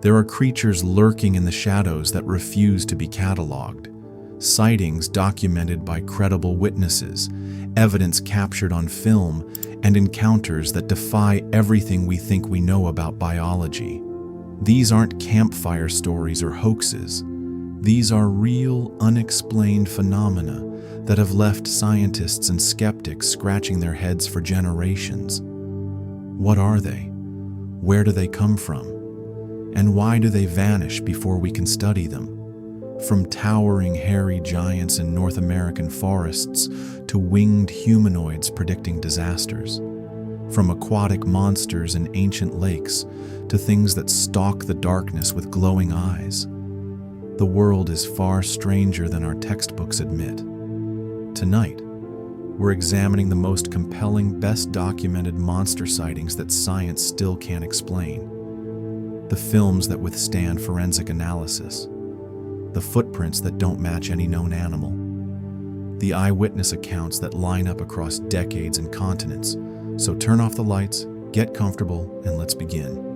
There are creatures lurking in the shadows that refuse to be catalogued. Sightings documented by credible witnesses, evidence captured on film, and encounters that defy everything we think we know about biology. These aren't campfire stories or hoaxes. These are real, unexplained phenomena that have left scientists and skeptics scratching their heads for generations. What are they? Where do they come from? And why do they vanish before we can study them? From towering hairy giants in North American forests to winged humanoids predicting disasters. From aquatic monsters in ancient lakes to things that stalk the darkness with glowing eyes. The world is far stranger than our textbooks admit. Tonight, we're examining the most compelling, best documented monster sightings that science still can't explain. The films that withstand forensic analysis. The footprints that don't match any known animal. The eyewitness accounts that line up across decades and continents. So turn off the lights, get comfortable, and let's begin.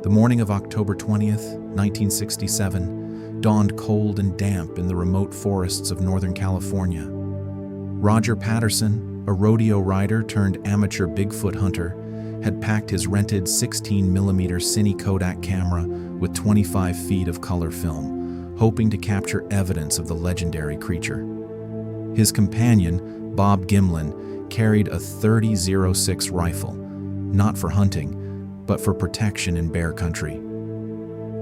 The morning of October 20th, 1967, dawned cold and damp in the remote forests of Northern California. Roger Patterson, a rodeo rider turned amateur Bigfoot hunter, had packed his rented 16mm Cine Kodak camera with 25 feet of color film, hoping to capture evidence of the legendary creature. His companion, Bob Gimlin, carried a .30-06 rifle, not for hunting, but for protection in bear country.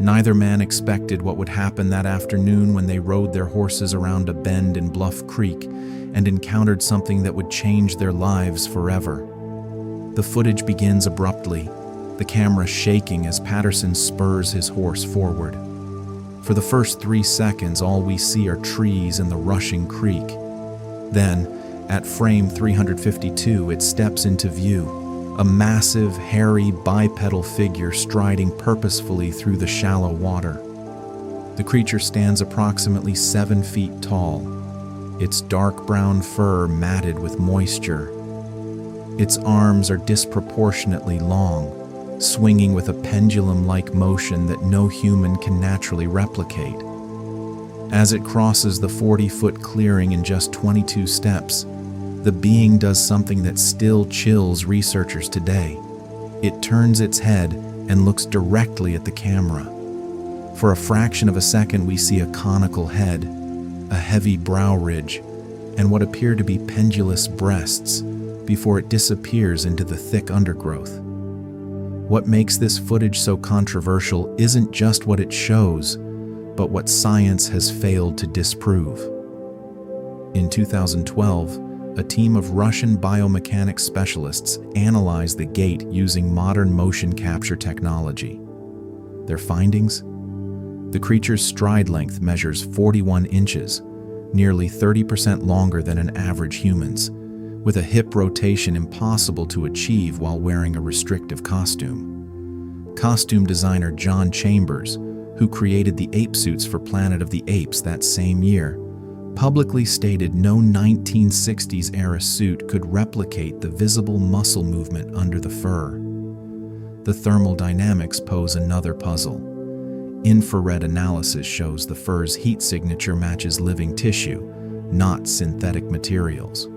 Neither man expected what would happen that afternoon when they rode their horses around a bend in Bluff Creek and encountered something that would change their lives forever. The footage begins abruptly, the camera shaking as Patterson spurs his horse forward. For the first 3 seconds, all we see are trees and the rushing creek. Then, at frame 352, it steps into view, a massive, hairy, bipedal figure striding purposefully through the shallow water. The creature stands approximately 7 feet tall, its dark brown fur matted with moisture. Its arms are disproportionately long, swinging with a pendulum-like motion that no human can naturally replicate. As it crosses the 40-foot clearing in just 22 steps, the being does something that still chills researchers today. It turns its head and looks directly at the camera. For a fraction of a second, we see a conical head, a heavy brow ridge, and what appear to be pendulous breasts, before it disappears into the thick undergrowth. What makes this footage so controversial isn't just what it shows, but what science has failed to disprove. In 2012, a team of Russian biomechanics specialists analyzed the gate using modern motion capture technology. Their findings? The creature's stride length measures 41 inches, nearly 30% longer than an average human's, with a hip rotation impossible to achieve while wearing a restrictive costume. Costume designer John Chambers, who created the ape suits for Planet of the Apes that same year, publicly stated no 1960s-era suit could replicate the visible muscle movement under the fur. The thermal dynamics pose another puzzle. Infrared analysis shows the fur's heat signature matches living tissue, not synthetic materials.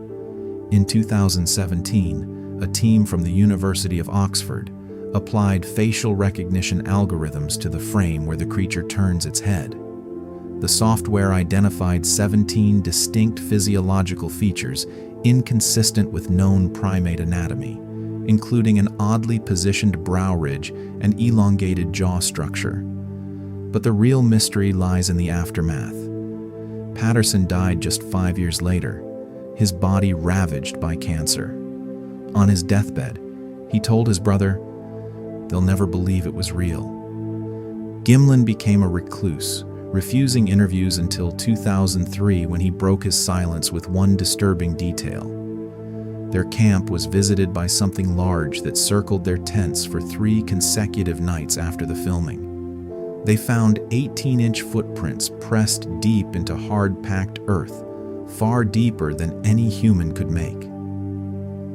In 2017, a team from the University of Oxford applied facial recognition algorithms to the frame where the creature turns its head. The software identified 17 distinct physiological features inconsistent with known primate anatomy, including an oddly positioned brow ridge and elongated jaw structure. But the real mystery lies in the aftermath. Patterson died just 5 years later, his body ravaged by cancer. On his deathbed, he told his brother, "They'll never believe it was real." Gimlin became a recluse, refusing interviews until 2003 when he broke his silence with one disturbing detail. Their camp was visited by something large that circled their tents for 3 consecutive nights after the filming. They found 18-inch footprints pressed deep into hard-packed earth, far deeper than any human could make.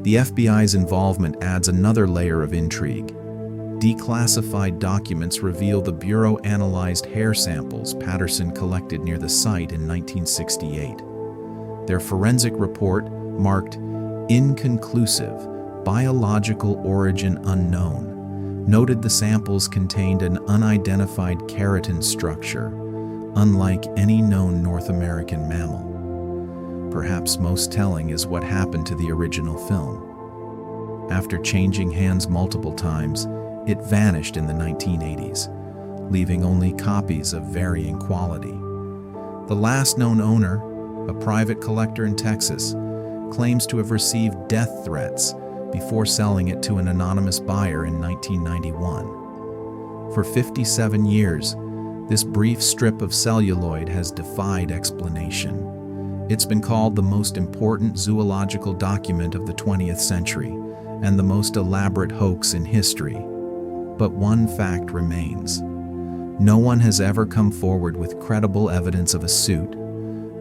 The FBI's involvement adds another layer of intrigue. Declassified documents reveal the Bureau analyzed hair samples Patterson collected near the site in 1968. Their forensic report, marked inconclusive, biological origin unknown, noted the samples contained an unidentified keratin structure, unlike any known North American mammal. Perhaps most telling is what happened to the original film. After changing hands multiple times, it vanished in the 1980s, leaving only copies of varying quality. The last known owner, a private collector in Texas, claims to have received death threats before selling it to an anonymous buyer in 1991. For 57 years, this brief strip of celluloid has defied explanation. It's been called the most important zoological document of the 20th century and the most elaborate hoax in history. But one fact remains. No one has ever come forward with credible evidence of a suit.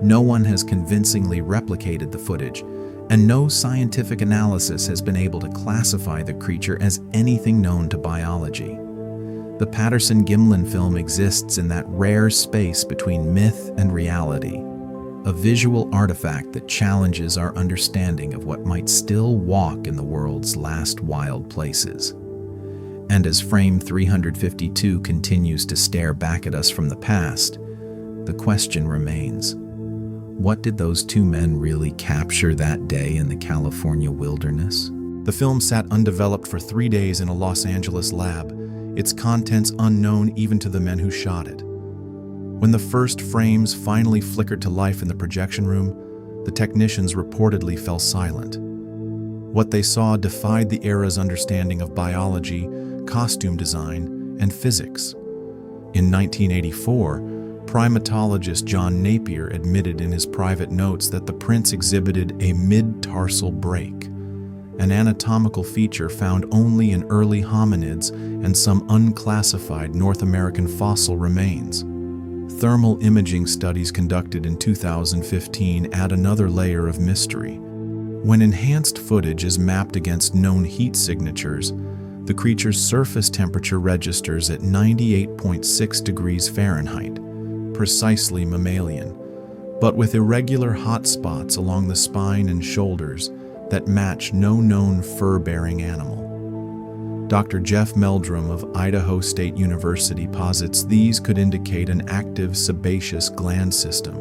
No one has convincingly replicated the footage, and no scientific analysis has been able to classify the creature as anything known to biology. The Patterson-Gimlin film exists in that rare space between myth and reality, a visual artifact that challenges our understanding of what might still walk in the world's last wild places. And as frame 352 continues to stare back at us from the past, the question remains: what did those two men really capture that day in the California wilderness? The film sat undeveloped for 3 days in a Los Angeles lab, its contents unknown even to the men who shot it. When the first frames finally flickered to life in the projection room, the technicians reportedly fell silent. What they saw defied the era's understanding of biology, costume design, and physics. In 1984, primatologist John Napier admitted in his private notes that the prints exhibited a mid-tarsal break, an anatomical feature found only in early hominids and some unclassified North American fossil remains. Thermal imaging studies conducted in 2015 add another layer of mystery. When enhanced footage is mapped against known heat signatures, the creature's surface temperature registers at 98.6 degrees Fahrenheit, precisely mammalian, but with irregular hot spots along the spine and shoulders that match no known fur-bearing animal. Dr. Jeff Meldrum of Idaho State University posits these could indicate an active sebaceous gland system,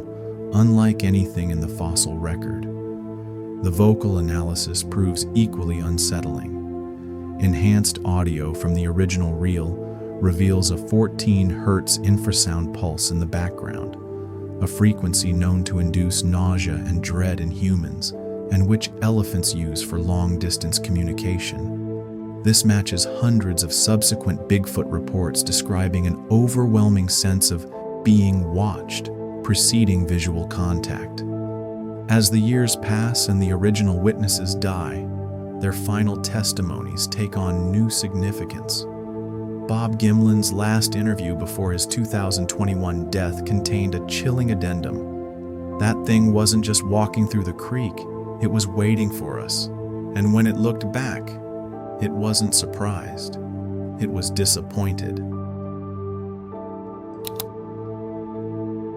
unlike anything in the fossil record. The vocal analysis proves equally unsettling. Enhanced audio from the original reel reveals a 14 Hz infrasound pulse in the background, a frequency known to induce nausea and dread in humans, and which elephants use for long-distance communication. This matches hundreds of subsequent Bigfoot reports describing an overwhelming sense of being watched, preceding visual contact. As the years pass and the original witnesses die, their final testimonies take on new significance. Bob Gimlin's last interview before his 2021 death contained a chilling addendum. That thing wasn't just walking through the creek, it was waiting for us. And when it looked back, it wasn't surprised. It was disappointed.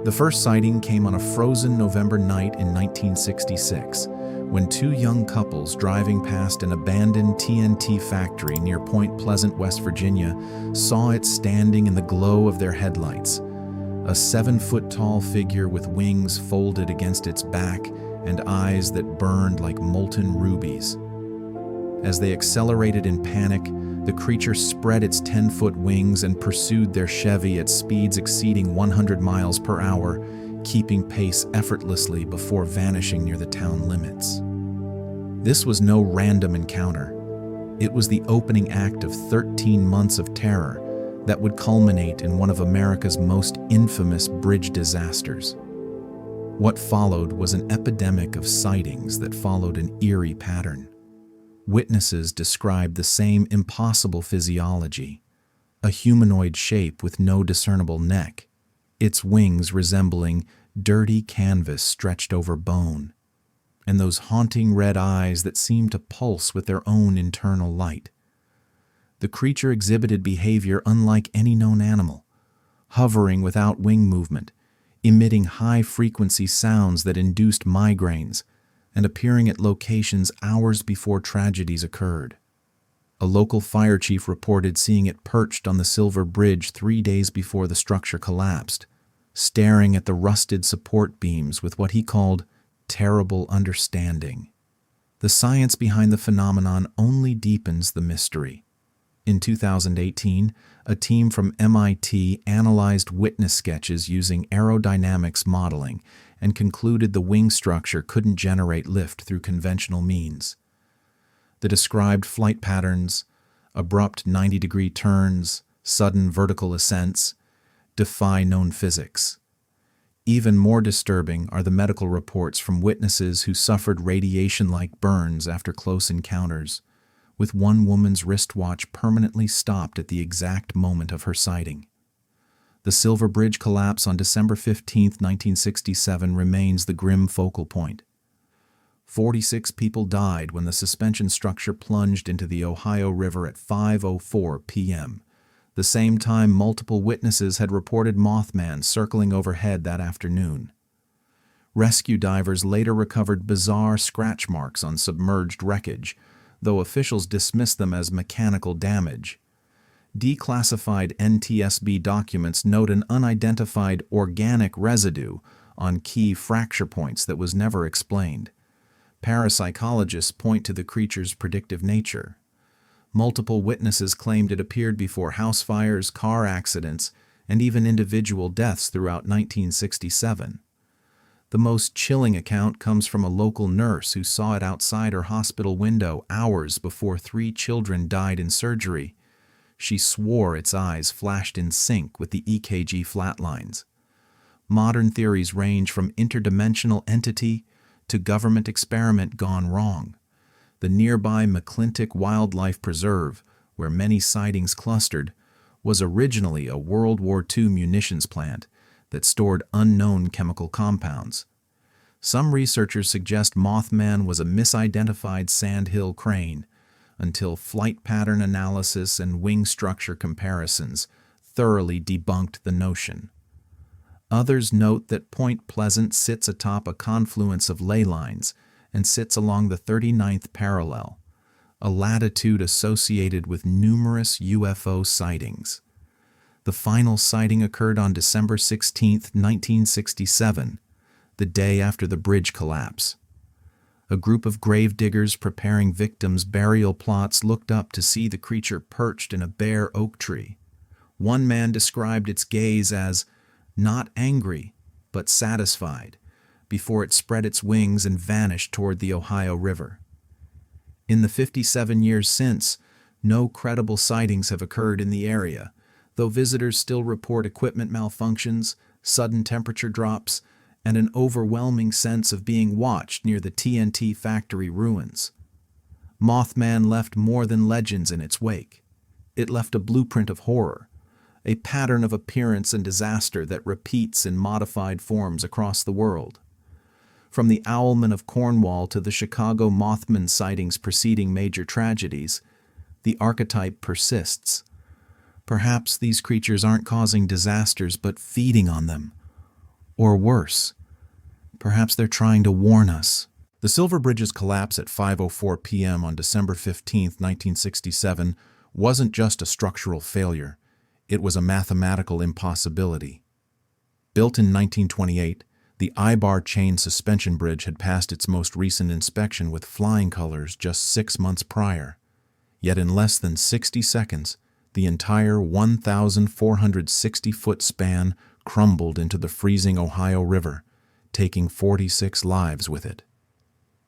The first sighting came on a frozen November night in 1966, when two young couples driving past an abandoned TNT factory near Point Pleasant, West Virginia, saw it standing in the glow of their headlights. A 7-foot-tall figure with wings folded against its back and eyes that burned like molten rubies. As they accelerated in panic, the creature spread its 10-foot wings and pursued their Chevy at speeds exceeding 100 miles per hour, keeping pace effortlessly before vanishing near the town limits. This was no random encounter. It was the opening act of 13 months of terror that would culminate in one of America's most infamous bridge disasters. What followed was an epidemic of sightings that followed an eerie pattern. Witnesses described the same impossible physiology, a humanoid shape with no discernible neck, its wings resembling dirty canvas stretched over bone, and those haunting red eyes that seemed to pulse with their own internal light. The creature exhibited behavior unlike any known animal, hovering without wing movement, emitting high-frequency sounds that induced migraines, and appearing at locations hours before tragedies occurred. A local fire chief reported seeing it perched on the Silver Bridge 3 days before the structure collapsed, staring at the rusted support beams with what he called terrible understanding. The science behind the phenomenon only deepens the mystery. In 2018, a team from MIT analyzed witness sketches using aerodynamics modeling and concluded the wing structure couldn't generate lift through conventional means. The described flight patterns, abrupt 90-degree turns, sudden vertical ascents, defy known physics. Even more disturbing are the medical reports from witnesses who suffered radiation-like burns after close encounters, with one woman's wristwatch permanently stopped at the exact moment of her sighting. The Silver Bridge collapse on December 15, 1967 remains the grim focal point. 46 people died when the suspension structure plunged into the Ohio River at 5:04 p.m., the same time multiple witnesses had reported Mothman circling overhead that afternoon. Rescue divers later recovered bizarre scratch marks on submerged wreckage, though officials dismissed them as mechanical damage. Declassified NTSB documents note an unidentified organic residue on key fracture points that was never explained. Parapsychologists point to the creature's predictive nature. Multiple witnesses claimed it appeared before house fires, car accidents, and even individual deaths throughout 1967. The most chilling account comes from a local nurse who saw it outside her hospital window hours before 3 children died in surgery. She swore its eyes flashed in sync with the EKG flatlines. Modern theories range from interdimensional entity to government experiment gone wrong. The nearby McClintock Wildlife Preserve, where many sightings clustered, was originally a World War II munitions plant that stored unknown chemical compounds. Some researchers suggest Mothman was a misidentified sandhill crane, until flight pattern analysis and wing structure comparisons thoroughly debunked the notion. Others note that Point Pleasant sits atop a confluence of ley lines and sits along the 39th parallel, a latitude associated with numerous UFO sightings. The final sighting occurred on December 16, 1967, the day after the bridge collapse. A group of gravediggers preparing victims' burial plots looked up to see the creature perched in a bare oak tree. One man described its gaze as not angry, but satisfied, before it spread its wings and vanished toward the Ohio River. In the 57 years since, no credible sightings have occurred in the area, though visitors still report equipment malfunctions, sudden temperature drops, and an overwhelming sense of being watched near the TNT factory ruins. Mothman left more than legends in its wake. It left a blueprint of horror, a pattern of appearance and disaster that repeats in modified forms across the world. From the Owlman of Cornwall to the Chicago Mothman sightings preceding major tragedies, the archetype persists. Perhaps these creatures aren't causing disasters but feeding on them. Or worse, perhaps they're trying to warn us. The Silver Bridge's collapse at 5:04 p.m. on December 15, 1967, wasn't just a structural failure. It was a mathematical impossibility. Built in 1928, the I-bar chain suspension bridge had passed its most recent inspection with flying colors just 6 months prior. Yet in less than 60 seconds, the entire 1,460-foot span crumbled into the freezing Ohio River, taking 46 lives with it.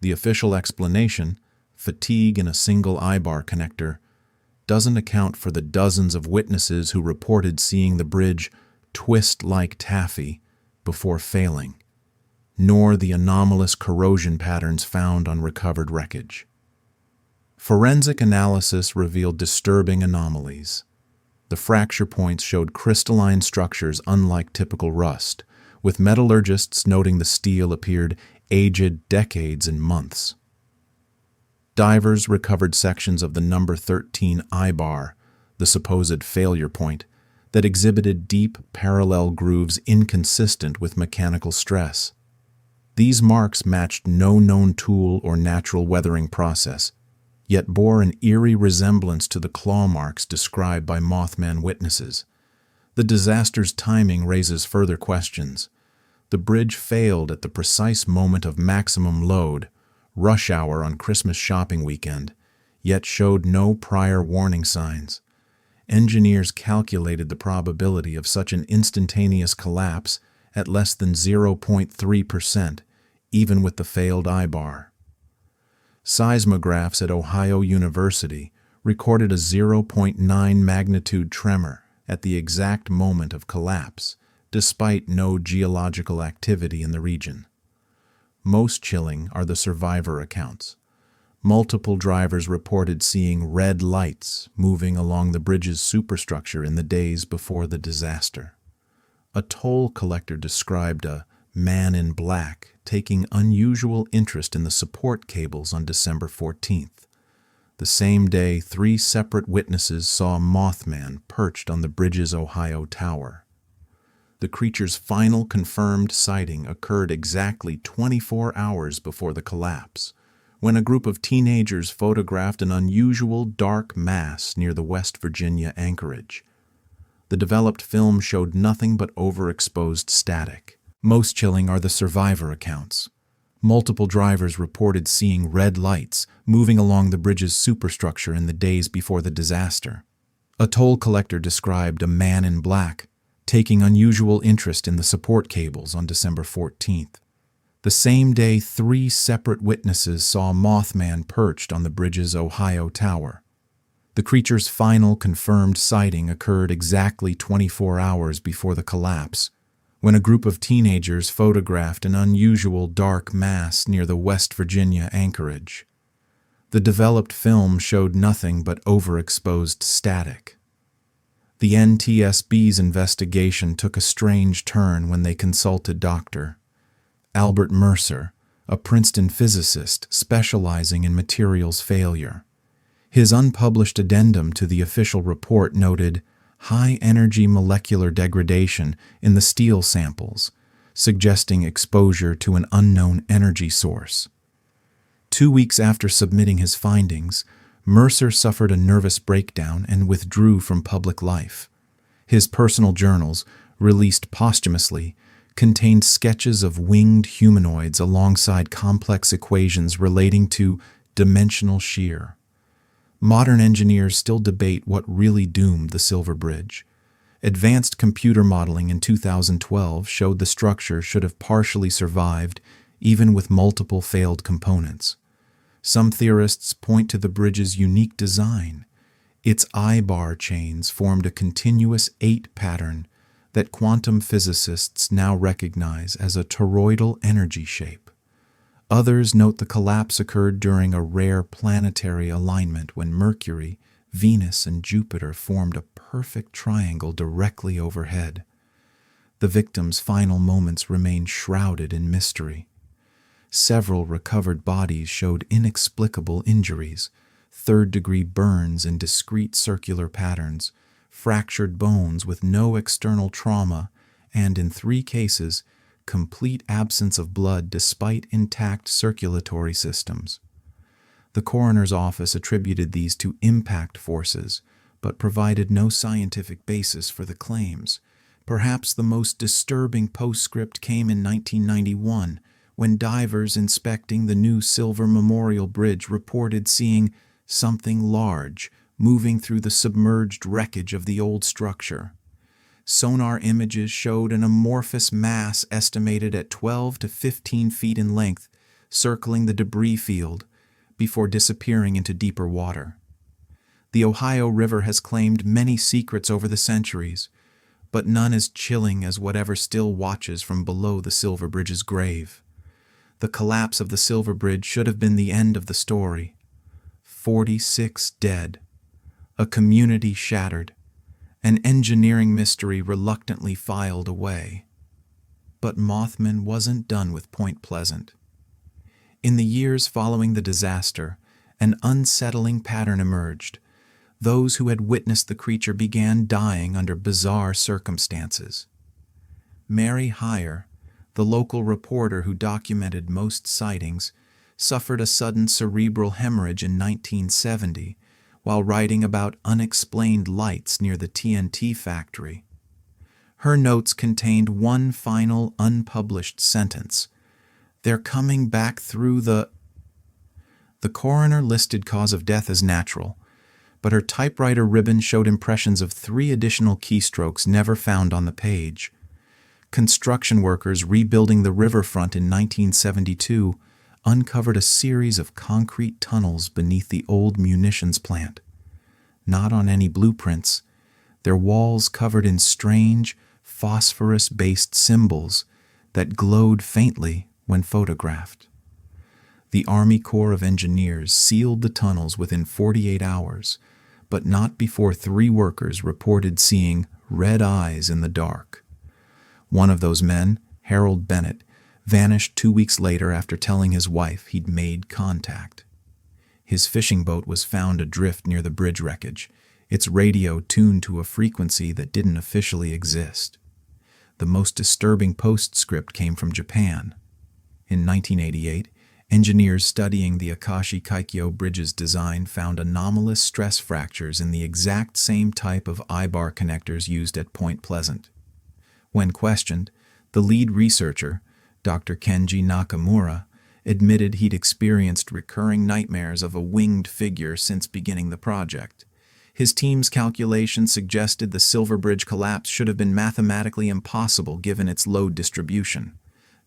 The official explanation, fatigue in a single I-bar connector, doesn't account for the dozens of witnesses who reported seeing the bridge twist like taffy before failing, nor the anomalous corrosion patterns found on recovered wreckage. Forensic analysis revealed disturbing anomalies. The fracture points showed crystalline structures unlike typical rust, with metallurgists noting the steel appeared aged decades and months. Divers recovered sections of the number 13 I-bar the supposed failure point, that exhibited deep parallel grooves inconsistent with mechanical stress. These marks matched no known tool or natural weathering process, yet bore an eerie resemblance to the claw marks described by Mothman witnesses. The disaster's timing raises further questions. The bridge failed at the precise moment of maximum load, rush hour on Christmas shopping weekend, yet showed no prior warning signs. Engineers calculated the probability of such an instantaneous collapse at less than 0.3%, even with the failed I-bar. Seismographs at Ohio University recorded a 0.9 magnitude tremor at the exact moment of collapse, despite no geological activity in the region. Most chilling are the survivor accounts. Multiple drivers reported seeing red lights moving along the bridge's superstructure in the days before the disaster. A toll collector described a man in black taking unusual interest in the support cables on December 14th. The same day, 3 separate witnesses saw a Mothman perched on the bridge's Ohio tower. The creature's final confirmed sighting occurred exactly 24 hours before the collapse, when a group of teenagers photographed an unusual dark mass near the West Virginia anchorage. The developed film showed nothing but overexposed static. Most chilling are the survivor accounts. Multiple drivers reported seeing red lights moving along the bridge's superstructure in the days before the disaster. A toll collector described a man in black taking unusual interest in the support cables on December 14th. The same day, 3 separate witnesses saw a Mothman perched on the bridge's Ohio tower. The creature's final confirmed sighting occurred exactly 24 hours before the collapse, when a group of teenagers photographed an unusual dark mass near the West Virginia anchorage. The developed film showed nothing but overexposed static. The NTSB's investigation took a strange turn when they consulted Dr. Albert Mercer, a Princeton physicist specializing in materials failure. His unpublished addendum to the official report noted high-energy molecular degradation in the steel samples, suggesting exposure to an unknown energy source. 2 weeks after submitting his findings, Mercer suffered a nervous breakdown and withdrew from public life. His personal journals, released posthumously, contained sketches of winged humanoids alongside complex equations relating to dimensional shear. Modern engineers still debate what really doomed the Silver Bridge. Advanced computer modeling in 2012 showed the structure should have partially survived, even with multiple failed components. Some theorists point to the bridge's unique design. Its I-bar chains formed a continuous 8 pattern that quantum physicists now recognize as a toroidal energy shape. Others note the collapse occurred during a rare planetary alignment when Mercury, Venus, and Jupiter formed a perfect triangle directly overhead. The victims' final moments remain shrouded in mystery. Several recovered bodies showed inexplicable injuries, third-degree burns in discrete circular patterns, fractured bones with no external trauma, and in 3 cases, complete absence of blood despite intact circulatory systems. The coroner's office attributed these to impact forces, but provided no scientific basis for the claims. Perhaps the most disturbing postscript came in 1991, when divers inspecting the new Silver Memorial Bridge reported seeing something large moving through the submerged wreckage of the old structure. Sonar images showed an amorphous mass estimated at 12 to 15 feet in length, circling the debris field before disappearing into deeper water. The Ohio River has claimed many secrets over the centuries, but none as chilling as whatever still watches from below the Silver Bridge's grave. The collapse of the Silver Bridge should have been the end of the story. 46 dead, a community shattered, an engineering mystery reluctantly filed away. But Mothman wasn't done with Point Pleasant. In the years following the disaster, an unsettling pattern emerged. those who had witnessed the creature began dying under bizarre circumstances. Mary Heyer, the local reporter who documented most sightings, suffered a sudden cerebral hemorrhage in 1970 while writing about unexplained lights near the TNT factory. Her notes contained one final unpublished sentence: "They're coming back through the..." The coroner listed cause of death as natural, but her typewriter ribbon showed impressions of 3 additional keystrokes never found on the page. Construction workers rebuilding the riverfront in 1972 uncovered a series of concrete tunnels beneath the old munitions plant. Not on any blueprints, their walls covered in strange, phosphorus-based symbols that glowed faintly when photographed. The Army Corps of Engineers sealed the tunnels within 48 hours, but not before 3 workers reported seeing red eyes in the dark. One of those men, Harold Bennett, vanished 2 weeks later after telling his wife he'd made contact. His fishing boat was found adrift near the bridge wreckage, its radio tuned to a frequency that didn't officially exist. The most disturbing postscript came from Japan. In 1988, engineers studying the Akashi Kaikyo Bridge's design found anomalous stress fractures in the exact same type of eye-bar connectors used at Point Pleasant. When questioned, the lead researcher, Dr. Kenji Nakamura, admitted he'd experienced recurring nightmares of a winged figure since beginning the project. His team's calculations suggested the Silver Bridge collapse should have been mathematically impossible given its load distribution.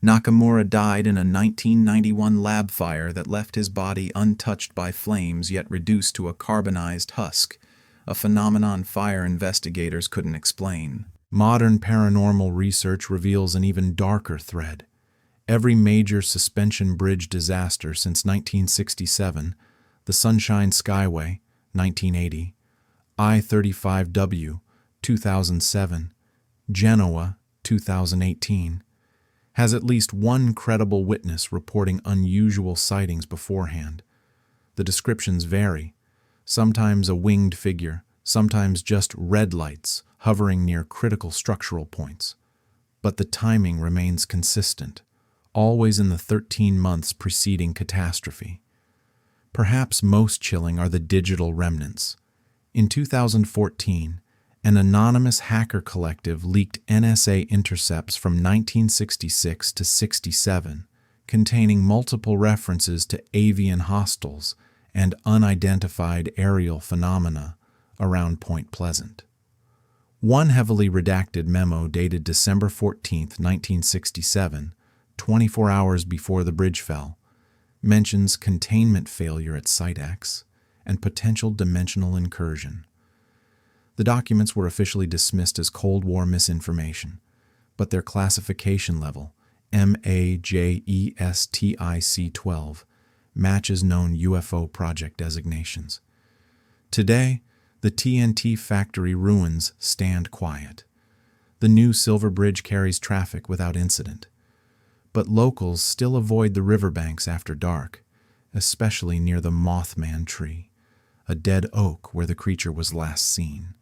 Nakamura died in a 1991 lab fire that left his body untouched by flames yet reduced to a carbonized husk, a phenomenon fire investigators couldn't explain. Modern paranormal research reveals an even darker thread. Every major suspension bridge disaster since 1967, the Sunshine Skyway, 1980, I-35W, 2007, Genoa, 2018, has at least one credible witness reporting unusual sightings beforehand. The descriptions vary, sometimes a winged figure, sometimes just red lights hovering near critical structural points. But the timing remains consistent, always in the 13 months preceding catastrophe. Perhaps most chilling are the digital remnants. In 2014, an anonymous hacker collective leaked NSA intercepts from 1966 to 67, containing multiple references to avian hostels and unidentified aerial phenomena around Point Pleasant. One heavily redacted memo dated December 14, 1967, 24 hours before the bridge fell, mentions containment failure at Site X and potential dimensional incursion. The documents were officially dismissed as Cold War misinformation, but their classification level, MAJESTIC-12, matches known UFO project designations. Today, the TNT factory ruins stand quiet. The new Silver Bridge carries traffic without incident, but locals still avoid the riverbanks after dark, especially near the Mothman tree, a dead oak where the creature was last seen.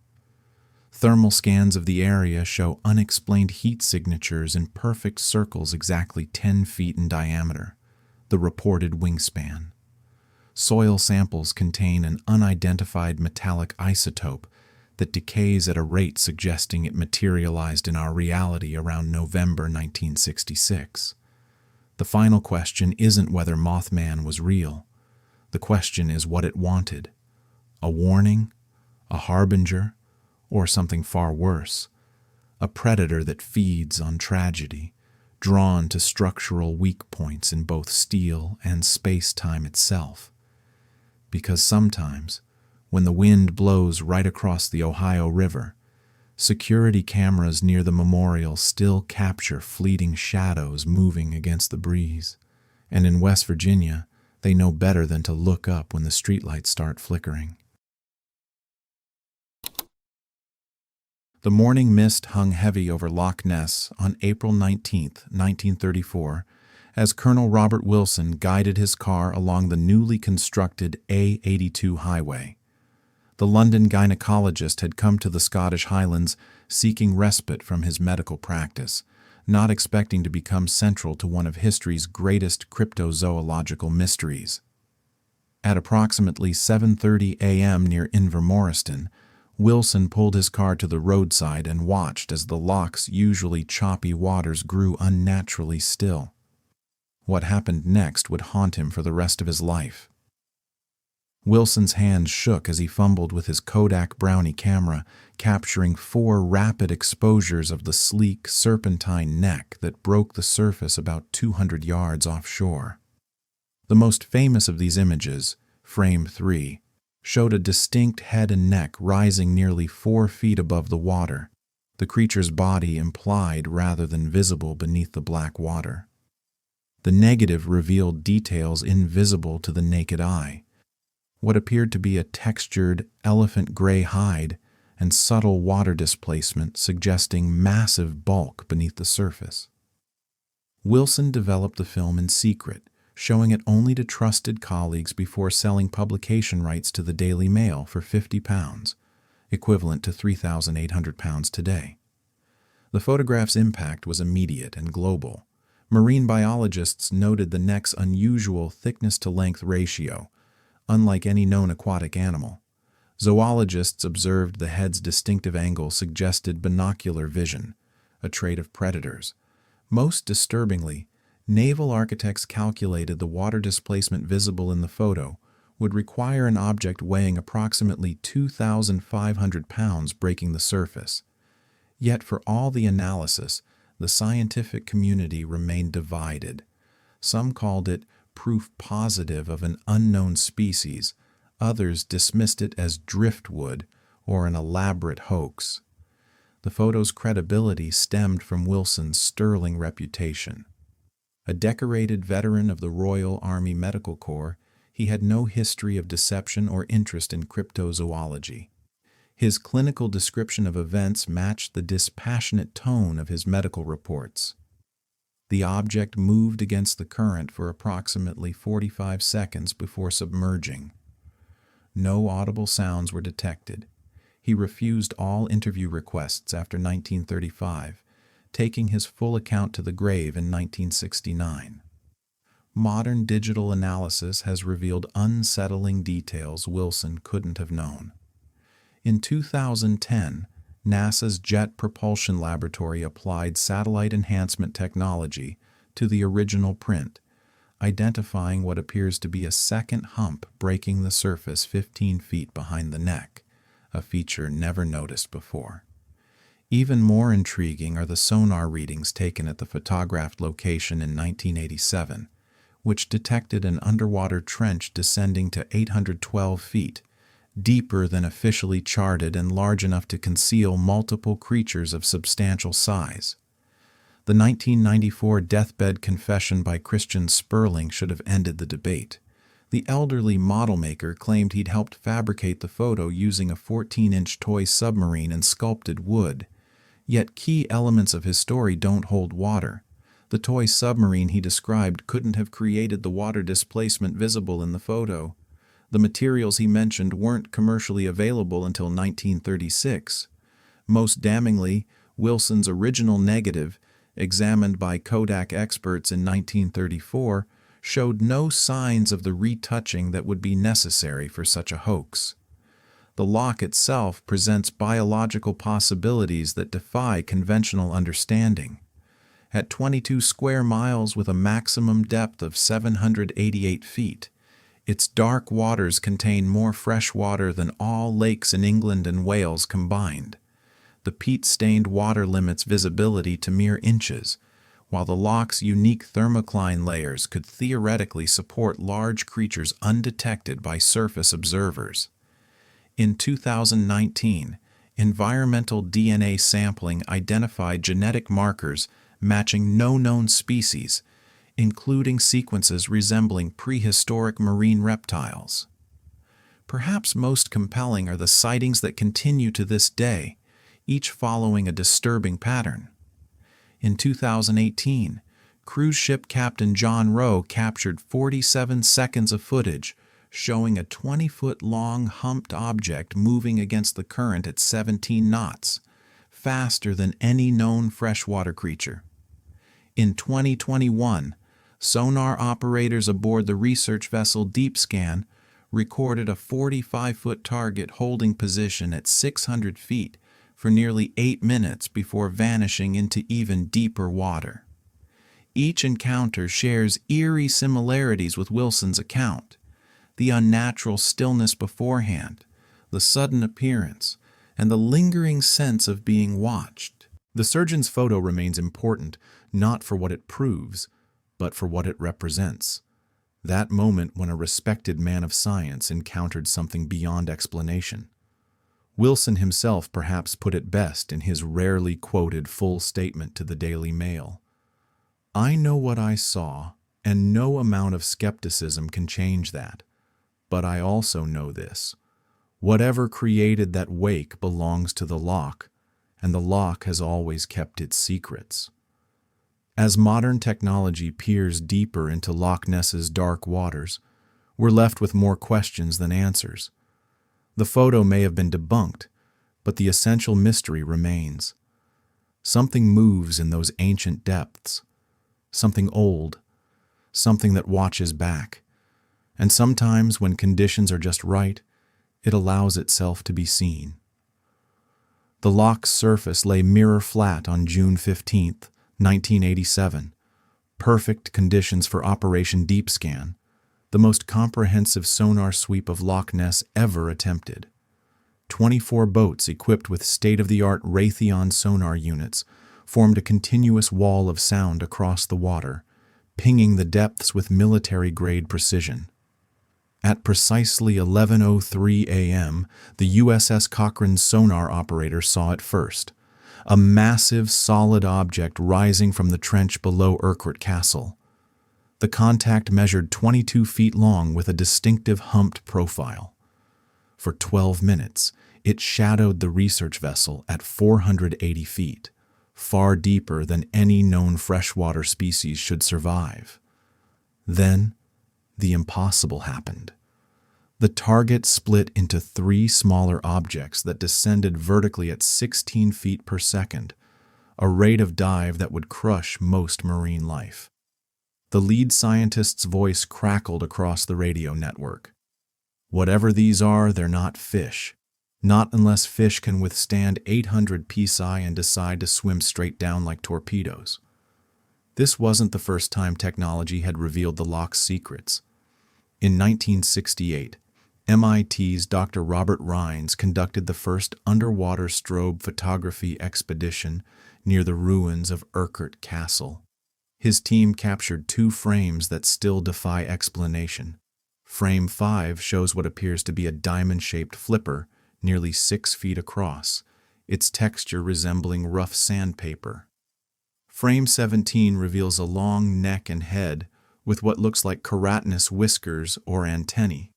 Thermal scans of the area show unexplained heat signatures in perfect circles exactly 10 feet in diameter, the reported wingspan. Soil samples contain an unidentified metallic isotope that decays at a rate suggesting it materialized in our reality around November 1966. The final question isn't whether Mothman was real. The question is what it wanted: a warning, a harbinger, or something far worse, a predator that feeds on tragedy, drawn to structural weak points in both steel and space-time itself. Because sometimes, when the wind blows right across the Ohio River, security cameras near the memorial still capture fleeting shadows moving against the breeze. And in West Virginia, they know better than to look up when the streetlights start flickering. The morning mist hung heavy over Loch Ness on April 19, 1934, as Colonel Robert Wilson guided his car along the newly constructed A82 highway. The London gynecologist had come to the Scottish Highlands seeking respite from his medical practice, not expecting to become central to one of history's greatest cryptozoological mysteries. At approximately 7:30 a.m. near Invermoriston, Wilson pulled his car to the roadside and watched as the Loch's usually choppy waters grew unnaturally still. What happened next would haunt him for the rest of his life. Wilson's hands shook as he fumbled with his Kodak Brownie camera, capturing 4 rapid exposures of the sleek, serpentine neck that broke the surface about 200 yards offshore. The most famous of these images, frame 3, showed a distinct head and neck rising nearly 4 feet above the water, the creature's body implied rather than visible beneath the black water. The negative revealed details invisible to the naked eye, what appeared to be a textured elephant gray hide and subtle water displacement suggesting massive bulk beneath the surface. Wilson developed the film in secret, showing it only to trusted colleagues before selling publication rights to the Daily Mail for £50, equivalent to £3,800 today. The photograph's impact was immediate and global. Marine biologists noted the neck's unusual thickness-to-length ratio, unlike any known aquatic animal. Zoologists observed the head's distinctive angle suggested binocular vision, a trait of predators. Most disturbingly, naval architects calculated the water displacement visible in the photo would require an object weighing approximately 2,500 pounds breaking the surface. Yet for all the analysis, the scientific community remained divided. Some called it proof positive of an unknown species, others dismissed it as driftwood or an elaborate hoax. The photo's credibility stemmed from Wilson's sterling reputation. A decorated veteran of the Royal Army Medical Corps, he had no history of deception or interest in cryptozoology. His clinical description of events matched the dispassionate tone of his medical reports. The object moved against the current for approximately 45 seconds before submerging. No audible sounds were detected. He refused all interview requests after 1935, taking his full account to the grave in 1969. Modern digital analysis has revealed unsettling details Wilson couldn't have known. In 2010, NASA's Jet Propulsion Laboratory applied satellite enhancement technology to the original print, identifying what appears to be a second hump breaking the surface 15 feet behind the neck, a feature never noticed before. Even more intriguing are the sonar readings taken at the photographed location in 1987, which detected an underwater trench descending to 812 feet, deeper than officially charted and large enough to conceal multiple creatures of substantial size. The 1994 deathbed confession by Christian Sperling should have ended the debate. The elderly model maker claimed he'd helped fabricate the photo using a 14-inch toy submarine and sculpted wood. Yet key elements of his story don't hold water. The toy submarine he described couldn't have created the water displacement visible in the photo. The materials he mentioned weren't commercially available until 1936. Most damningly, Wilson's original negative, examined by Kodak experts in 1934, showed no signs of the retouching that would be necessary for such a hoax. The Loch itself presents biological possibilities that defy conventional understanding. At 22 square miles with a maximum depth of 788 feet, its dark waters contain more fresh water than all lakes in England and Wales combined. The peat-stained water limits visibility to mere inches, while the Loch's unique thermocline layers could theoretically support large creatures undetected by surface observers. In 2019, environmental DNA sampling identified genetic markers matching no known species, including sequences resembling prehistoric marine reptiles. Perhaps most compelling are the sightings that continue to this day, each following a disturbing pattern. In 2018, cruise ship captain John Rowe captured 47 seconds of footage showing a 20-foot-long humped object moving against the current at 17 knots, faster than any known freshwater creature. In 2021, sonar operators aboard the research vessel DeepScan recorded a 45-foot target holding position at 600 feet for nearly 8 minutes before vanishing into even deeper water. Each encounter shares eerie similarities with Wilson's account: the unnatural stillness beforehand, the sudden appearance, and the lingering sense of being watched. The surgeon's photo remains important, not for what it proves, but for what it represents. That moment when a respected man of science encountered something beyond explanation. Wilson himself perhaps put it best in his rarely quoted full statement to the Daily Mail. "I know what I saw, and no amount of skepticism can change that. But I also know this: whatever created that wake belongs to the Loch, and the Loch has always kept its secrets." As modern technology peers deeper into Loch Ness's dark waters, we're left with more questions than answers. The photo may have been debunked, but the essential mystery remains. Something moves in those ancient depths, something old, something that watches back, and sometimes when conditions are just right, it allows itself to be seen. The Loch's surface lay mirror flat on June 15th, 1987, perfect conditions for Operation DeepScan, the most comprehensive sonar sweep of Loch Ness ever attempted. 24 boats equipped with state-of-the-art Raytheon sonar units formed a continuous wall of sound across the water, pinging the depths with military-grade precision. At precisely 11:03 a.m., the USS Cochrane's sonar operator saw it first, a massive, solid object rising from the trench below Urquhart Castle. The contact measured 22 feet long with a distinctive humped profile. For 12 minutes, it shadowed the research vessel at 480 feet, far deeper than any known freshwater species should survive. Then, the impossible happened. The target split into 3 smaller objects that descended vertically at 16 feet per second, a rate of dive that would crush most marine life. The lead scientist's voice crackled across the radio network. "Whatever these are, they're not fish. Not unless fish can withstand 800 psi and decide to swim straight down like torpedoes." This wasn't the first time technology had revealed the Loch's secrets. In 1968, MIT's Dr. Robert Rines conducted the first underwater strobe photography expedition near the ruins of Urquhart Castle. His team captured 2 frames that still defy explanation. Frame 5 shows what appears to be a diamond-shaped flipper, nearly 6 feet across, its texture resembling rough sandpaper. Frame 17 reveals a long neck and head with what looks like keratinous whiskers or antennae.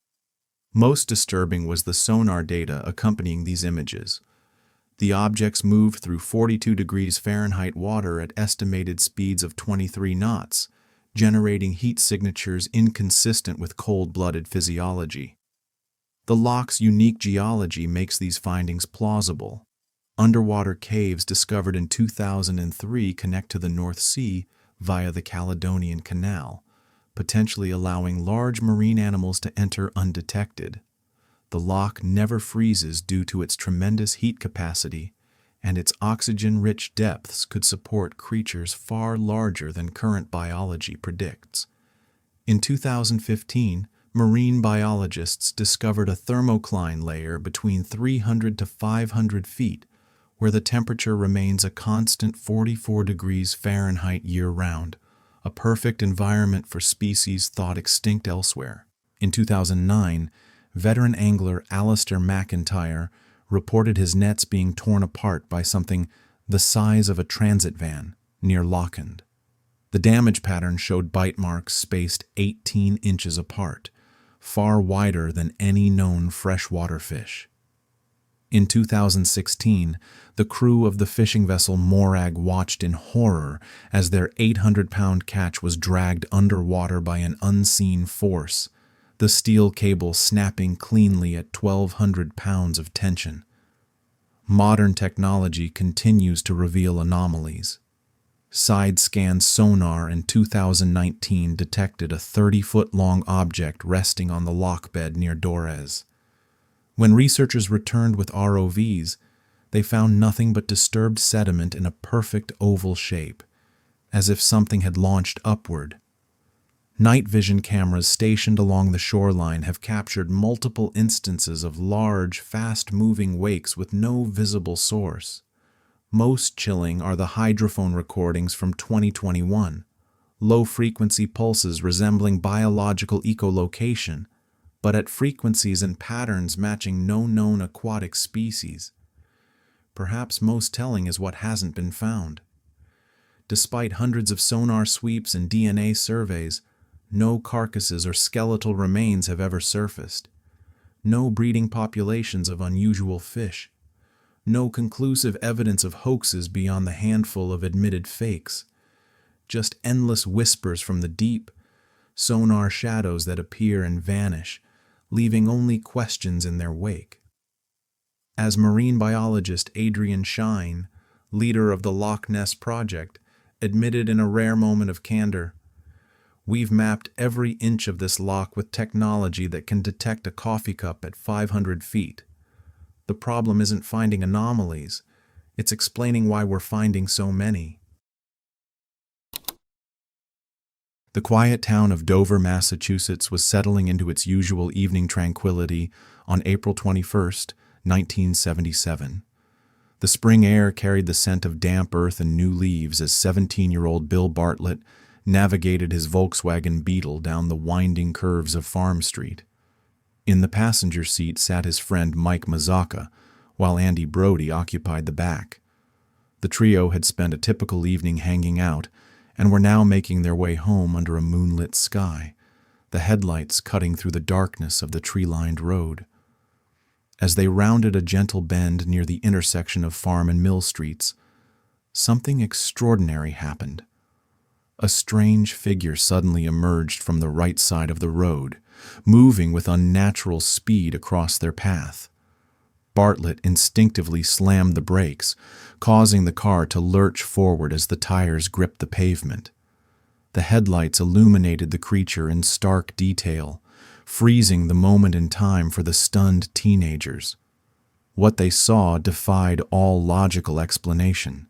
Most disturbing was the sonar data accompanying these images. The objects moved through 42 degrees Fahrenheit water at estimated speeds of 23 knots, generating heat signatures inconsistent with cold-blooded physiology. The Loch's unique geology makes these findings plausible. Underwater caves discovered in 2003 connect to the North Sea via the Caledonian Canal, potentially allowing large marine animals to enter undetected. The Loch never freezes due to its tremendous heat capacity, and its oxygen-rich depths could support creatures far larger than current biology predicts. In 2015, marine biologists discovered a thermocline layer between 300 to 500 feet, where the temperature remains a constant 44 degrees Fahrenheit year-round, a perfect environment for species thought extinct elsewhere. In 2009, veteran angler Alistair McIntyre reported his nets being torn apart by something the size of a transit van near Lochend. The damage pattern showed bite marks spaced 18 inches apart, far wider than any known freshwater fish. In 2016, the crew of the fishing vessel Morag watched in horror as their 800-pound catch was dragged underwater by an unseen force, the steel cable snapping cleanly at 1,200 pounds of tension. Modern technology continues to reveal anomalies. Side-scan sonar in 2019 detected a 30-foot-long object resting on the loch bed near Dorez. When researchers returned with ROVs, they found nothing but disturbed sediment in a perfect oval shape, as if something had launched upward. Night vision cameras stationed along the shoreline have captured multiple instances of large, fast-moving wakes with no visible source. Most chilling are the hydrophone recordings from 2021, low-frequency pulses resembling biological echolocation, but at frequencies and patterns matching no known aquatic species. Perhaps most telling is what hasn't been found. Despite hundreds of sonar sweeps and DNA surveys, no carcasses or skeletal remains have ever surfaced. No breeding populations of unusual fish. No conclusive evidence of hoaxes beyond the handful of admitted fakes. Just endless whispers from the deep, sonar shadows that appear and vanish, leaving only questions in their wake. As marine biologist Adrian Shine, leader of the Loch Ness project, admitted in a rare moment of candor, "We've mapped every inch of this loch with technology that can detect a coffee cup at 500 feet. The problem isn't finding anomalies, it's explaining why we're finding so many." The quiet town of Dover, Massachusetts was settling into its usual evening tranquility on April 21, 1977. The spring air carried the scent of damp earth and new leaves as 17-year-old Bill Bartlett navigated his Volkswagen Beetle down the winding curves of Farm Street. In the passenger seat sat his friend Mike Mazzocca, while Andy Brody occupied the back. The trio had spent a typical evening hanging out, and were now making their way home under a moonlit sky, the headlights cutting through the darkness of the tree-lined road. As they rounded a gentle bend near the intersection of Farm and Mill Streets, something extraordinary happened. A strange figure suddenly emerged from the right side of the road, moving with unnatural speed across their path. Bartlett instinctively slammed the brakes, causing the car to lurch forward as the tires gripped the pavement. The headlights illuminated the creature in stark detail, freezing the moment in time for the stunned teenagers. What they saw defied all logical explanation.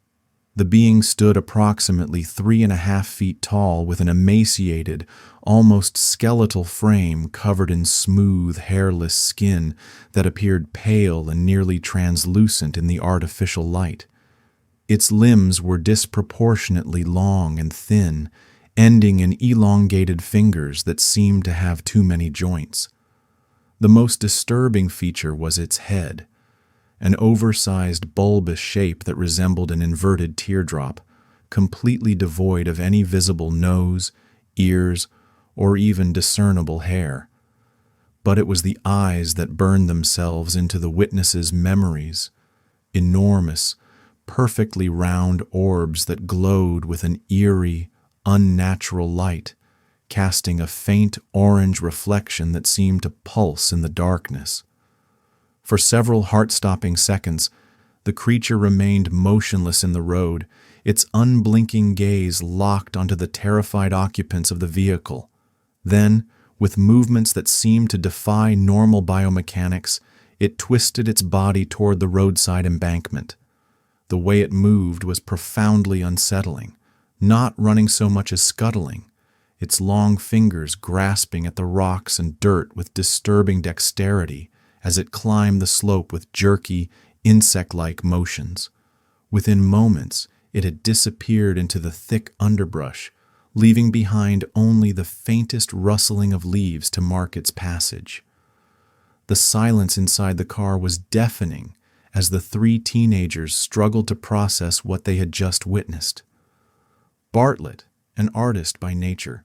The being stood approximately 3.5 feet tall with an emaciated, almost skeletal frame covered in smooth, hairless skin that appeared pale and nearly translucent in the artificial light. Its limbs were disproportionately long and thin, ending in elongated fingers that seemed to have too many joints. The most disturbing feature was its head, an oversized bulbous shape that resembled an inverted teardrop, completely devoid of any visible nose, ears, or even discernible hair. But it was the eyes that burned themselves into the witness's memories, enormous, perfectly round orbs that glowed with an eerie, unnatural light, casting a faint orange reflection that seemed to pulse in the darkness. For several heart-stopping seconds, the creature remained motionless in the road, its unblinking gaze locked onto the terrified occupants of the vehicle. Then, with movements that seemed to defy normal biomechanics, it twisted its body toward the roadside embankment. The way it moved was profoundly unsettling, not running so much as scuttling, its long fingers grasping at the rocks and dirt with disturbing dexterity as it climbed the slope with jerky, insect-like motions. Within moments, it had disappeared into the thick underbrush, leaving behind only the faintest rustling of leaves to mark its passage. The silence inside the car was deafening as the three teenagers struggled to process what they had just witnessed. Bartlett, an artist by nature,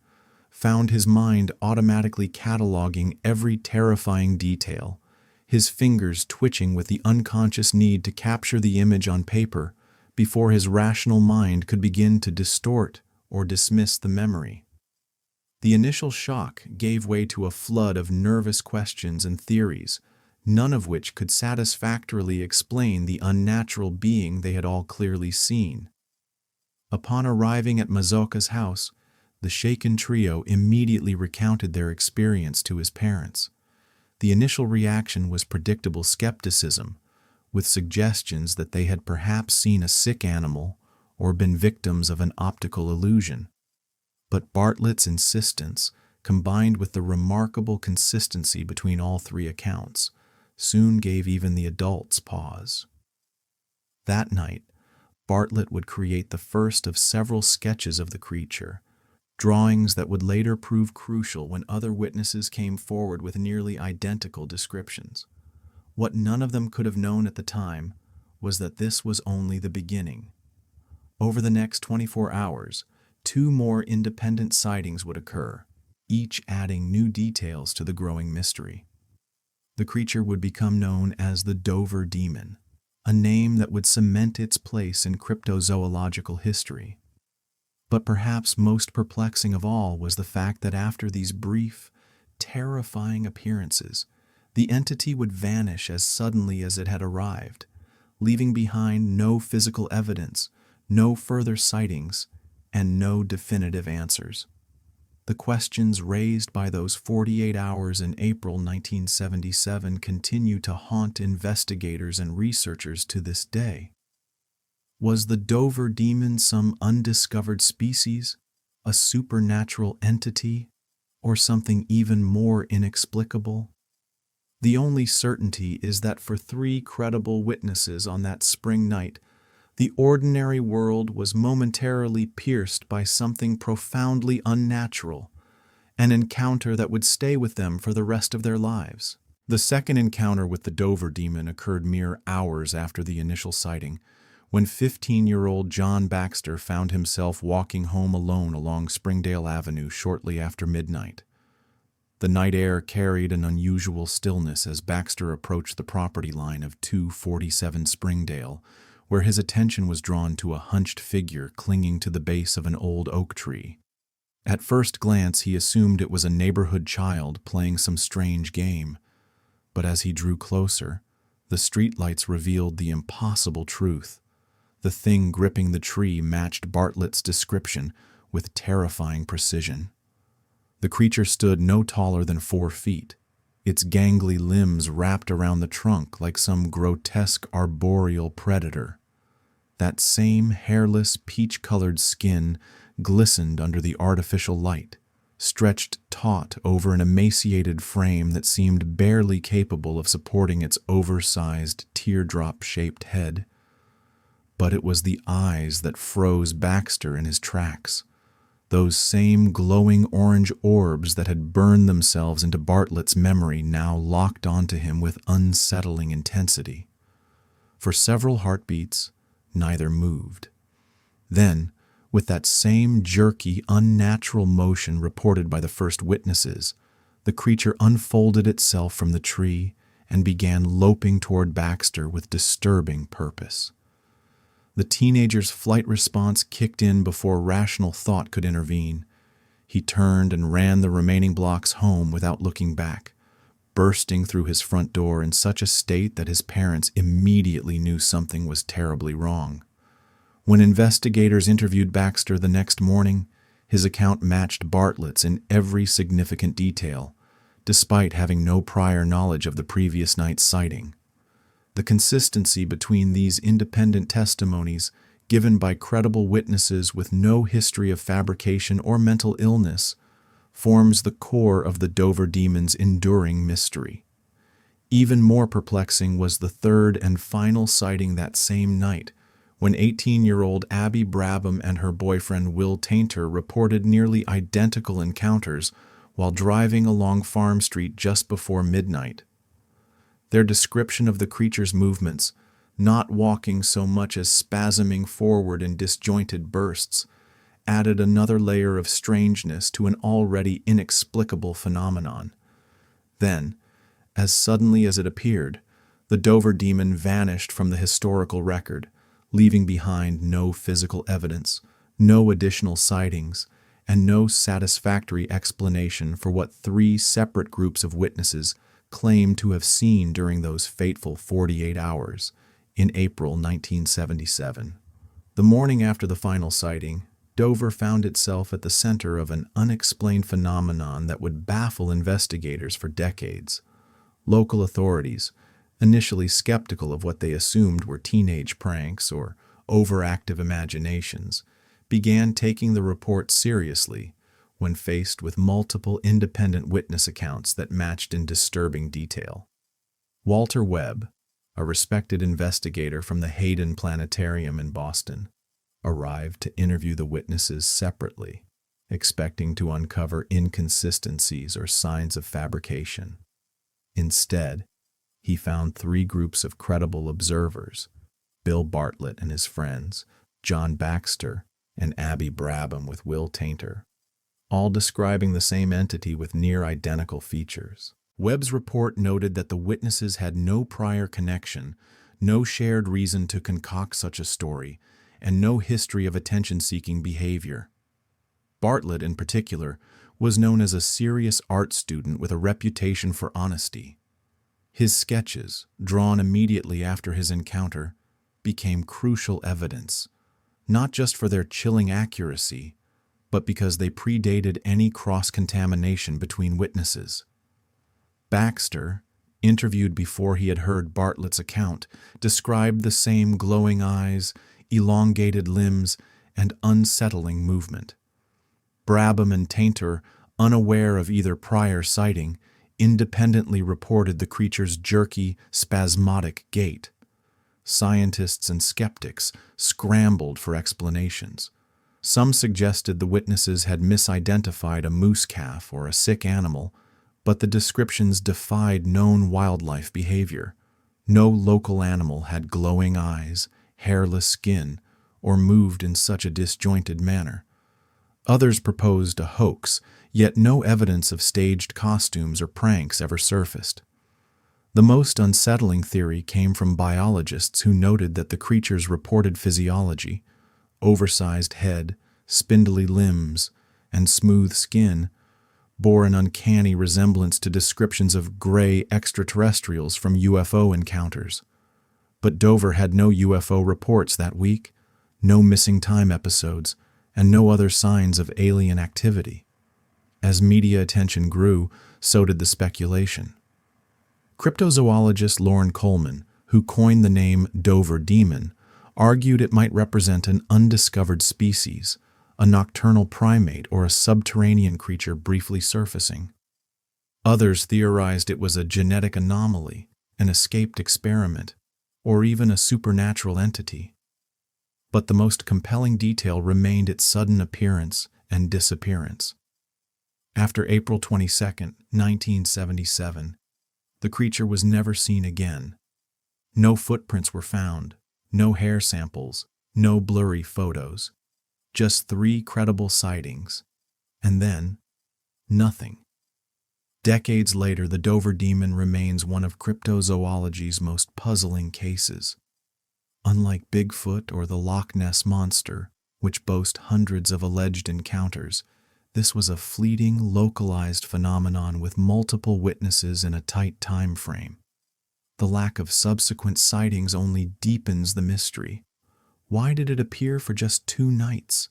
found his mind automatically cataloging every terrifying detail, his fingers twitching with the unconscious need to capture the image on paper before his rational mind could begin to distort or dismiss the memory. The initial shock gave way to a flood of nervous questions and theories, none of which could satisfactorily explain the unnatural being they had all clearly seen. Upon arriving at Mazoka's house, the shaken trio immediately recounted their experience to his parents. The initial reaction was predictable skepticism, with suggestions that they had perhaps seen a sick animal or been victims of an optical illusion. But Bartlett's insistence, combined with the remarkable consistency between all three accounts, soon gave even the adults pause. That night, Bartlett would create the first of several sketches of the creature, drawings that would later prove crucial when other witnesses came forward with nearly identical descriptions. What none of them could have known at the time was that this was only the beginning. Over the next 24 hours, 2 more independent sightings would occur, each adding new details to the growing mystery. The creature would become known as the Dover Demon, a name that would cement its place in cryptozoological history. But perhaps most perplexing of all was the fact that after these brief, terrifying appearances, the entity would vanish as suddenly as it had arrived, leaving behind no physical evidence, no further sightings, and no definitive answers. The questions raised by those 48 hours in April 1977 continue to haunt investigators and researchers to this day. Was the Dover Demon some undiscovered species, a supernatural entity, or something even more inexplicable? The only certainty is that for 3 credible witnesses on that spring night, the ordinary world was momentarily pierced by something profoundly unnatural, an encounter that would stay with them for the rest of their lives. The second encounter with the Dover Demon occurred mere hours after the initial sighting, when 15-year-old John Baxter found himself walking home alone along Springdale Avenue shortly after midnight. The night air carried an unusual stillness as Baxter approached the property line of 247 Springdale, where his attention was drawn to a hunched figure clinging to the base of an old oak tree. At first glance, he assumed it was a neighborhood child playing some strange game, but as he drew closer, the streetlights revealed the impossible truth. The thing gripping the tree matched Bartlett's description with terrifying precision. The creature stood no taller than 4 feet, its gangly limbs wrapped around the trunk like some grotesque arboreal predator. That same hairless, peach-colored skin glistened under the artificial light, stretched taut over an emaciated frame that seemed barely capable of supporting its oversized, teardrop-shaped head. But it was the eyes that froze Baxter in his tracks. Those same glowing orange orbs that had burned themselves into Bartlett's memory now locked onto him with unsettling intensity. For several heartbeats, neither moved. Then, with that same jerky, unnatural motion reported by the first witnesses, the creature unfolded itself from the tree and began loping toward Baxter with disturbing purpose. The teenager's flight response kicked in before rational thought could intervene. He turned and ran the remaining blocks home without looking back, bursting through his front door in such a state that his parents immediately knew something was terribly wrong. When investigators interviewed Baxter the next morning, his account matched Bartlett's in every significant detail, despite having no prior knowledge of the previous night's sighting. The consistency between these independent testimonies, given by credible witnesses with no history of fabrication or mental illness, forms the core of the Dover Demon's enduring mystery. Even more perplexing was the third and final sighting that same night, when 18-year-old Abby Brabham and her boyfriend Will Tainter reported nearly identical encounters while driving along Farm Street just before midnight. Their description of the creature's movements, not walking so much as spasming forward in disjointed bursts, added another layer of strangeness to an already inexplicable phenomenon. Then, as suddenly as it appeared, the Dover Demon vanished from the historical record, leaving behind no physical evidence, no additional sightings, and no satisfactory explanation for what three separate groups of witnesses claimed to have seen during those fateful 48 hours in April 1977. The morning after the final sighting, Dover found itself at the center of an unexplained phenomenon that would baffle investigators for decades. Local authorities, initially skeptical of what they assumed were teenage pranks or overactive imaginations, began taking the report seriously when faced with multiple independent witness accounts that matched in disturbing detail. Walter Webb, a respected investigator from the Hayden Planetarium in Boston, arrived to interview the witnesses separately, expecting to uncover inconsistencies or signs of fabrication. Instead, he found three groups of credible observers: Bill Bartlett and his friends, John Baxter, and Abby Brabham with Will Tainter, all describing the same entity with near-identical features. Webb's report noted that the witnesses had no prior connection, no shared reason to concoct such a story, and no history of attention-seeking behavior. Bartlett, in particular, was known as a serious art student with a reputation for honesty. His sketches, drawn immediately after his encounter, became crucial evidence, not just for their chilling accuracy, but because they predated any cross-contamination between witnesses. Baxter, interviewed before he had heard Bartlett's account, described the same glowing eyes, elongated limbs, and unsettling movement. Brabham and Tainter, unaware of either prior sighting, independently reported the creature's jerky, spasmodic gait. Scientists and skeptics scrambled for explanations. Some suggested the witnesses had misidentified a moose calf or a sick animal, but the descriptions defied known wildlife behavior. No local animal had glowing eyes, hairless skin, or moved in such a disjointed manner. Others proposed a hoax, yet no evidence of staged costumes or pranks ever surfaced. The most unsettling theory came from biologists who noted that the creature's reported physiology, oversized head, spindly limbs, and smooth skin, bore an uncanny resemblance to descriptions of gray extraterrestrials from UFO encounters. But Dover had no UFO reports that week, no missing time episodes, and no other signs of alien activity. As media attention grew, so did the speculation. Cryptozoologist Loren Coleman, who coined the name Dover Demon, argued it might represent an undiscovered species, a nocturnal primate or a subterranean creature briefly surfacing. Others theorized it was a genetic anomaly, an escaped experiment, or even a supernatural entity. But the most compelling detail remained its sudden appearance and disappearance. After April 22, 1977, the creature was never seen again. No footprints were found, no hair samples, no blurry photos. Just 3 credible sightings. And then, nothing. Decades later, the Dover Demon remains one of cryptozoology's most puzzling cases. Unlike Bigfoot or the Loch Ness Monster, which boast hundreds of alleged encounters, this was a fleeting, localized phenomenon with multiple witnesses in a tight time frame. The lack of subsequent sightings only deepens the mystery. Why did it appear for just 2 nights?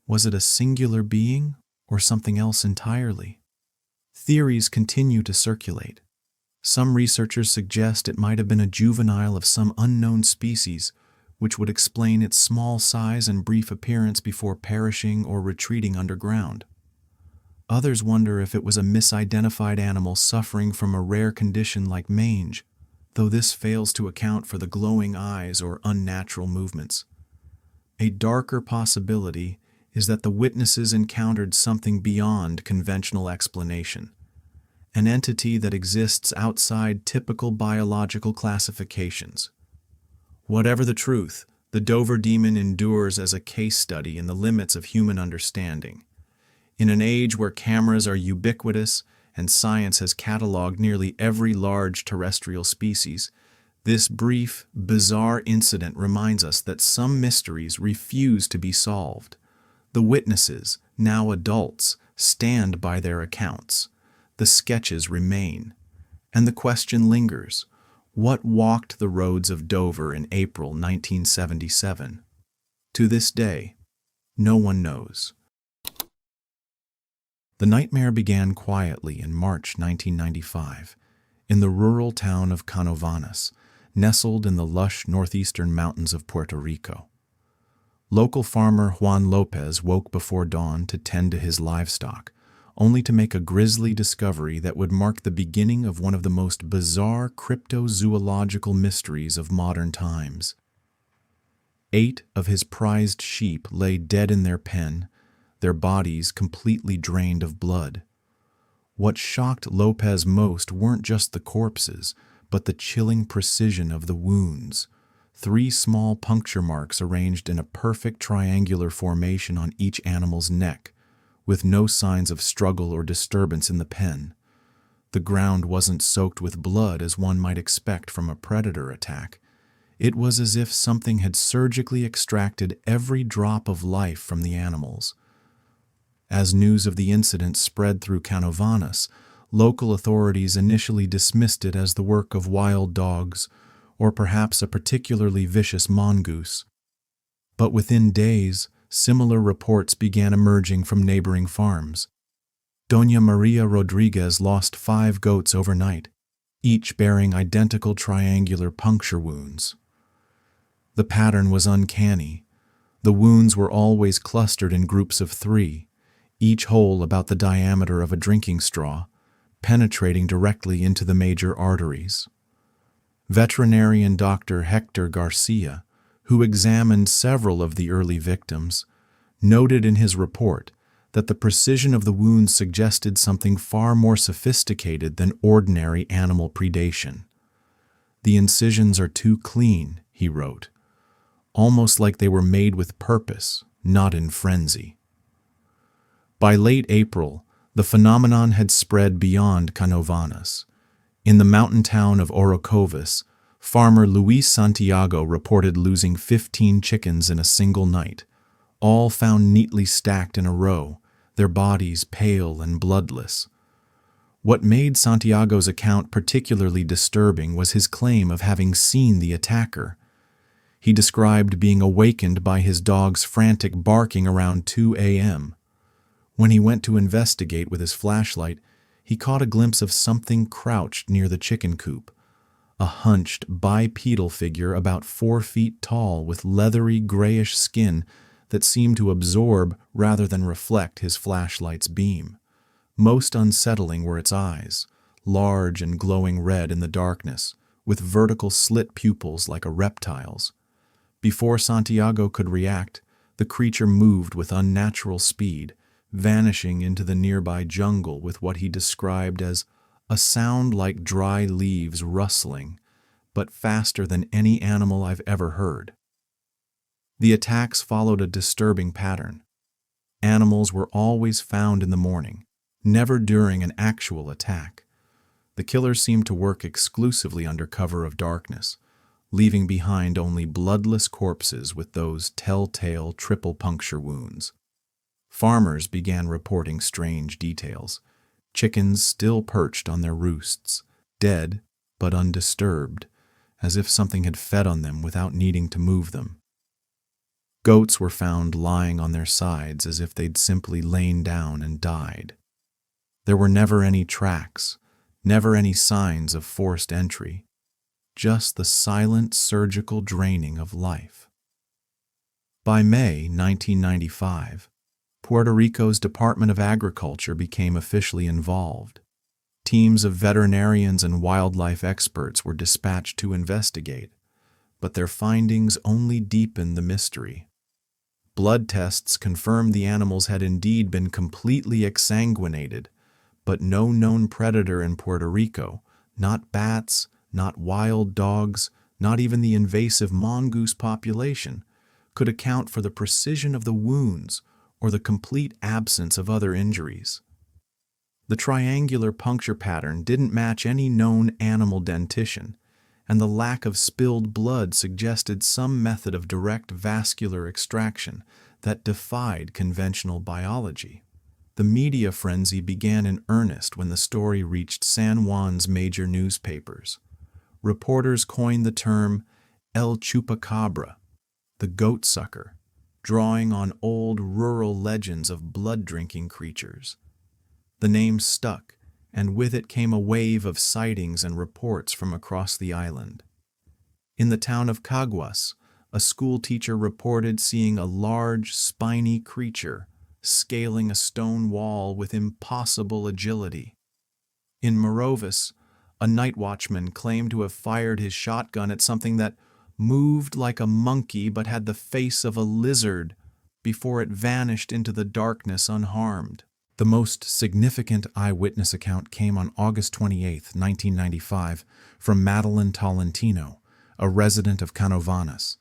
Was it a singular being or something else entirely? Theories continue to circulate. Some researchers suggest it might have been a juvenile of some unknown species, which would explain its small size and brief appearance before perishing or retreating underground. Others wonder if it was a misidentified animal suffering from a rare condition like mange, though this fails to account for the glowing eyes or unnatural movements. A darker possibility is that the witnesses encountered something beyond conventional explanation, an entity that exists outside typical biological classifications. Whatever the truth, the Dover Demon endures as a case study in the limits of human understanding. In an age where cameras are ubiquitous and science has catalogued nearly every large terrestrial species, this brief, bizarre incident reminds us that some mysteries refuse to be solved. The witnesses, now adults, stand by their accounts. The sketches remain. And the question lingers: what walked the roads of Dover in April 1977? To this day, no one knows. The nightmare began quietly in March 1995 in the rural town of Canovanas, nestled in the lush northeastern mountains of Puerto Rico. Local farmer Juan Lopez woke before dawn to tend to his livestock, only to make a grisly discovery that would mark the beginning of one of the most bizarre cryptozoological mysteries of modern times. 8 of his prized sheep lay dead in their pen, their bodies completely drained of blood. What shocked Lopez most weren't just the corpses, but the chilling precision of the wounds. 3 small puncture marks arranged in a perfect triangular formation on each animal's neck, with no signs of struggle or disturbance in the pen. The ground wasn't soaked with blood as one might expect from a predator attack. It was as if something had surgically extracted every drop of life from the animals. As news of the incident spread through Canovanas, local authorities initially dismissed it as the work of wild dogs, or perhaps a particularly vicious mongoose. But within days, similar reports began emerging from neighboring farms. Doña Maria Rodriguez lost 5 goats overnight, each bearing identical triangular puncture wounds. The pattern was uncanny. The wounds were always clustered in groups of 3, each hole about the diameter of a drinking straw, penetrating directly into the major arteries. Veterinarian Dr. Hector Garcia, who examined several of the early victims, noted in his report that the precision of the wounds suggested something far more sophisticated than ordinary animal predation. "The incisions are too clean," he wrote, "almost like they were made with purpose, not in frenzy." By late April, the phenomenon had spread beyond Canovanas. In the mountain town of Orocovis, farmer Luis Santiago reported losing 15 chickens in a single night, all found neatly stacked in a row, their bodies pale and bloodless. What made Santiago's account particularly disturbing was his claim of having seen the attacker. He described being awakened by his dog's frantic barking around 2 a.m. When he went to investigate with his flashlight, he caught a glimpse of something crouched near the chicken coop, a hunched, bipedal figure about 4 feet tall with leathery grayish skin that seemed to absorb rather than reflect his flashlight's beam. Most unsettling were its eyes, large and glowing red in the darkness, with vertical slit pupils like a reptile's. Before Santiago could react, the creature moved with unnatural speed, vanishing into the nearby jungle with what he described as a sound like dry leaves rustling, but faster than any animal I've ever heard. The attacks followed a disturbing pattern. Animals were always found in the morning, never during an actual attack. The killers seemed to work exclusively under cover of darkness, leaving behind only bloodless corpses with those telltale triple puncture wounds. Farmers began reporting strange details. Chickens still perched on their roosts, dead but undisturbed, as if something had fed on them without needing to move them. Goats were found lying on their sides as if they'd simply lain down and died. There were never any tracks, never any signs of forced entry, just the silent surgical draining of life. By May 1995, Puerto Rico's Department of Agriculture became officially involved. Teams of veterinarians and wildlife experts were dispatched to investigate, but their findings only deepened the mystery. Blood tests confirmed the animals had indeed been completely exsanguinated, but no known predator in Puerto Rico, not bats, not wild dogs, not even the invasive mongoose population, could account for the precision of the wounds or the complete absence of other injuries. The triangular puncture pattern didn't match any known animal dentition, and the lack of spilled blood suggested some method of direct vascular extraction that defied conventional biology. The media frenzy began in earnest when the story reached San Juan's major newspapers. Reporters coined the term El Chupacabra, the goat sucker, drawing on old rural legends of blood-drinking creatures. The name stuck, and with it came a wave of sightings and reports from across the island. In the town of Caguas, a school teacher reported seeing a large, spiny creature scaling a stone wall with impossible agility. In Morovis, a night watchman claimed to have fired his shotgun at something that moved like a monkey but had the face of a lizard before it vanished into the darkness unharmed. The most significant eyewitness account came on August 28, 1995, from Madeline Tolentino, a resident of Canovanas.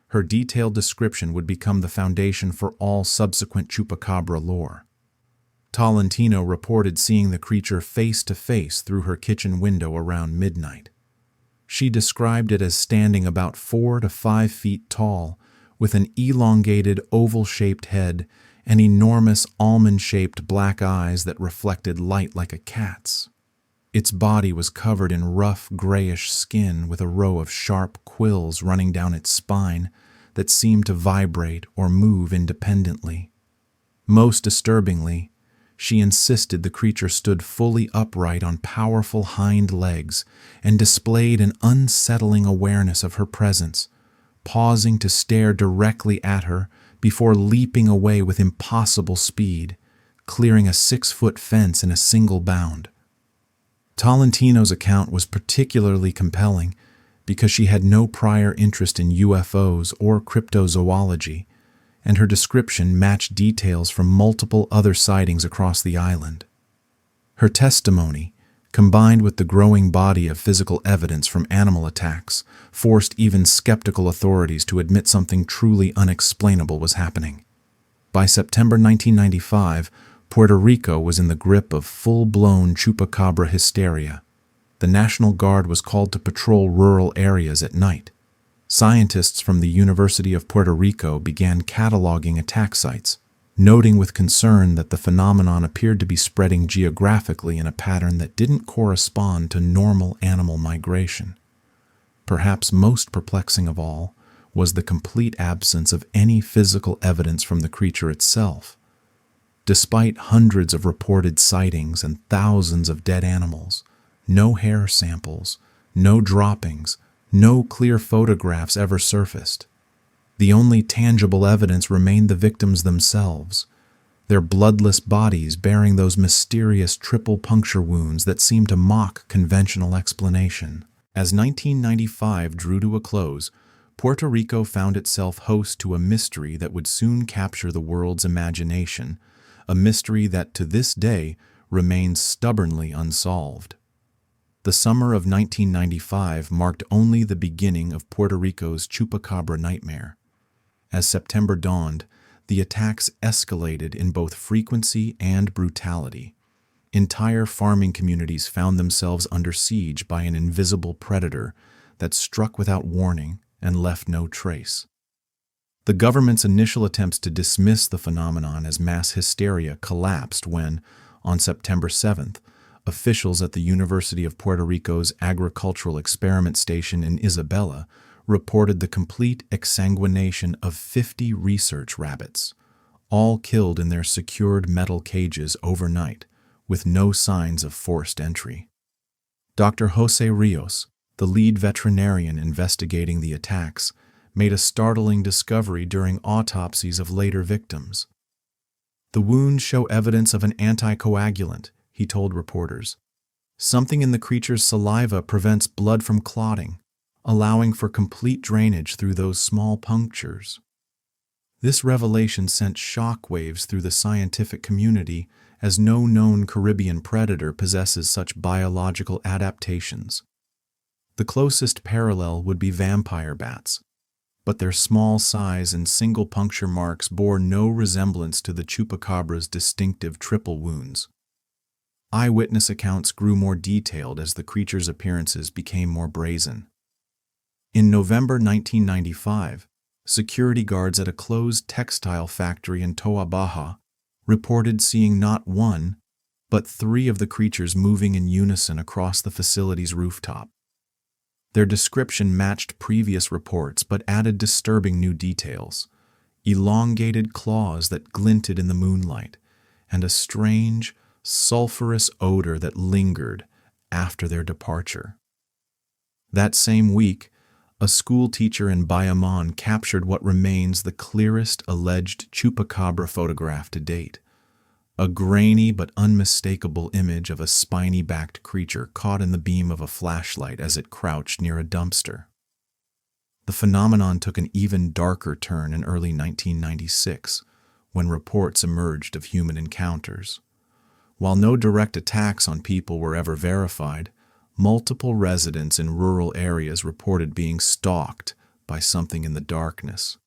Her detailed description would become the foundation for all subsequent Chupacabra lore. Tolentino reported seeing the creature face to face through her kitchen window around midnight. She described it as standing about 4 to 5 feet tall, with an elongated oval-shaped head and enormous almond-shaped black eyes that reflected light like a cat's. Its body was covered in rough, grayish skin with a row of sharp quills running down its spine that seemed to vibrate or move independently. Most disturbingly, she insisted the creature stood fully upright on powerful hind legs and displayed an unsettling awareness of her presence, pausing to stare directly at her before leaping away with impossible speed, clearing a 6-foot fence in a single bound. Tolentino's account was particularly compelling because she had no prior interest in UFOs or cryptozoology, and her description matched details from multiple other sightings across the island. Her testimony, combined with the growing body of physical evidence from animal attacks, forced even skeptical authorities to admit something truly unexplainable was happening. By September 1995, Puerto Rico was in the grip of full-blown chupacabra hysteria. The National Guard was called to patrol rural areas at night. Scientists from the University of Puerto Rico began cataloging attack sites, noting with concern that the phenomenon appeared to be spreading geographically in a pattern that didn't correspond to normal animal migration. Perhaps most perplexing of all was the complete absence of any physical evidence from the creature itself. Despite hundreds of reported sightings and thousands of dead animals, no hair samples, no droppings, no clear photographs ever surfaced. The only tangible evidence remained the victims themselves, their bloodless bodies bearing those mysterious triple puncture wounds that seemed to mock conventional explanation. As 1995 drew to a close, Puerto Rico found itself host to a mystery that would soon capture the world's imagination, a mystery that to this day remains stubbornly unsolved. The summer of 1995 marked only the beginning of Puerto Rico's Chupacabra nightmare. As September dawned, the attacks escalated in both frequency and brutality. Entire farming communities found themselves under siege by an invisible predator that struck without warning and left no trace. The government's initial attempts to dismiss the phenomenon as mass hysteria collapsed when, on September 7th, officials at the University of Puerto Rico's Agricultural Experiment Station in Isabela reported the complete exsanguination of 50 research rabbits, all killed in their secured metal cages overnight, with no signs of forced entry. Dr. Jose Rios, the lead veterinarian investigating the attacks, made a startling discovery during autopsies of later victims. The wounds show evidence of an anticoagulant, he told reporters. Something in the creature's saliva prevents blood from clotting, allowing for complete drainage through those small punctures. This revelation sent shockwaves through the scientific community, as no known Caribbean predator possesses such biological adaptations. The closest parallel would be vampire bats, but their small size and single puncture marks bore no resemblance to the chupacabra's distinctive triple wounds. Eyewitness accounts grew more detailed as the creature's appearances became more brazen. In November 1995, security guards at a closed textile factory in Toa Baja reported seeing not one, but 3 of the creatures moving in unison across the facility's rooftop. Their description matched previous reports but added disturbing new details: elongated claws that glinted in the moonlight, and a strange, sulfurous odor that lingered after their departure. That same week, a school teacher in Bayamon captured what remains the clearest alleged Chupacabra photograph to date: a grainy but unmistakable image of a spiny-backed creature caught in the beam of a flashlight as it crouched near a dumpster. The phenomenon took an even darker turn in early 1996, when reports emerged of human encounters. While no direct attacks on people were ever verified, multiple residents in rural areas reported being stalked by something in the darkness.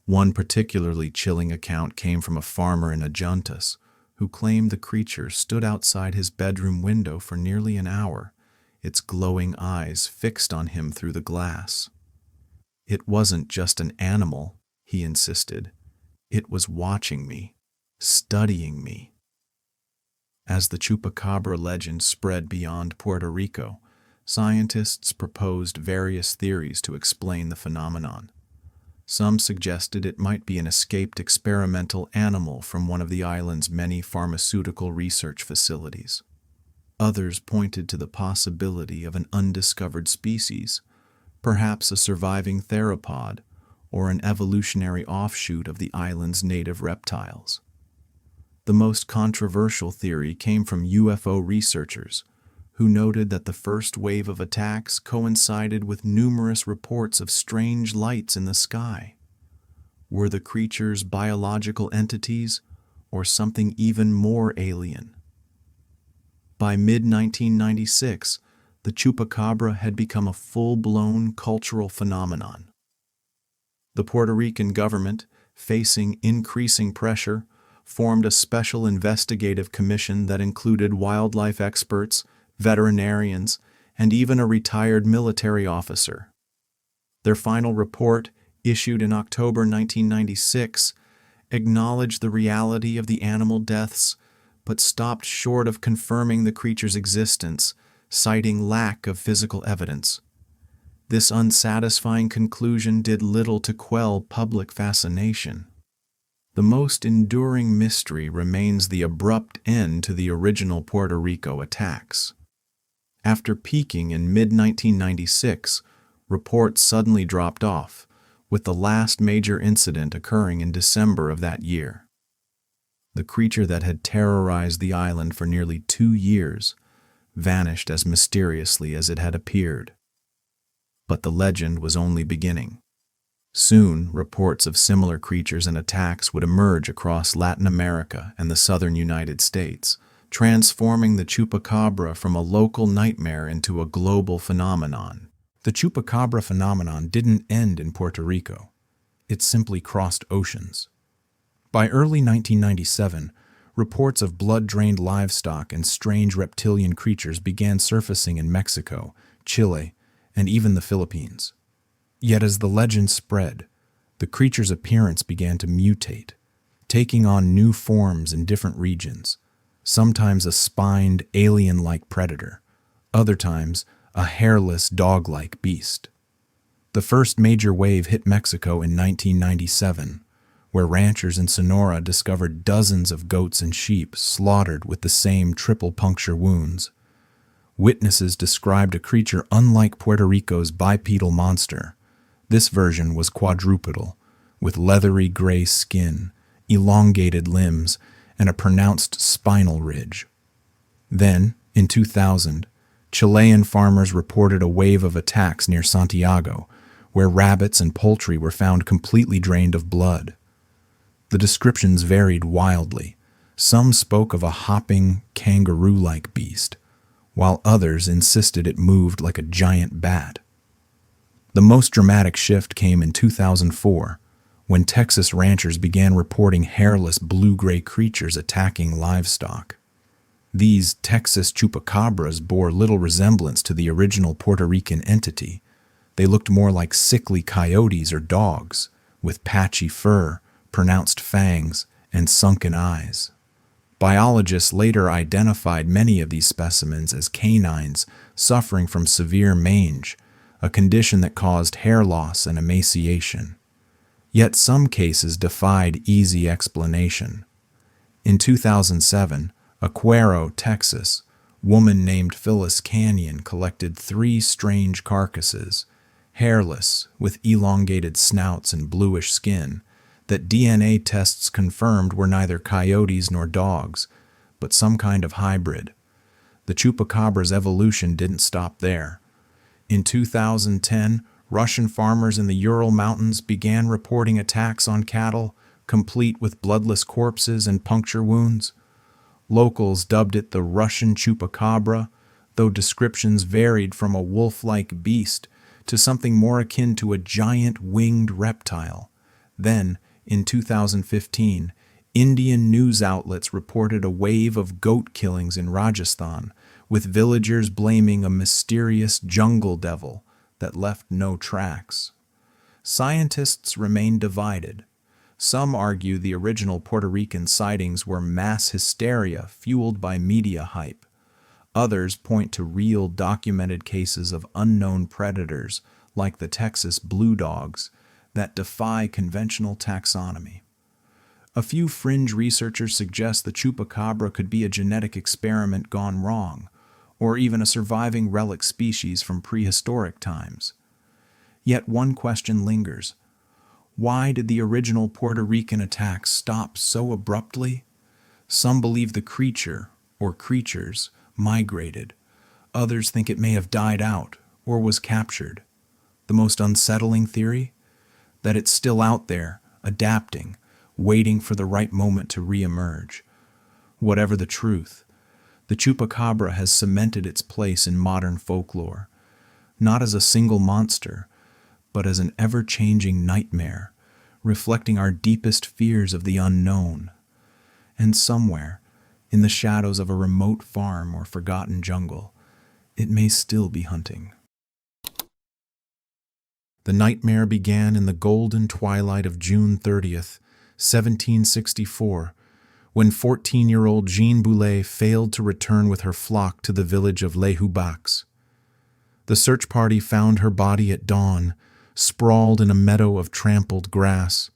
One particularly chilling account came from a farmer in Adjuntas, who claimed the creature stood outside his bedroom window for nearly an hour, its glowing eyes fixed on him through the glass. It wasn't just an animal, he insisted. It was watching me, studying me. As the Chupacabra legend spread beyond Puerto Rico, scientists proposed various theories to explain the phenomenon. Some suggested it might be an escaped experimental animal from one of the island's many pharmaceutical research facilities. Others pointed to the possibility of an undiscovered species, perhaps a surviving theropod or an evolutionary offshoot of the island's native reptiles. The most controversial theory came from UFO researchers, who noted that the first wave of attacks coincided with numerous reports of strange lights in the sky. Were the creatures biological entities or something even more alien? By mid-1996, the Chupacabra had become a full-blown cultural phenomenon. The Puerto Rican government, facing increasing pressure, formed a special investigative commission that included wildlife experts, veterinarians, and even a retired military officer. Their final report, issued in October 1996, acknowledged the reality of the animal deaths, but stopped short of confirming the creature's existence, citing lack of physical evidence. This unsatisfying conclusion did little to quell public fascination. The most enduring mystery remains the abrupt end to the original Puerto Rico attacks. After peaking in mid-1996, reports suddenly dropped off, with the last major incident occurring in December of that year. The creature that had terrorized the island for nearly 2 years vanished as mysteriously as it had appeared. But the legend was only beginning. Soon, reports of similar creatures and attacks would emerge across Latin America and the southern United States, transforming the Chupacabra from a local nightmare into a global phenomenon. The Chupacabra phenomenon didn't end in Puerto Rico. It simply crossed oceans. By early 1997, reports of blood-drained livestock and strange reptilian creatures began surfacing in Mexico, Chile, and even the Philippines. Yet as the legend spread, the creature's appearance began to mutate, taking on new forms in different regions, sometimes a spined, alien-like predator, other times a hairless, dog-like beast. The first major wave hit Mexico in 1997, where ranchers in Sonora discovered dozens of goats and sheep slaughtered with the same triple puncture wounds. Witnesses described a creature unlike Puerto Rico's bipedal monster. This version was quadrupedal, with leathery gray skin, elongated limbs, and a pronounced spinal ridge. Then, in 2000, Chilean farmers reported a wave of attacks near Santiago, where rabbits and poultry were found completely drained of blood. The descriptions varied wildly. Some spoke of a hopping, kangaroo-like beast, while others insisted it moved like a giant bat. The most dramatic shift came in 2004, when Texas ranchers began reporting hairless blue-gray creatures attacking livestock. These Texas chupacabras bore little resemblance to the original Puerto Rican entity, They looked more like sickly coyotes or dogs, with patchy fur, pronounced fangs, and sunken eyes. Biologists later identified many of these specimens as canines suffering from severe mange, a condition that caused hair loss and emaciation. Yet some cases defied easy explanation. In 2007, Aquero, Texas, woman named Phyllis Canyon collected 3 strange carcasses, hairless, with elongated snouts and bluish skin, that DNA tests confirmed were neither coyotes nor dogs, but some kind of hybrid. The Chupacabra's evolution didn't stop there. In 2010, Russian farmers in the Ural Mountains began reporting attacks on cattle, complete with bloodless corpses and puncture wounds. Locals dubbed it the Russian Chupacabra, though descriptions varied from a wolf-like beast to something more akin to a giant winged reptile. Then, in 2015, Indian news outlets reported a wave of goat killings in Rajasthan, with villagers blaming a mysterious jungle devil that left no tracks. Scientists remain divided. Some argue the original Puerto Rican sightings were mass hysteria fueled by media hype. Others point to real documented cases of unknown predators, like the Texas blue dogs, that defy conventional taxonomy. A few fringe researchers suggest the Chupacabra could be a genetic experiment gone wrong, or even a surviving relic species from prehistoric times. Yet one question lingers. Why did the original Puerto Rican attacks stop so abruptly? Some believe the creature, or creatures, migrated. Others think it may have died out, or was captured. The most unsettling theory? That it's still out there, adapting, waiting for the right moment to re-emerge. Whatever the truth, the Chupacabra has cemented its place in modern folklore, not as a single monster, but as an ever-changing nightmare, reflecting our deepest fears of the unknown. And somewhere, in the shadows of a remote farm or forgotten jungle, it may still be hunting. The nightmare began in the golden twilight of June 30th, 1764, when 14-year-old Jean Boulet failed to return with her flock to the village of Les Hubaks. The search party found her body at dawn, sprawled in a meadow of trampled grass,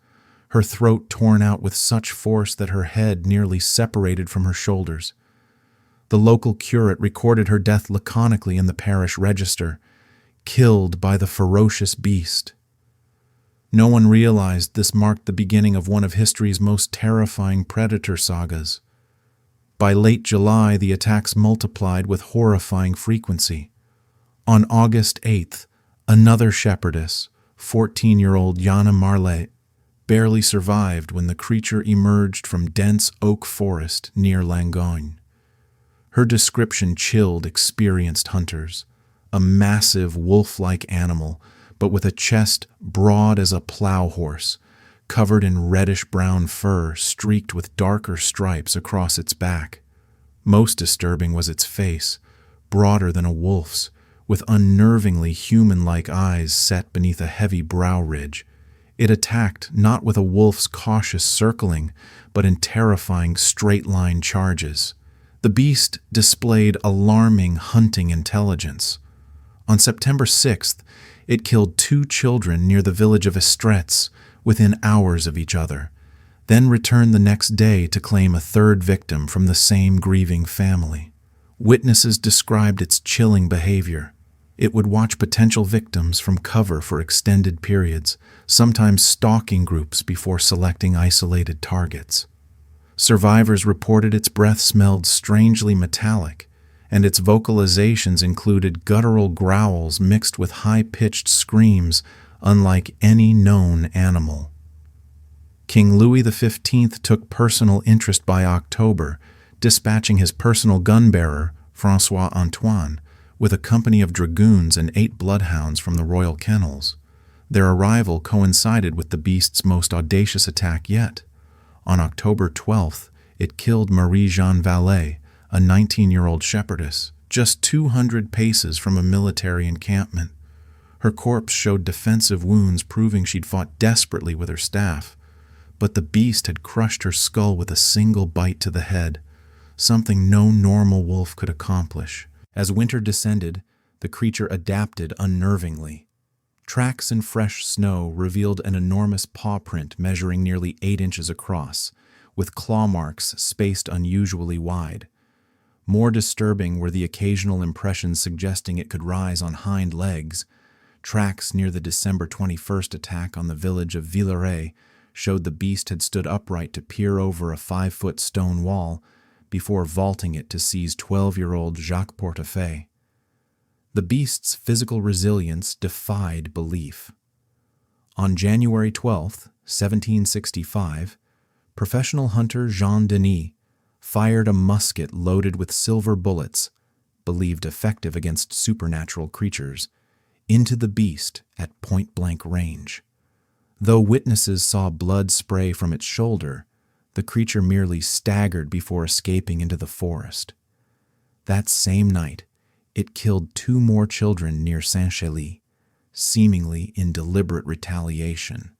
her throat torn out with such force that her head nearly separated from her shoulders. The local curate recorded her death laconically in the parish register, killed by the ferocious beast. No one realized this marked the beginning of one of history's most terrifying predator sagas. By late July, the attacks multiplied with horrifying frequency. On August 8th, another shepherdess, 14-year-old Jana Marlet, barely survived when the creature emerged from dense oak forest near Langogne. Her description chilled experienced hunters. A massive wolf-like animal, but with a chest broad as a plow horse, covered in reddish-brown fur streaked with darker stripes across its back. Most disturbing was its face, broader than a wolf's, with unnervingly human-like eyes set beneath a heavy brow ridge. It attacked not with a wolf's cautious circling, but in terrifying straight-line charges. The beast displayed alarming hunting intelligence. On September 6th, it killed 2 children near the village of Estrettes within hours of each other, then returned the next day to claim a 3rd victim from the same grieving family. Witnesses described its chilling behavior. It would watch potential victims from cover for extended periods, sometimes stalking groups before selecting isolated targets. Survivors reported its breath smelled strangely metallic, and its vocalizations included guttural growls mixed with high-pitched screams unlike any known animal. King Louis XV took personal interest by October, dispatching his personal gun-bearer, François Antoine, with a company of dragoons and 8 bloodhounds from the royal kennels. Their arrival coincided with the beast's most audacious attack yet. On October 12th, it killed Marie-Jeanne Vallée, a 19-year-old shepherdess, just 200 paces from a military encampment. Her corpse showed defensive wounds, proving she'd fought desperately with her staff. But the beast had crushed her skull with a single bite to the head, something no normal wolf could accomplish. As winter descended, the creature adapted unnervingly. Tracks in fresh snow revealed an enormous paw print measuring nearly 8 inches across, with claw marks spaced unusually wide. More disturbing were the occasional impressions suggesting it could rise on hind legs. Tracks near the December 21st attack on the village of Villeray showed the beast had stood upright to peer over a 5-foot stone wall before vaulting it to seize 12-year-old Jacques Portefeuille. The beast's physical resilience defied belief. On January 12, 1765, professional hunter Jean Denis fired a musket loaded with silver bullets, believed effective against supernatural creatures, into the beast at point-blank range. Though witnesses saw blood spray from its shoulder, the creature merely staggered before escaping into the forest. That same night, it killed 2 more children near Saint-Chély, seemingly in deliberate retaliation.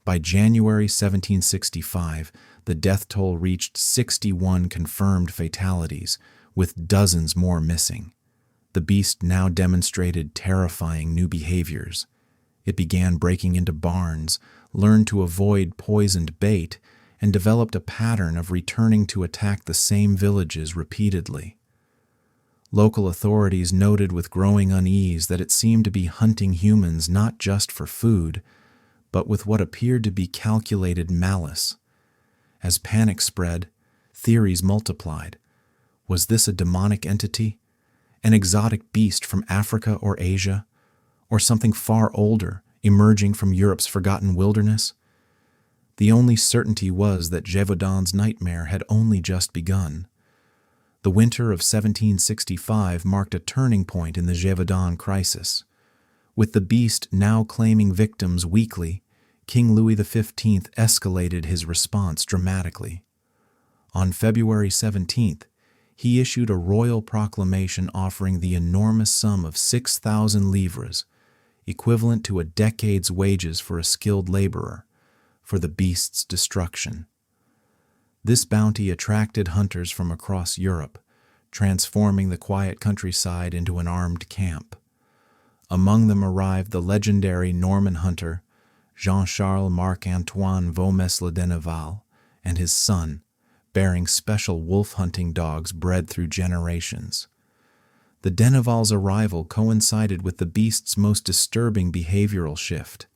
By January 1765, the death toll reached 61 confirmed fatalities, with dozens more missing. The beast now demonstrated terrifying new behaviors. It began breaking into barns, learned to avoid poisoned bait, and developed a pattern of returning to attack the same villages repeatedly. Local authorities noted with growing unease that it seemed to be hunting humans not just for food, but with what appeared to be calculated malice. As panic spread, theories multiplied. Was this a demonic entity? An exotic beast from Africa or Asia? Or something far older, emerging from Europe's forgotten wilderness? The only certainty was that Gévaudan's nightmare had only just begun. The winter of 1765 marked a turning point in the Gévaudan crisis. With the beast now claiming victims weekly, King Louis XV escalated his response dramatically. On February 17th, he issued a royal proclamation offering the enormous sum of 6,000 livres, equivalent to a decade's wages for a skilled laborer, for the beast's destruction. This bounty attracted hunters from across Europe, transforming the quiet countryside into an armed camp. Among them arrived the legendary Norman hunter Jean-Charles Marc-Antoine Vomès-le-Deneval and his son, bearing special wolf-hunting dogs bred through generations. The Denevals' arrival coincided with the beast's most disturbing behavioral shift.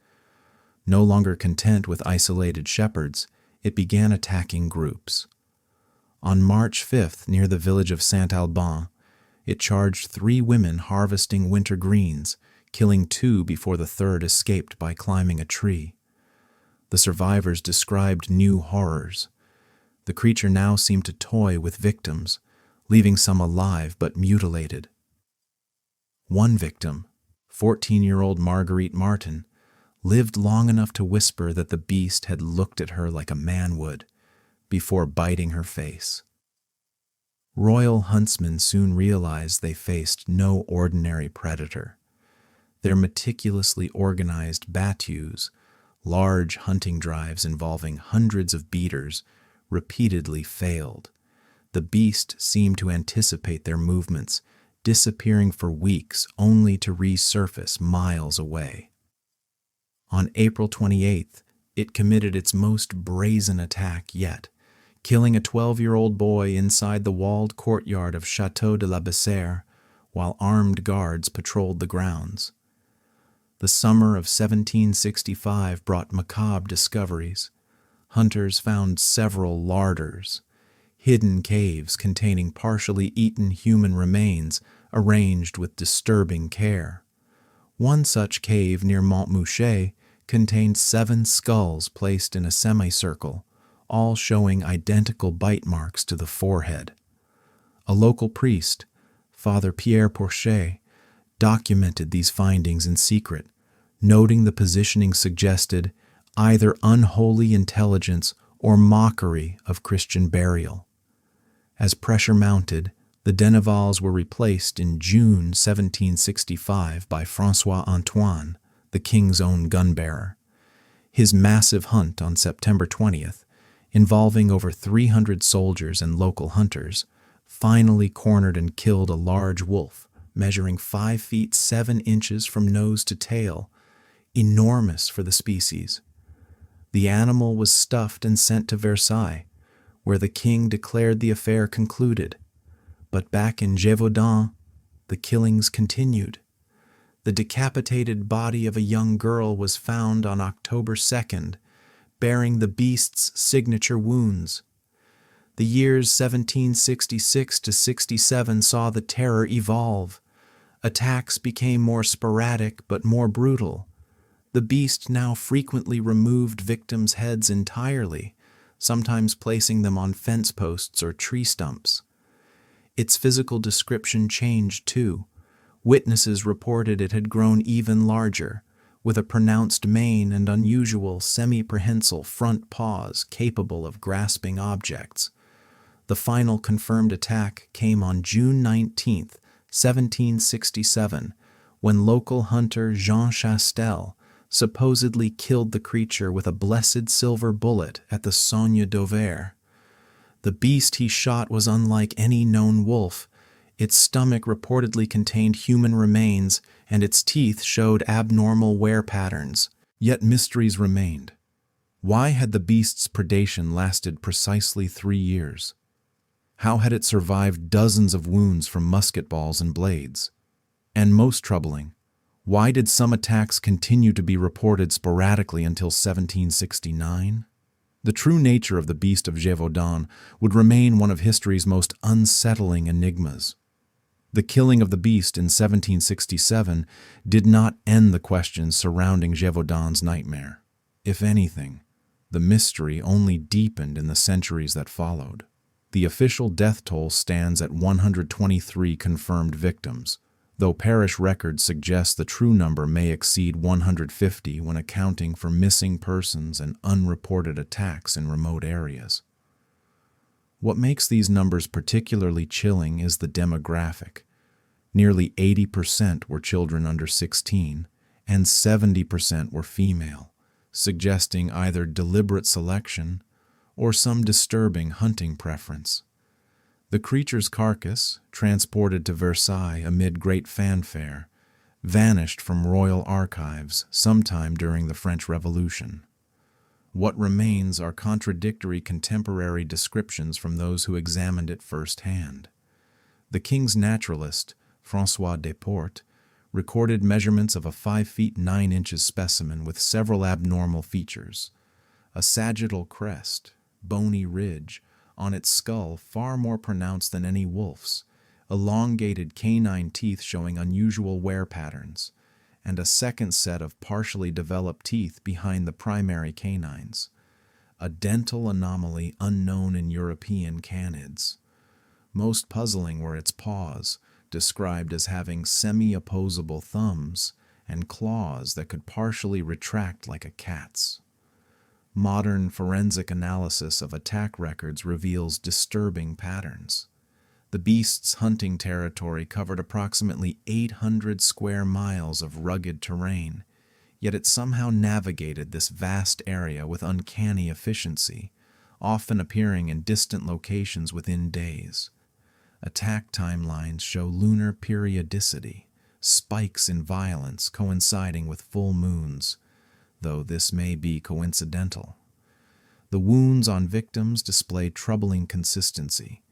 No longer content with isolated shepherds, it began attacking groups. On March 5th, near the village of Saint-Alban, it charged 3 women harvesting winter greens, killing 2 before the third escaped by climbing a tree. The survivors described new horrors. The creature now seemed to toy with victims, leaving some alive but mutilated. One victim, 14-year-old Marguerite Martin, lived long enough to whisper that the beast had looked at her like a man would, before biting her face. Royal huntsmen soon realized they faced no ordinary predator. Their meticulously organized battues, large hunting drives involving hundreds of beaters, repeatedly failed. The beast seemed to anticipate their movements, disappearing for weeks only to resurface miles away. On April 28th, it committed its most brazen attack yet, killing a 12-year-old boy inside the walled courtyard of Château de la Bessère while armed guards patrolled the grounds. The summer of 1765 brought macabre discoveries. Hunters found several larders, hidden caves containing partially eaten human remains arranged with disturbing care. One such cave near Montmouchet contained 7 skulls placed in a semicircle, all showing identical bite marks to the forehead. A local priest, Father Pierre Porchet, documented these findings in secret, noting the positioning suggested either unholy intelligence or mockery of Christian burial. As pressure mounted, The Denevals were replaced in June 1765 by François Antoine, the king's own gun-bearer. His massive hunt on September 20th, involving over 300 soldiers and local hunters, finally cornered and killed a large wolf, measuring 5 feet 7 inches from nose to tail, enormous for the species. The animal was stuffed and sent to Versailles, where the king declared the affair concluded. But back in Gévaudan, the killings continued. The decapitated body of a young girl was found on October 2nd, bearing the beast's signature wounds. The years 1766 to 67 saw the terror evolve. Attacks became more sporadic but more brutal. The beast now frequently removed victims' heads entirely, sometimes placing them on fence posts or tree stumps. Its physical description changed too. Witnesses reported it had grown even larger, with a pronounced mane and unusual semi-prehensile front paws capable of grasping objects. The final confirmed attack came on June 19, 1767, when local hunter Jean Chastel supposedly killed the creature with a blessed silver bullet at the Sogne d'Auvers. The beast he shot was unlike any known wolf. Its stomach reportedly contained human remains, and its teeth showed abnormal wear patterns. Yet mysteries remained. Why had the beast's predation lasted precisely 3 years? How had it survived dozens of wounds from musket balls and blades? And most troubling, why did some attacks continue to be reported sporadically until 1769? The true nature of the Beast of Gévaudan would remain one of history's most unsettling enigmas. The killing of the beast in 1767 did not end the questions surrounding Gévaudan's nightmare. If anything, the mystery only deepened in the centuries that followed. The official death toll stands at 123 confirmed victims, though parish records suggest the true number may exceed 150 when accounting for missing persons and unreported attacks in remote areas. What makes these numbers particularly chilling is the demographic. Nearly 80% were children under 16, and 70% were female, suggesting either deliberate selection or some disturbing hunting preference. The creature's carcass, transported to Versailles amid great fanfare, vanished from royal archives sometime during the French Revolution. What remains are contradictory contemporary descriptions from those who examined it firsthand. The king's naturalist, François Desportes, recorded measurements of a 5 feet 9 inches specimen with several abnormal features: a sagittal crest, bony ridge on its skull far more pronounced than any wolf's, elongated canine teeth showing unusual wear patterns, and a second set of partially developed teeth behind the primary canines, a dental anomaly unknown in European canids. Most puzzling were its paws, described as having semi-opposable thumbs and claws that could partially retract like a cat's. Modern forensic analysis of attack records reveals disturbing patterns. The beast's hunting territory covered approximately 800 square miles of rugged terrain, yet it somehow navigated this vast area with uncanny efficiency, often appearing in distant locations within days. Attack timelines show lunar periodicity, spikes in violence coinciding with full moons, though this may be coincidental. The wounds on victims display troubling consistency,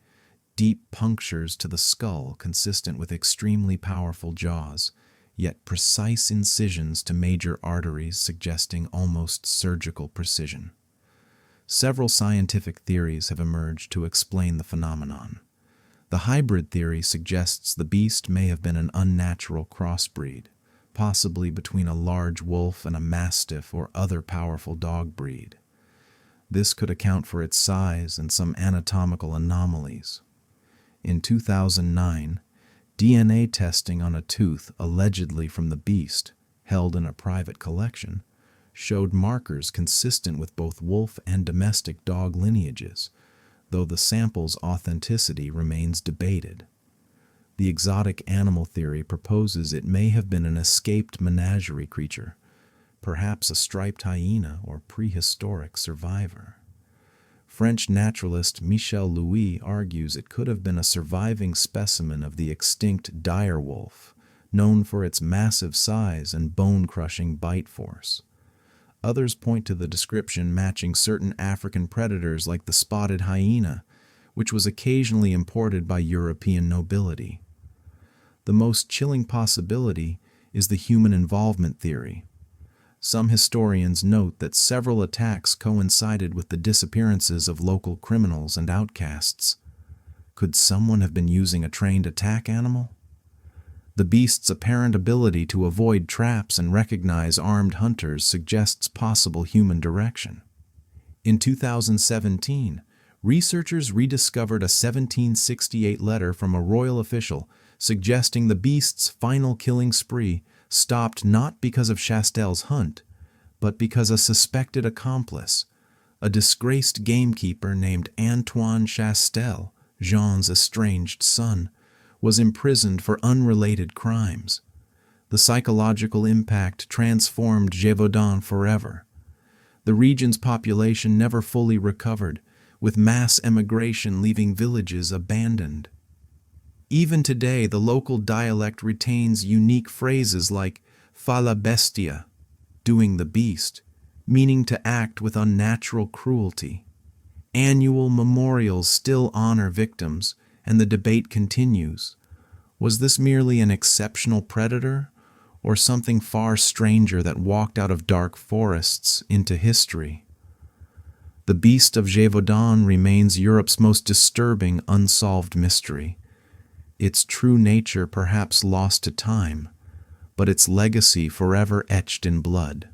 deep punctures to the skull consistent with extremely powerful jaws, yet precise incisions to major arteries suggesting almost surgical precision. Several scientific theories have emerged to explain the phenomenon. The hybrid theory suggests the beast may have been an unnatural crossbreed, possibly between a large wolf and a mastiff or other powerful dog breed. This could account for its size and some anatomical anomalies. In 2009, DNA testing on a tooth allegedly from the beast, held in a private collection, showed markers consistent with both wolf and domestic dog lineages, though the sample's authenticity remains debated. The exotic animal theory proposes it may have been an escaped menagerie creature, perhaps a striped hyena or prehistoric survivor. French naturalist Michel Louis argues it could have been a surviving specimen of the extinct dire wolf, known for its massive size and bone-crushing bite force. Others point to the description matching certain African predators like the spotted hyena, which was occasionally imported by European nobility. The most chilling possibility is the human involvement theory. Some historians note that several attacks coincided with the disappearances of local criminals and outcasts. Could someone have been using a trained attack animal? The beast's apparent ability to avoid traps and recognize armed hunters suggests possible human direction. In 2017, researchers rediscovered a 1768 letter from a royal official suggesting the beast's final killing spree stopped not because of Chastel's hunt, but because a suspected accomplice, a disgraced gamekeeper named Antoine Chastel, Jean's estranged son, was imprisoned for unrelated crimes. The psychological impact transformed Gévaudan forever. The region's population never fully recovered, with mass emigration leaving villages abandoned. Even today, the local dialect retains unique phrases like "fa la bestia," doing the beast, meaning to act with unnatural cruelty. Annual memorials still honor victims, and the debate continues. Was this merely an exceptional predator, or something far stranger that walked out of dark forests into history? The Beast of Gévaudan remains Europe's most disturbing unsolved mystery. Its true nature perhaps lost to time, but its legacy forever etched in blood.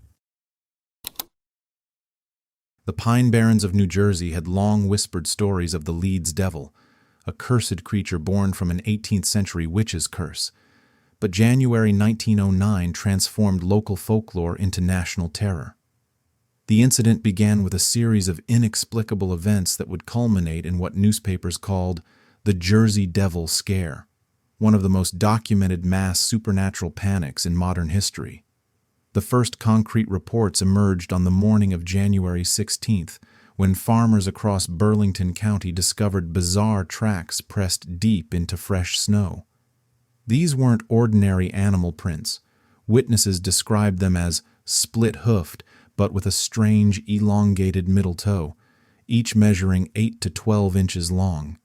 The Pine Barrens of New Jersey had long whispered stories of the Leeds Devil, a cursed creature born from an 18th century witch's curse. But January 1909 transformed local folklore into national terror. The incident began with a series of inexplicable events that would culminate in what newspapers called the Jersey Devil Scare, one of the most documented mass supernatural panics in modern history. The first concrete reports emerged on the morning of January 16th, when farmers across Burlington County discovered bizarre tracks pressed deep into fresh snow. These weren't ordinary animal prints. Witnesses described them as split-hoofed, but with a strange, elongated middle toe, each measuring 8 to 12 inches long.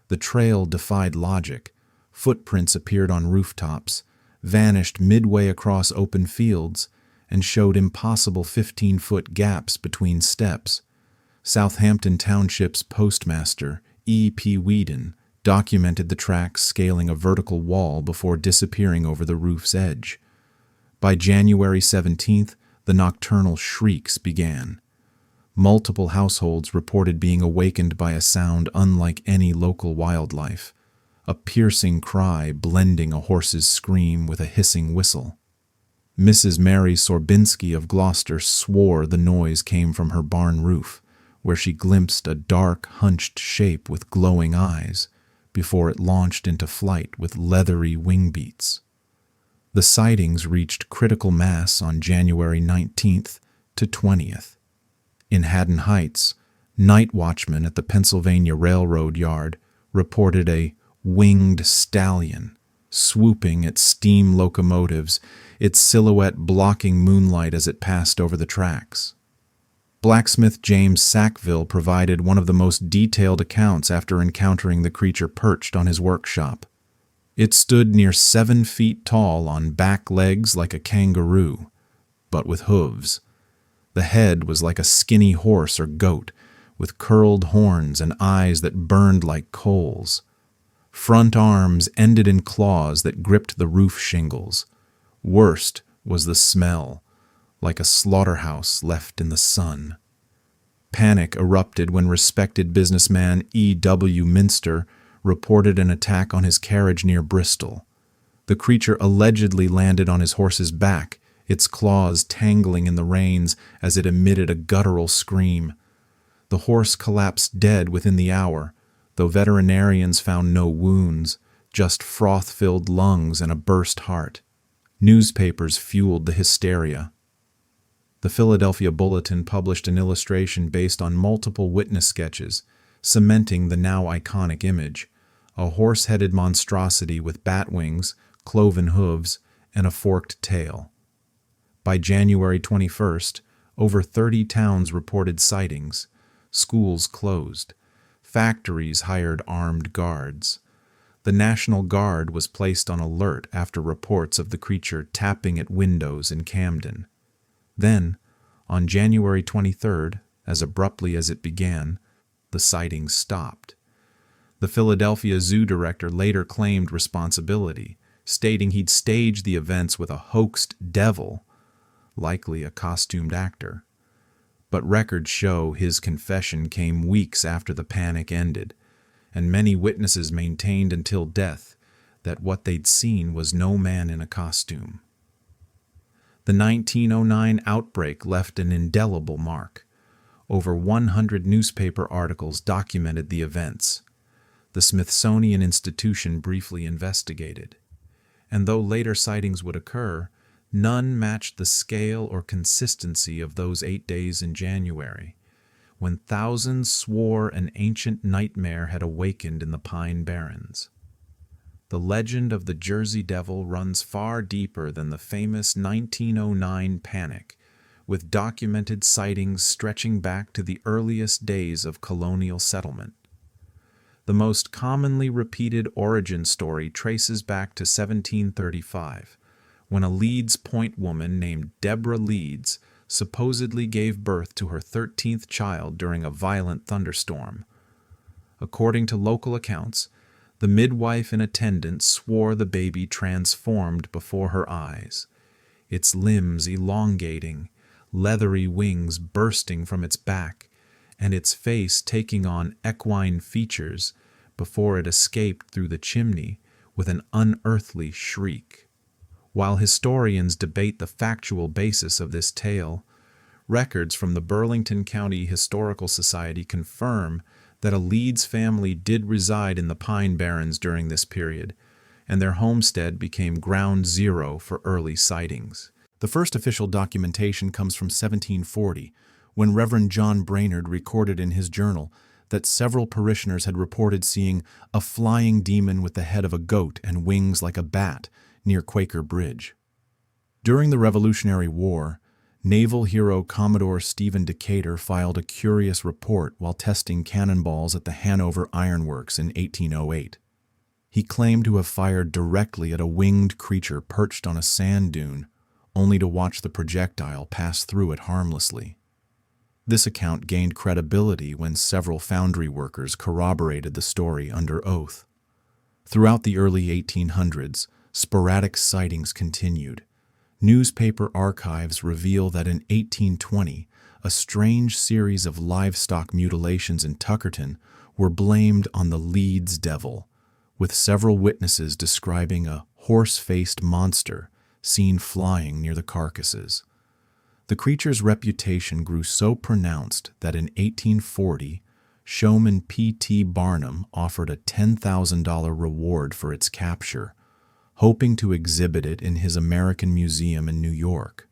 The trail defied logic. Footprints appeared on rooftops, vanished midway across open fields, and showed impossible 15-foot gaps between steps. Southampton Township's postmaster, E.P. Whedon, documented the tracks scaling a vertical wall before disappearing over the roof's edge. By January 17th, the nocturnal shrieks began. Multiple households reported being awakened by a sound unlike any local wildlife, a piercing cry blending a horse's scream with a hissing whistle. Mrs. Mary Sorbinski of Gloucester swore the noise came from her barn roof, where she glimpsed a dark, hunched shape with glowing eyes, before it launched into flight with leathery wing beats. The sightings reached critical mass on January 19th to 20th. In Haddon Heights, night watchmen at the Pennsylvania Railroad Yard reported a winged stallion swooping at steam locomotives, its silhouette blocking moonlight as it passed over the tracks. Blacksmith James Sackville provided one of the most detailed accounts after encountering the creature perched on his workshop. It stood near 7 feet tall on back legs like a kangaroo, but with hooves. The head was like a skinny horse or goat, with curled horns and eyes that burned like coals. Front arms ended in claws that gripped the roof shingles. Worst was the smell, like a slaughterhouse left in the sun. Panic erupted when respected businessman E.W. Minster reported an attack on his carriage near Bristol. The creature allegedly landed on his horse's back, its claws tangling in the reins as it emitted a guttural scream. The horse collapsed dead within the hour, though veterinarians found no wounds, just froth-filled lungs and a burst heart. Newspapers fueled the hysteria. The Philadelphia Bulletin published an illustration based on multiple witness sketches, cementing the now iconic image: a horse-headed monstrosity with bat wings, cloven hooves, and a forked tail. By January 21st, over 30 towns reported sightings. Schools closed. Factories hired armed guards. The National Guard was placed on alert after reports of the creature tapping at windows in Camden. Then, on January 23rd, as abruptly as it began, the sightings stopped. The Philadelphia Zoo director later claimed responsibility, stating he'd staged the events with a hoaxed devil, likely a costumed actor. But records show his confession came weeks after the panic ended, and many witnesses maintained until death that what they'd seen was no man in a costume. The 1909 outbreak left an indelible mark. Over 100 newspaper articles documented the events. The Smithsonian Institution briefly investigated. And though later sightings would occur, none matched the scale or consistency of those 8 days in January, when thousands swore an ancient nightmare had awakened in the Pine Barrens. The legend of the Jersey Devil runs far deeper than the famous 1909 panic, with documented sightings stretching back to the earliest days of colonial settlement. The most commonly repeated origin story traces back to 1735, when a Leeds Point woman named Deborah Leeds supposedly gave birth to her 13th child during a violent thunderstorm. According to local accounts, the midwife in attendance swore the baby transformed before her eyes, its limbs elongating, leathery wings bursting from its back, and its face taking on equine features before it escaped through the chimney with an unearthly shriek. While historians debate the factual basis of this tale, records from the Burlington County Historical Society confirm that a Leeds family did reside in the Pine Barrens during this period, and their homestead became ground zero for early sightings. The first official documentation comes from 1740, when Reverend John Brainerd recorded in his journal that several parishioners had reported seeing a flying demon with the head of a goat and wings like a bat near Quaker Bridge. During the Revolutionary War, naval hero Commodore Stephen Decatur filed a curious report while testing cannonballs at the Hanover Iron Works in 1808. He claimed to have fired directly at a winged creature perched on a sand dune, only to watch the projectile pass through it harmlessly. This account gained credibility when several foundry workers corroborated the story under oath. Throughout the early 1800s, sporadic sightings continued. Newspaper archives reveal that in 1820, a strange series of livestock mutilations in Tuckerton were blamed on the Leeds Devil, with several witnesses describing a horse-faced monster seen flying near the carcasses. The creature's reputation grew so pronounced that in 1840, showman P.T. Barnum offered a $10,000 reward for its capture, hoping to exhibit it in his American Museum in New York.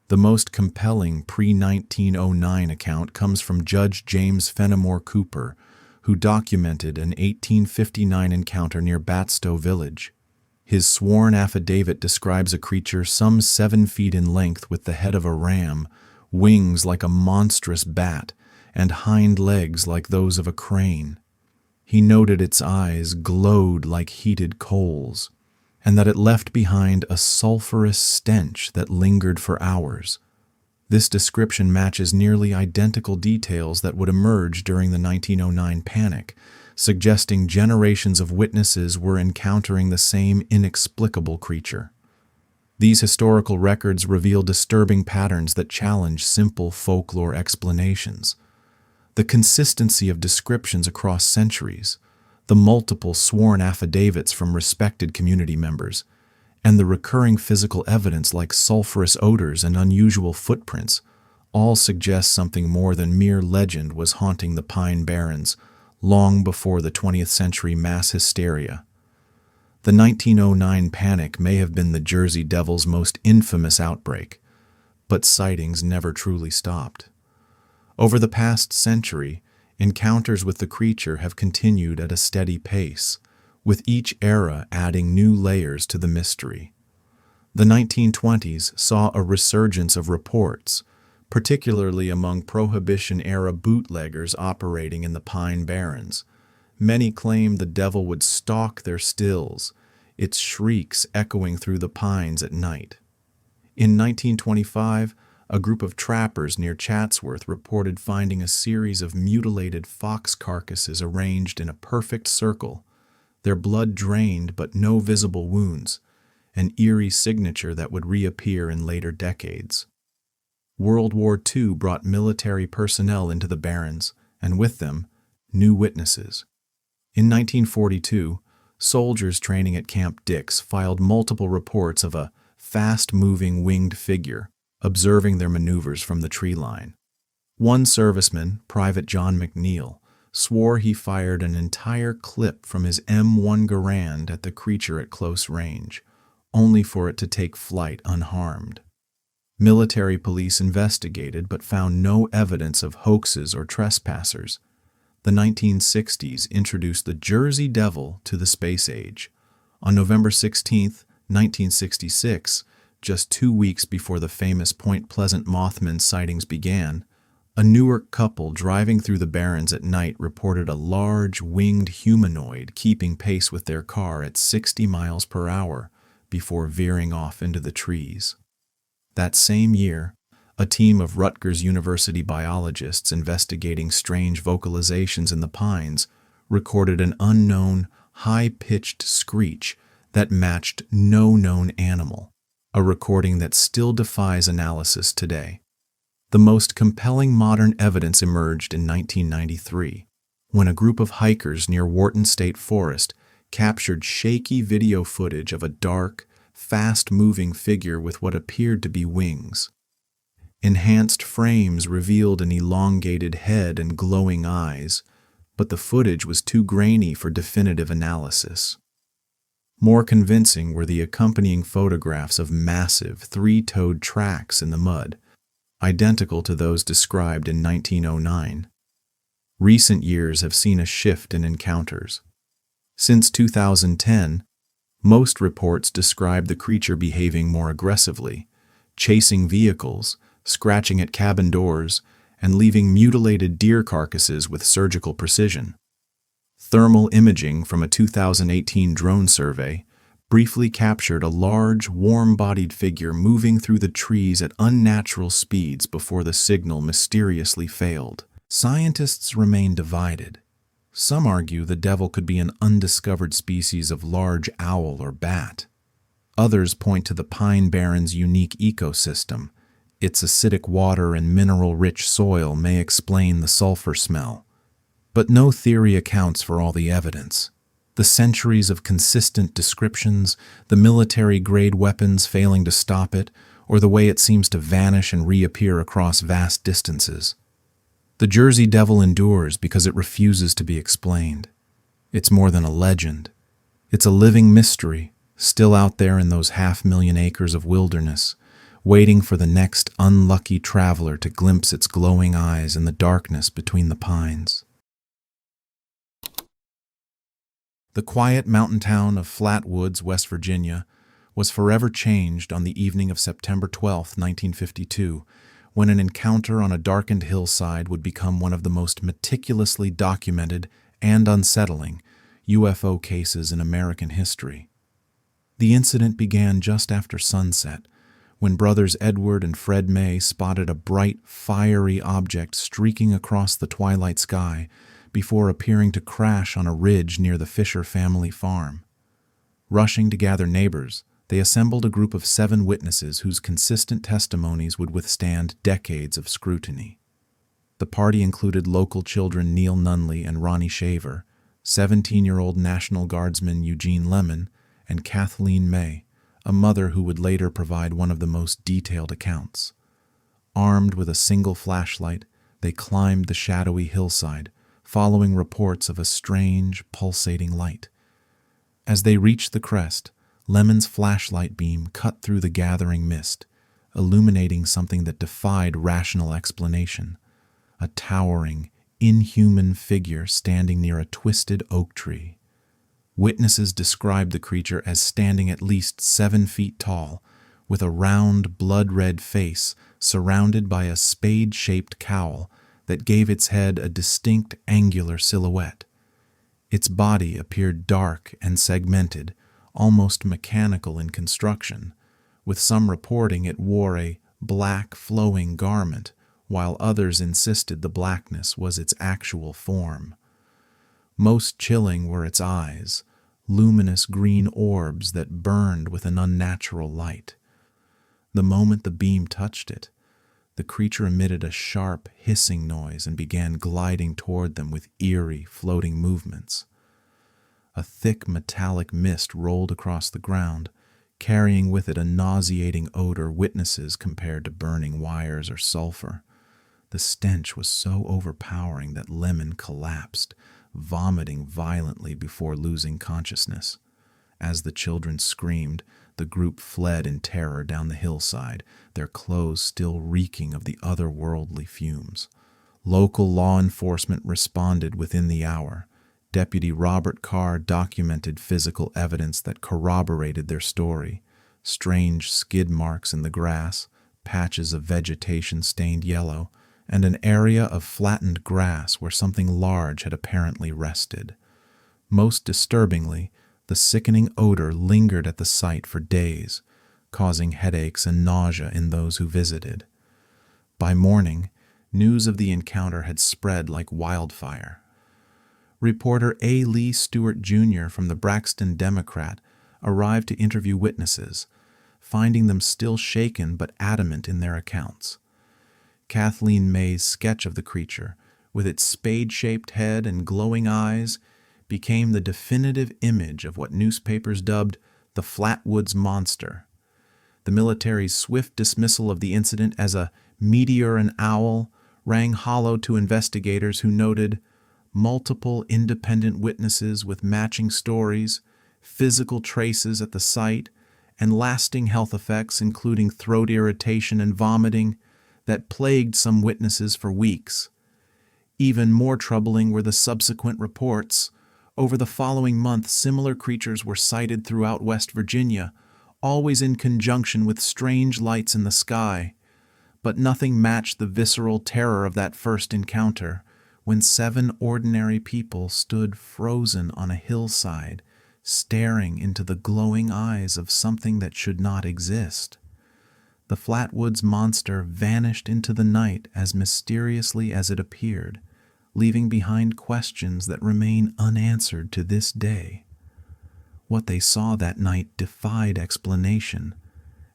The most compelling pre-1909 account comes from Judge James Fenimore Cooper, who documented an 1859 encounter near Batstow Village. His sworn affidavit describes a creature some 7 feet in length with the head of a ram, wings like a monstrous bat, and hind legs like those of a crane. He noted its eyes glowed like heated coals, and that it left behind a sulphurous stench that lingered for hours. This description matches nearly identical details that would emerge during the 1909 panic, suggesting generations of witnesses were encountering the same inexplicable creature. These historical records reveal disturbing patterns that challenge simple folklore explanations. The consistency of descriptions across centuries, the multiple sworn affidavits from respected community members, and the recurring physical evidence like sulphurous odors and unusual footprints all suggest something more than mere legend was haunting the Pine Barrens long before the 20th century mass hysteria. The 1909 panic may have been the Jersey Devil's most infamous outbreak, but sightings never truly stopped. Over the past century, encounters with the creature have continued at a steady pace, with each era adding new layers to the mystery. The 1920s saw a resurgence of reports, particularly among Prohibition-era bootleggers operating in the Pine Barrens. Many claimed the devil would stalk their stills, its shrieks echoing through the pines at night. In 1925, a group of trappers near Chatsworth reported finding a series of mutilated fox carcasses arranged in a perfect circle, their blood drained but no visible wounds, an eerie signature that would reappear in later decades. World War II brought military personnel into the Barrens, and with them, new witnesses. In 1942, soldiers training at Camp Dix filed multiple reports of a fast-moving winged figure observing their maneuvers from the tree line. One serviceman, Private John McNeil, swore he fired an entire clip from his M1 Garand at the creature at close range, only for it to take flight unharmed. Military police investigated but found no evidence of hoaxes or trespassers. The 1960s introduced the Jersey Devil to the space age. On November 16, 1966, just 2 weeks before the famous Point Pleasant Mothman sightings began, a Newark couple driving through the Barrens at night reported a large, winged humanoid keeping pace with their car at 60 miles per hour before veering off into the trees. That same year, a team of Rutgers University biologists investigating strange vocalizations in the pines recorded an unknown, high-pitched screech that matched no known animal, a recording that still defies analysis today. The most compelling modern evidence emerged in 1993, when a group of hikers near Wharton State Forest captured shaky video footage of a dark, fast-moving figure with what appeared to be wings. Enhanced frames revealed an elongated head and glowing eyes, but the footage was too grainy for definitive analysis. More convincing were the accompanying photographs of massive, three-toed tracks in the mud, identical to those described in 1909. Recent years have seen a shift in encounters. Since 2010, most reports describe the creature behaving more aggressively, chasing vehicles, scratching at cabin doors, and leaving mutilated deer carcasses with surgical precision. Thermal imaging from a 2018 drone survey briefly captured a large, warm-bodied figure moving through the trees at unnatural speeds before the signal mysteriously failed. Scientists remain divided. Some argue the devil could be an undiscovered species of large owl or bat. Others point to the Pine Barrens' unique ecosystem. Its acidic water and mineral-rich soil may explain the sulfur smell. But no theory accounts for all the evidence. The centuries of consistent descriptions, the military-grade weapons failing to stop it, or the way it seems to vanish and reappear across vast distances. The Jersey Devil endures because it refuses to be explained. It's more than a legend. It's a living mystery, still out there in those 500,000 acres of wilderness, waiting for the next unlucky traveler to glimpse its glowing eyes in the darkness between the pines. The quiet mountain town of Flatwoods, West Virginia, was forever changed on the evening of September 12, 1952, when an encounter on a darkened hillside would become one of the most meticulously documented and unsettling UFO cases in American history. The incident began just after sunset, when brothers Edward and Fred May spotted a bright, fiery object streaking across the twilight sky before appearing to crash on a ridge near the Fisher family farm. Rushing to gather neighbors, they assembled a group of 7 witnesses whose consistent testimonies would withstand decades of scrutiny. The party included local children Neil Nunley and Ronnie Shaver, 17-year-old National Guardsman Eugene Lemon, and Kathleen May, a mother who would later provide one of the most detailed accounts. Armed with a single flashlight, they climbed the shadowy hillside, following reports of a strange, pulsating light. As they reached the crest, Lemon's flashlight beam cut through the gathering mist, illuminating something that defied rational explanation. A towering, inhuman figure standing near a twisted oak tree. Witnesses described the creature as standing at least 7 feet tall, with a round, blood-red face surrounded by a spade-shaped cowl that gave its head a distinct angular silhouette. Its body appeared dark and segmented, almost mechanical in construction, with some reporting it wore a black flowing garment, while others insisted the blackness was its actual form. Most chilling were its eyes, luminous green orbs that burned with an unnatural light. The moment the beam touched it, the creature emitted a sharp, hissing noise and began gliding toward them with eerie, floating movements. A thick metallic mist rolled across the ground, carrying with it a nauseating odor witnesses compared to burning wires or sulfur. The stench was so overpowering that Lemon collapsed, vomiting violently before losing consciousness. As the children screamed, the group fled in terror down the hillside, their clothes still reeking of the otherworldly fumes. Local law enforcement responded within the hour. Deputy Robert Carr documented physical evidence that corroborated their story. Strange skid marks in the grass, patches of vegetation stained yellow, and an area of flattened grass where something large had apparently rested. Most disturbingly, the sickening odor lingered at the site for days, causing headaches and nausea in those who visited. By morning, news of the encounter had spread like wildfire. Reporter A. Lee Stewart Jr. from the Braxton Democrat arrived to interview witnesses, finding them still shaken but adamant in their accounts. Kathleen May's sketch of the creature, with its spade-shaped head and glowing eyes, became the definitive image of what newspapers dubbed the Flatwoods Monster. The military's swift dismissal of the incident as a meteor and owl rang hollow to investigators who noted multiple independent witnesses with matching stories, physical traces at the site, and lasting health effects including throat irritation and vomiting that plagued some witnesses for weeks. Even more troubling were the subsequent reports. Over the following month, similar creatures were sighted throughout West Virginia, always in conjunction with strange lights in the sky. But nothing matched the visceral terror of that first encounter, when 7 ordinary people stood frozen on a hillside, staring into the glowing eyes of something that should not exist. The Flatwoods Monster vanished into the night as mysteriously as it appeared, leaving behind questions that remain unanswered to this day. What they saw that night defied explanation,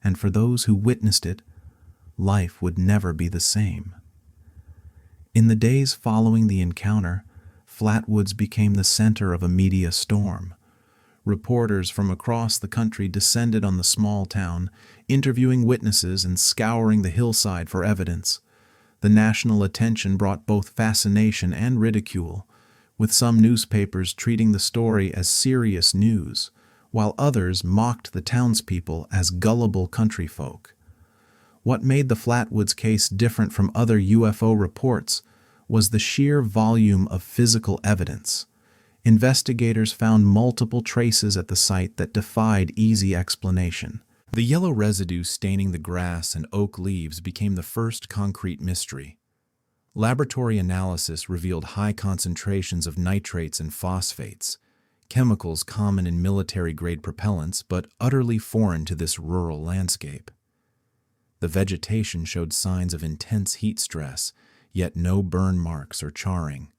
and for those who witnessed it, life would never be the same. In the days following the encounter, Flatwoods became the center of a media storm. Reporters from across the country descended on the small town, interviewing witnesses and scouring the hillside for evidence. The national attention brought both fascination and ridicule, with some newspapers treating the story as serious news, while others mocked the townspeople as gullible country folk. What made the Flatwoods case different from other UFO reports was the sheer volume of physical evidence. Investigators found multiple traces at the site that defied easy explanation. The yellow residue staining the grass and oak leaves became the first concrete mystery. Laboratory analysis revealed high concentrations of nitrates and phosphates, chemicals common in military-grade propellants but utterly foreign to this rural landscape. The vegetation showed signs of intense heat stress, yet no burn marks or charring.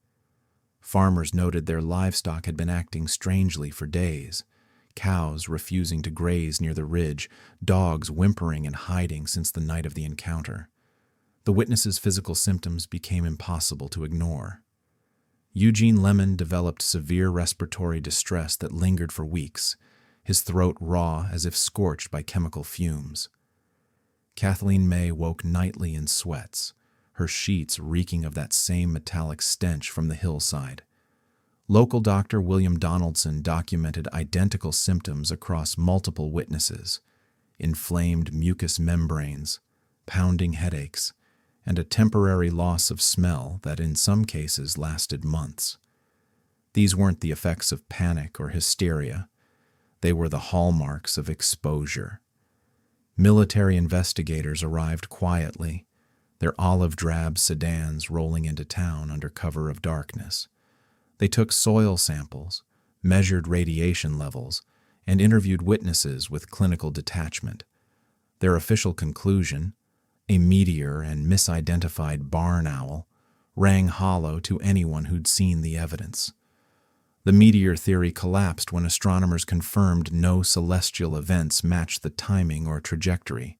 Farmers noted their livestock had been acting strangely for days, cows refusing to graze near the ridge, dogs whimpering and hiding since the night of the encounter. The witnesses' physical symptoms became impossible to ignore. Eugene Lemon developed severe respiratory distress that lingered for weeks, his throat raw as if scorched by chemical fumes. Kathleen May woke nightly in sweats, her sheets reeking of that same metallic stench from the hillside. Local Dr. William Donaldson documented identical symptoms across multiple witnesses: inflamed mucous membranes, pounding headaches, and a temporary loss of smell that in some cases lasted months. These weren't the effects of panic or hysteria. They were the hallmarks of exposure. Military investigators arrived quietly, their olive-drab sedans rolling into town under cover of darkness. They took soil samples, measured radiation levels, and interviewed witnesses with clinical detachment. Their official conclusion, a meteor and misidentified barn owl, rang hollow to anyone who'd seen the evidence. The meteor theory collapsed when astronomers confirmed no celestial events matched the timing or trajectory.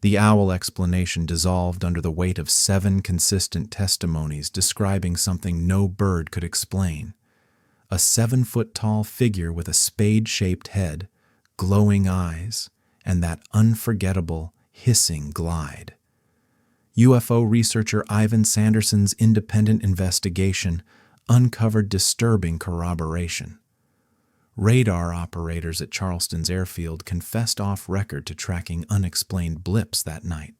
The owl explanation dissolved under the weight of 7 consistent testimonies describing something no bird could explain: a 7-foot-tall figure with a spade-shaped head, glowing eyes, and that unforgettable, hissing glide. UFO researcher Ivan Sanderson's independent investigation uncovered disturbing corroboration. Radar operators at Charleston's airfield confessed off-record to tracking unexplained blips that night.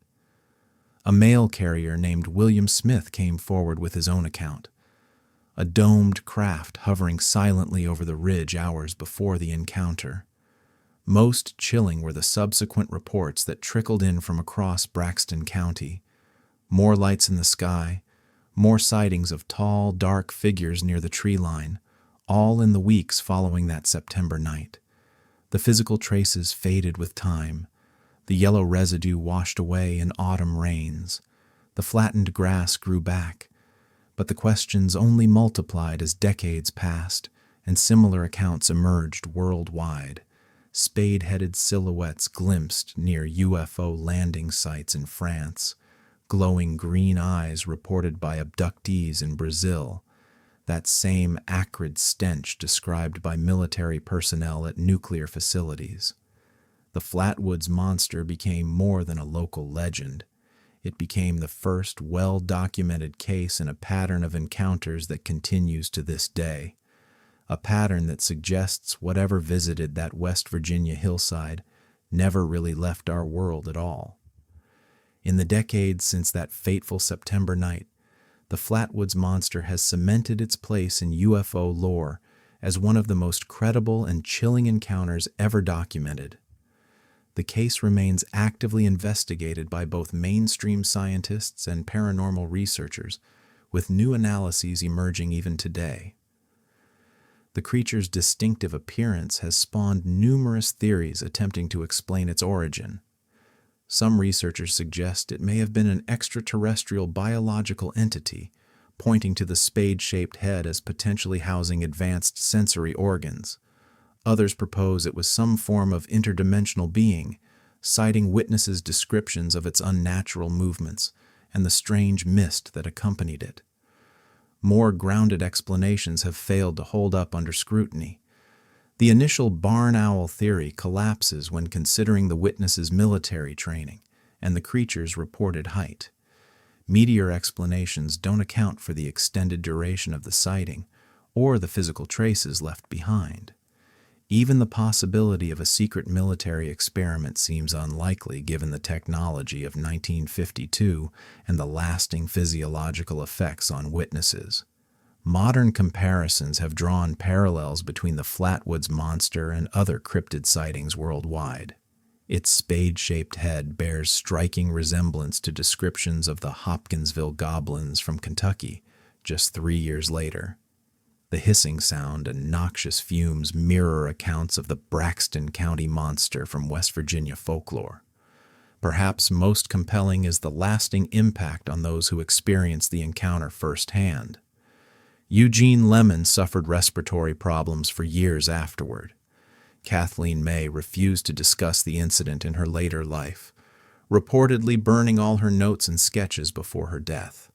A mail carrier named William Smith came forward with his own account: a domed craft hovering silently over the ridge hours before the encounter. Most chilling were the subsequent reports that trickled in from across Braxton County: more lights in the sky, more sightings of tall, dark figures near the tree line, all in the weeks following that September night. The physical traces faded with time. The yellow residue washed away in autumn rains. The flattened grass grew back. But the questions only multiplied as decades passed, and similar accounts emerged worldwide. Spade-headed silhouettes glimpsed near UFO landing sites in France, glowing green eyes reported by abductees in Brazil, that same acrid stench described by military personnel at nuclear facilities. The Flatwoods Monster became more than a local legend. It became the first well-documented case in a pattern of encounters that continues to this day, a pattern that suggests whatever visited that West Virginia hillside never really left our world at all. In the decades since that fateful September night, the Flatwoods Monster has cemented its place in UFO lore as one of the most credible and chilling encounters ever documented. The case remains actively investigated by both mainstream scientists and paranormal researchers, with new analyses emerging even today. The creature's distinctive appearance has spawned numerous theories attempting to explain its origin. Some researchers suggest it may have been an extraterrestrial biological entity, pointing to the spade-shaped head as potentially housing advanced sensory organs. Others propose it was some form of interdimensional being, citing witnesses' descriptions of its unnatural movements and the strange mist that accompanied it. More grounded explanations have failed to hold up under scrutiny. The initial barn owl theory collapses when considering the witness's military training and the creature's reported height. Meteor explanations don't account for the extended duration of the sighting or the physical traces left behind. Even the possibility of a secret military experiment seems unlikely given the technology of 1952 and the lasting physiological effects on witnesses. Modern comparisons have drawn parallels between the Flatwoods Monster and other cryptid sightings worldwide. Its spade-shaped head bears striking resemblance to descriptions of the Hopkinsville goblins from Kentucky just 3 years later. The hissing sound and noxious fumes mirror accounts of the Braxton County Monster from West Virginia folklore. Perhaps most compelling is the lasting impact on those who experience the encounter firsthand. Eugene Lemon suffered respiratory problems for years afterward. Kathleen May refused to discuss the incident in her later life, reportedly burning all her notes and sketches before her death.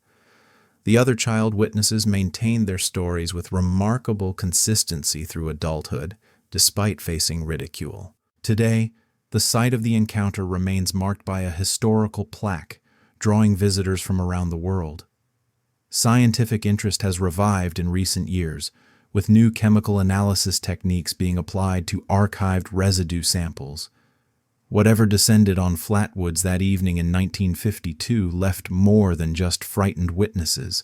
The other child witnesses maintained their stories with remarkable consistency through adulthood, despite facing ridicule. Today, the site of the encounter remains marked by a historical plaque, drawing visitors from around the world. Scientific interest has revived in recent years, with new chemical analysis techniques being applied to archived residue samples. Whatever descended on Flatwoods that evening in 1952 left more than just frightened witnesses.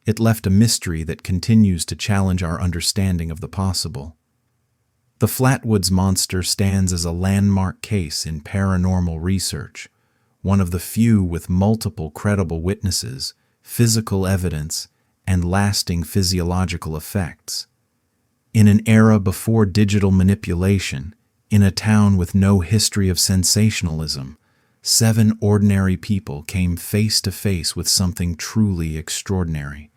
It left a mystery that continues to challenge our understanding of the possible. The Flatwoods Monster stands as a landmark case in paranormal research, one of the few with multiple credible witnesses, physical evidence, and lasting physiological effects. In an era before digital manipulation, in a town with no history of sensationalism, 7 ordinary people came face to face with something truly extraordinary.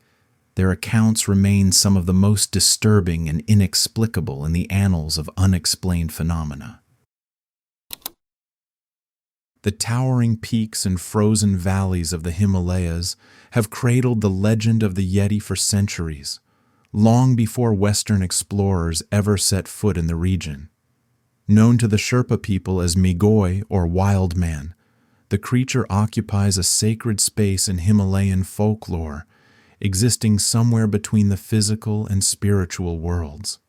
Their accounts remain some of the most disturbing and inexplicable in the annals of unexplained phenomena. The towering peaks and frozen valleys of the Himalayas have cradled the legend of the Yeti for centuries, long before Western explorers ever set foot in the region. Known to the Sherpa people as Migoi or Wild Man, the creature occupies a sacred space in Himalayan folklore, existing somewhere between the physical and spiritual worlds.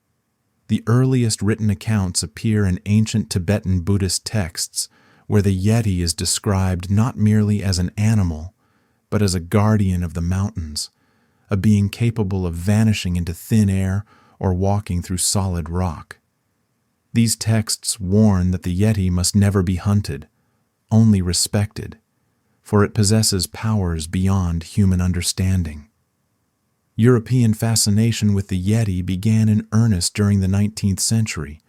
The earliest written accounts appear in ancient Tibetan Buddhist texts, where the Yeti is described not merely as an animal, but as a guardian of the mountains, a being capable of vanishing into thin air or walking through solid rock. These texts warn that the Yeti must never be hunted, only respected, for it possesses powers beyond human understanding. European fascination with the Yeti began in earnest during the 19th century,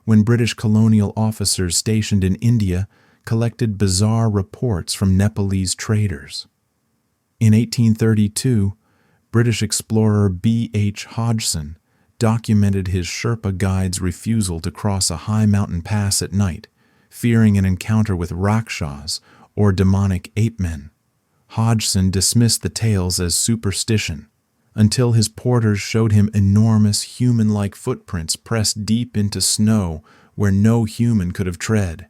when British colonial officers stationed in India collected bizarre reports from Nepalese traders. In 1832, British explorer B.H. Hodgson documented his Sherpa guide's refusal to cross a high mountain pass at night, fearing an encounter with rakshas, or demonic ape-men. Hodgson dismissed the tales as superstition, until his porters showed him enormous human-like footprints pressed deep into snow where no human could have tread.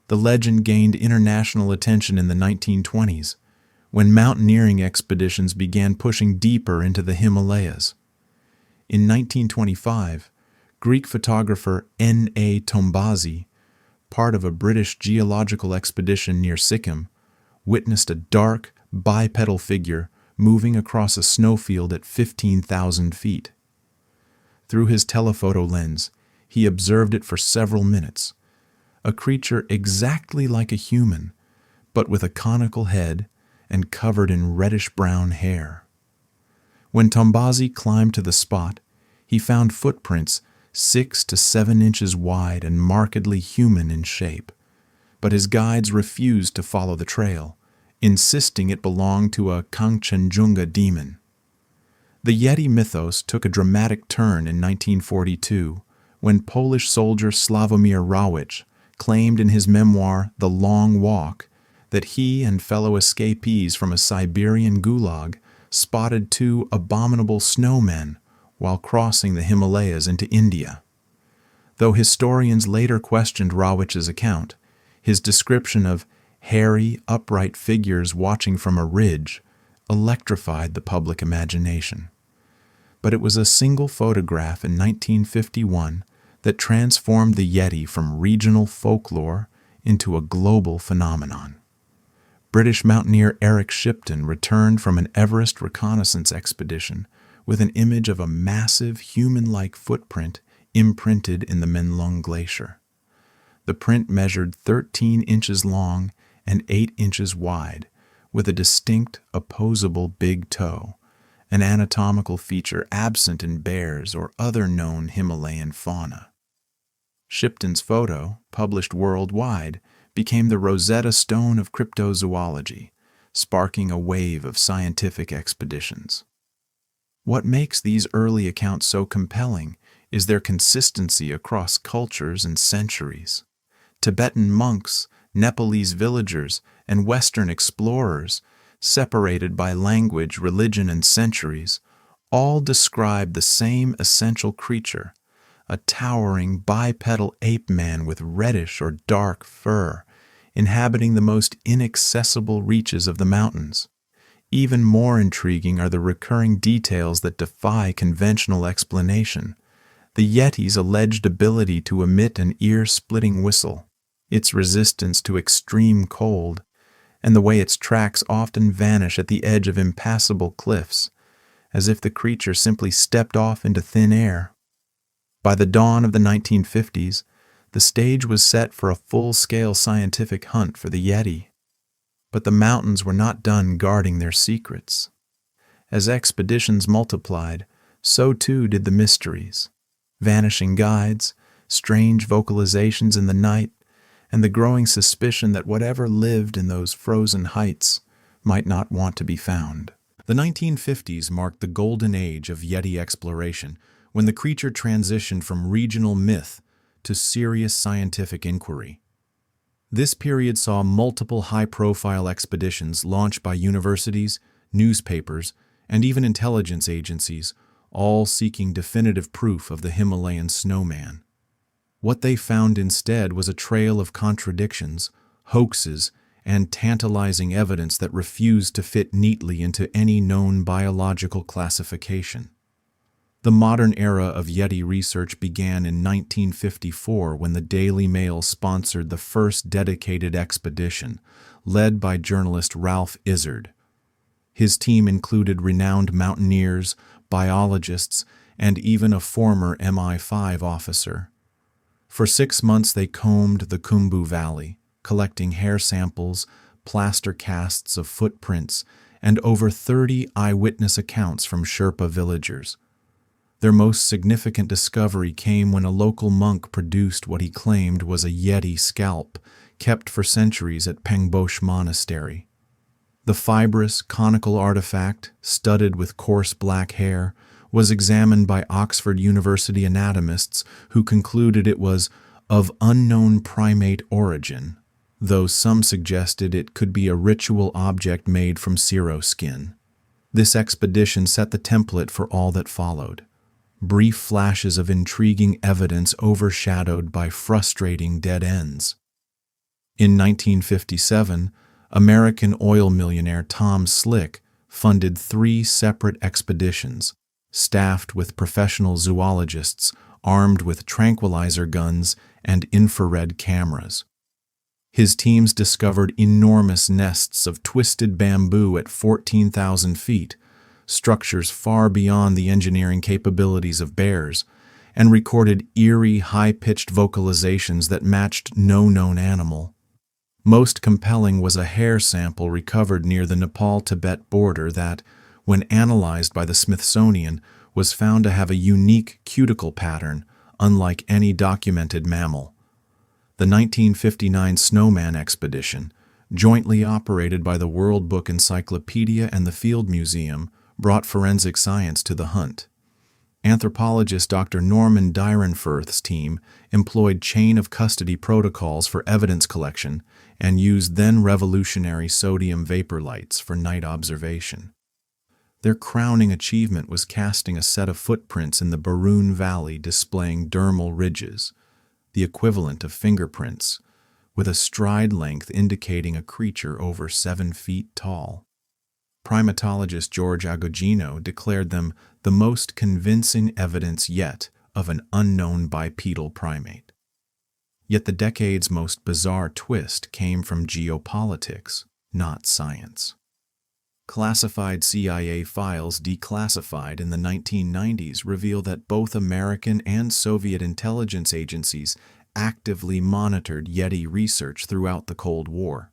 The legend gained international attention in the 1920s, when mountaineering expeditions began pushing deeper into the Himalayas. In 1925, Greek photographer N.A. Tombazi, part of a British geological expedition near Sikkim, witnessed a dark, bipedal figure moving across a snowfield at 15,000 feet. Through his telephoto lens, he observed it for several minutes, a creature exactly like a human, but with a conical head and covered in reddish-brown hair. When Tombazi climbed to the spot, he found footprints 6 to 7 inches wide and markedly human in shape, but his guides refused to follow the trail, insisting it belonged to a Kangchenjunga demon. The Yeti mythos took a dramatic turn in 1942 when Polish soldier Sławomir Rawicz claimed in his memoir The Long Walk that he and fellow escapees from a Siberian gulag spotted 2 abominable snowmen while crossing the Himalayas into India. Though historians later questioned Rawicz's account, his description of hairy, upright figures watching from a ridge electrified the public imagination. But it was a single photograph in 1951 that transformed the Yeti from regional folklore into a global phenomenon. British mountaineer Eric Shipton returned from an Everest reconnaissance expedition with an image of a massive human-like footprint imprinted in the Menlung Glacier. The print measured 13 inches long and 8 inches wide, with a distinct, opposable big toe, an anatomical feature absent in bears or other known Himalayan fauna. Shipton's photo, published worldwide, became the Rosetta Stone of cryptozoology, sparking a wave of scientific expeditions. What makes these early accounts so compelling is their consistency across cultures and centuries. Tibetan monks, Nepalese villagers, and Western explorers, separated by language, religion, and centuries, all describe the same essential creature, a towering bipedal ape-man with reddish or dark fur, inhabiting the most inaccessible reaches of the mountains. Even more intriguing are the recurring details that defy conventional explanation. The Yeti's alleged ability to emit an ear-splitting whistle, its resistance to extreme cold, and the way its tracks often vanish at the edge of impassable cliffs, as if the creature simply stepped off into thin air. By the dawn of the 1950s, the stage was set for a full-scale scientific hunt for the Yeti. But the mountains were not done guarding their secrets. As expeditions multiplied, so too did the mysteries. Vanishing guides, strange vocalizations in the night, and the growing suspicion that whatever lived in those frozen heights might not want to be found. The 1950s marked the golden age of Yeti exploration, when the creature transitioned from regional myth to serious scientific inquiry. This period saw multiple high-profile expeditions launched by universities, newspapers, and even intelligence agencies, all seeking definitive proof of the Himalayan snowman. What they found instead was a trail of contradictions, hoaxes, and tantalizing evidence that refused to fit neatly into any known biological classification. The modern era of Yeti research began in 1954 when the Daily Mail sponsored the first dedicated expedition, led by journalist Ralph Izard. His team included renowned mountaineers, biologists, and even a former MI5 officer. For 6 months they combed the Khumbu Valley, collecting hair samples, plaster casts of footprints, and over 30 eyewitness accounts from Sherpa villagers. Their most significant discovery came when a local monk produced what he claimed was a Yeti scalp, kept for centuries at Pengboche Monastery. The fibrous, conical artifact, studded with coarse black hair, was examined by Oxford University anatomists who concluded it was of unknown primate origin, though some suggested it could be a ritual object made from sero skin. This expedition set the template for all that followed. Brief flashes of intriguing evidence overshadowed by frustrating dead ends. In 1957, American oil millionaire Tom Slick funded 3 separate expeditions, staffed with professional zoologists armed with tranquilizer guns and infrared cameras. His teams discovered enormous nests of twisted bamboo at 14,000 feet, structures far beyond the engineering capabilities of bears, and recorded eerie, high-pitched vocalizations that matched no known animal. Most compelling was a hair sample recovered near the Nepal-Tibet border that, when analyzed by the Smithsonian, was found to have a unique cuticle pattern, unlike any documented mammal. The 1959 Snowman Expedition, jointly operated by the World Book Encyclopedia and the Field Museum, brought forensic science to the hunt. Anthropologist Dr. Norman Dyrenforth's team employed chain-of-custody protocols for evidence collection and used then-revolutionary sodium vapor lights for night observation. Their crowning achievement was casting a set of footprints in the Barun Valley displaying dermal ridges, the equivalent of fingerprints, with a stride length indicating a creature over 7 feet tall. Primatologist George Agogino declared them the most convincing evidence yet of an unknown bipedal primate. Yet the decade's most bizarre twist came from geopolitics, not science. Classified CIA files declassified in the 1990s reveal that both American and Soviet intelligence agencies actively monitored Yeti research throughout the Cold War.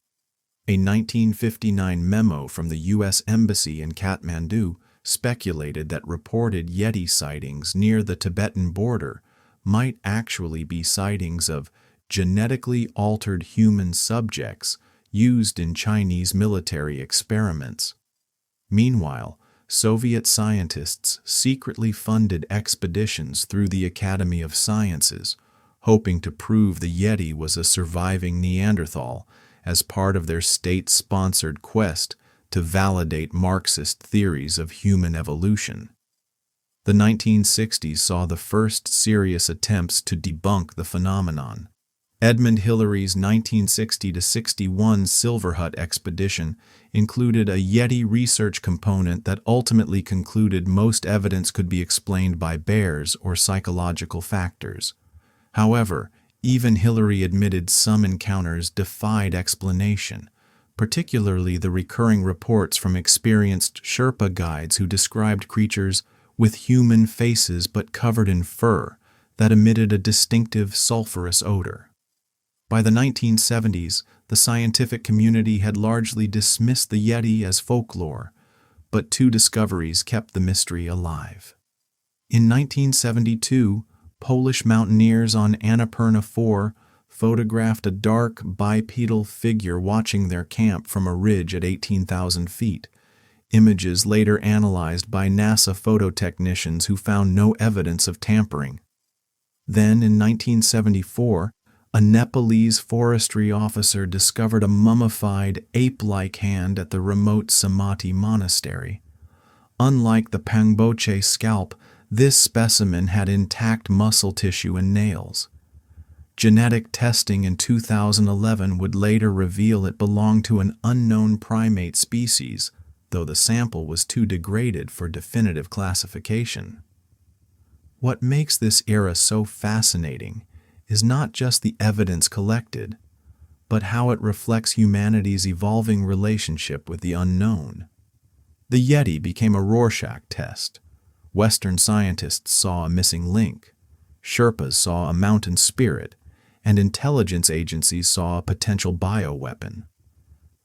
A 1959 memo from the U.S. Embassy in Kathmandu speculated that reported Yeti sightings near the Tibetan border might actually be sightings of genetically altered human subjects used in Chinese military experiments. Meanwhile, Soviet scientists secretly funded expeditions through the Academy of Sciences, hoping to prove the Yeti was a surviving Neanderthal as part of their state-sponsored quest to validate Marxist theories of human evolution. The 1960s saw the first serious attempts to debunk the phenomenon. Edmund Hillary's 1960-61 Silver Hut expedition included a Yeti research component that ultimately concluded most evidence could be explained by bears or psychological factors. However, even Hillary admitted some encounters defied explanation, particularly the recurring reports from experienced Sherpa guides who described creatures with human faces but covered in fur that emitted a distinctive sulfurous odor. By the 1970s, the scientific community had largely dismissed the Yeti as folklore, but two discoveries kept the mystery alive. In 1972, Polish mountaineers on Annapurna 4 photographed a dark, bipedal figure watching their camp from a ridge at 18,000 feet. Images later analyzed by NASA phototechnicians who found no evidence of tampering. Then, in 1974, a Nepalese forestry officer discovered a mummified, ape-like hand at the remote Samadhi monastery. Unlike the Pangboche scalp, this specimen had intact muscle tissue and nails. Genetic testing in 2011 would later reveal it belonged to an unknown primate species, though the sample was too degraded for definitive classification. What makes this era so fascinating is not just the evidence collected, but how it reflects humanity's evolving relationship with the unknown. The Yeti became a Rorschach test. Western scientists saw a missing link, Sherpas saw a mountain spirit, and intelligence agencies saw a potential bioweapon.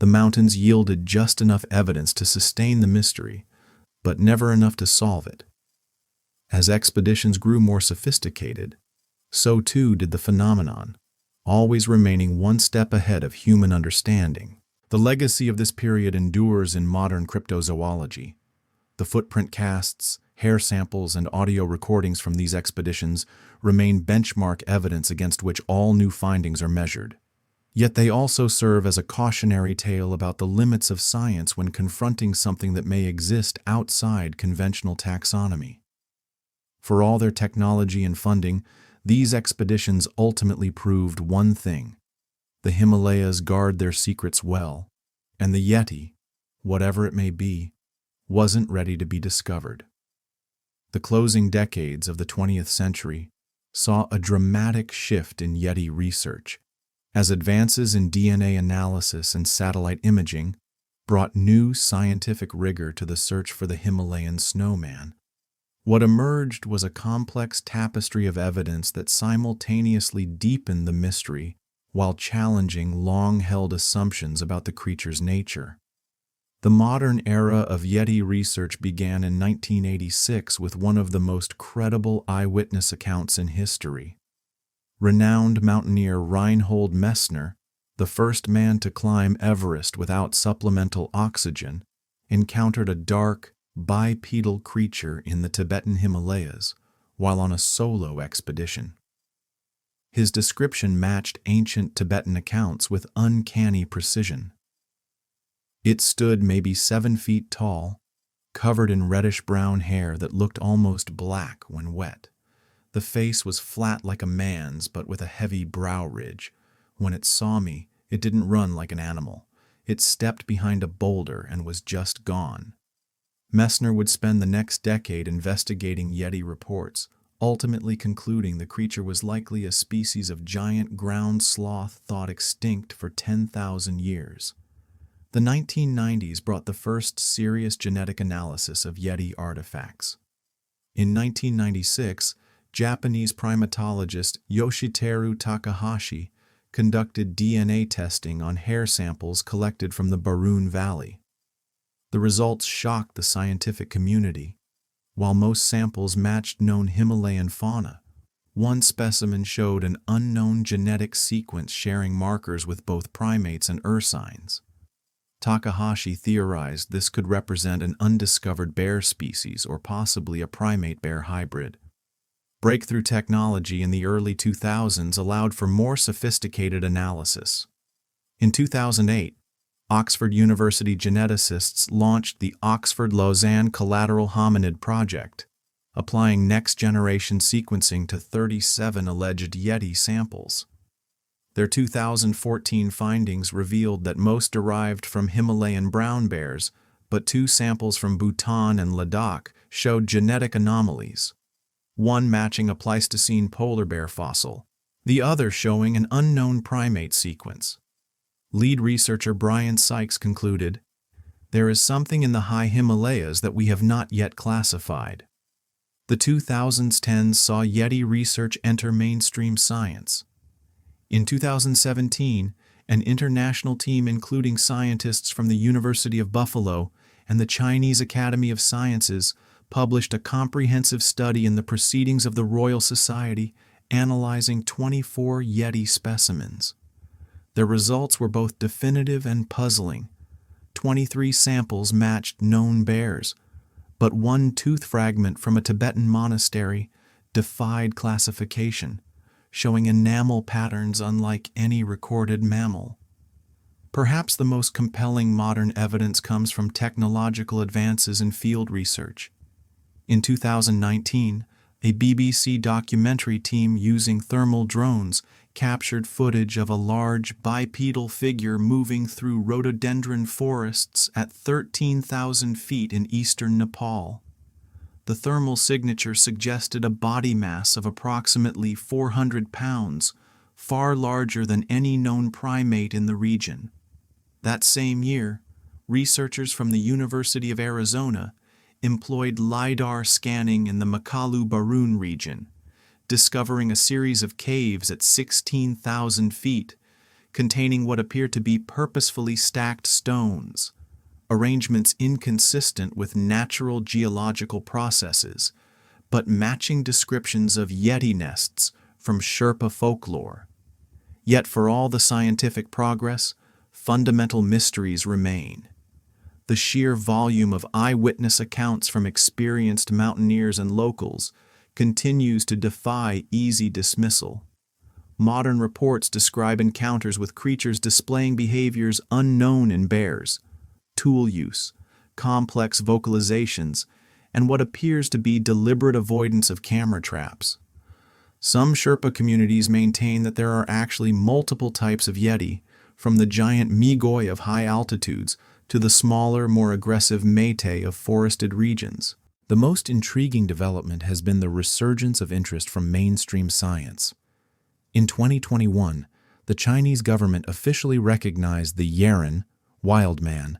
The mountains yielded just enough evidence to sustain the mystery, but never enough to solve it. As expeditions grew more sophisticated, so too did the phenomenon, always remaining one step ahead of human understanding. The legacy of this period endures in modern cryptozoology. The footprint casts, hair samples, and audio recordings from these expeditions remain benchmark evidence against which all new findings are measured. Yet they also serve as a cautionary tale about the limits of science when confronting something that may exist outside conventional taxonomy. For all their technology and funding, these expeditions ultimately proved one thing: the Himalayas guard their secrets well, and the Yeti, whatever it may be, wasn't ready to be discovered. The closing decades of the 20th century saw a dramatic shift in Yeti research, as advances in DNA analysis and satellite imaging brought new scientific rigor to the search for the Himalayan snowman. What emerged was a complex tapestry of evidence that simultaneously deepened the mystery while challenging long-held assumptions about the creature's nature. The modern era of Yeti research began in 1986 with one of the most credible eyewitness accounts in history. Renowned mountaineer Reinhold Messner, the first man to climb Everest without supplemental oxygen, encountered a dark, bipedal creature in the Tibetan Himalayas while on a solo expedition. His description matched ancient Tibetan accounts with uncanny precision. It stood maybe 7 feet tall, covered in reddish-brown hair that looked almost black when wet. The face was flat like a man's, but with a heavy brow ridge. When it saw me, it didn't run like an animal. It stepped behind a boulder and was just gone. Messner would spend the next decade investigating Yeti reports, ultimately concluding the creature was likely a species of giant ground sloth thought extinct for 10,000 years. The 1990s brought the first serious genetic analysis of Yeti artifacts. In 1996, Japanese primatologist Yoshiteru Takahashi conducted DNA testing on hair samples collected from the Barun Valley. The results shocked the scientific community. While most samples matched known Himalayan fauna, one specimen showed an unknown genetic sequence sharing markers with both primates and ursines. Takahashi theorized this could represent an undiscovered bear species or possibly a primate-bear hybrid. Breakthrough technology in the early 2000s allowed for more sophisticated analysis. In 2008, Oxford University geneticists launched the Oxford-Lausanne Collateral Hominid Project, applying next-generation sequencing to 37 alleged Yeti samples. Their 2014 findings revealed that most derived from Himalayan brown bears, but 2 samples from Bhutan and Ladakh showed genetic anomalies, one matching a Pleistocene polar bear fossil, the other showing an unknown primate sequence. Lead researcher Brian Sykes concluded, "There is something in the high Himalayas that we have not yet classified." The 2010s saw Yeti research enter mainstream science. In 2017, an international team including scientists from the University of Buffalo and the Chinese Academy of Sciences published a comprehensive study in the Proceedings of the Royal Society analyzing 24 Yeti specimens. Their results were both definitive and puzzling. 23 samples matched known bears, but one tooth fragment from a Tibetan monastery defied classification, showing enamel patterns unlike any recorded mammal. Perhaps the most compelling modern evidence comes from technological advances in field research. In 2019, a BBC documentary team using thermal drones captured footage of a large bipedal figure moving through rhododendron forests at 13,000 feet in eastern Nepal. The thermal signature suggested a body mass of approximately 400 pounds, far larger than any known primate in the region. That same year, researchers from the University of Arizona employed LiDAR scanning in the Makalu-Barun region, discovering a series of caves at 16,000 feet containing what appear to be purposefully stacked stones, arrangements inconsistent with natural geological processes, but matching descriptions of Yeti nests from Sherpa folklore. Yet for all the scientific progress, fundamental mysteries remain. The sheer volume of eyewitness accounts from experienced mountaineers and locals continues to defy easy dismissal. Modern reports describe encounters with creatures displaying behaviors unknown in bears, tool use, complex vocalizations, and what appears to be deliberate avoidance of camera traps. Some Sherpa communities maintain that there are actually multiple types of Yeti, from the giant Migoi of high altitudes to the smaller, more aggressive Métis of forested regions. The most intriguing development has been the resurgence of interest from mainstream science. In 2021, the Chinese government officially recognized the Yeren, wild man,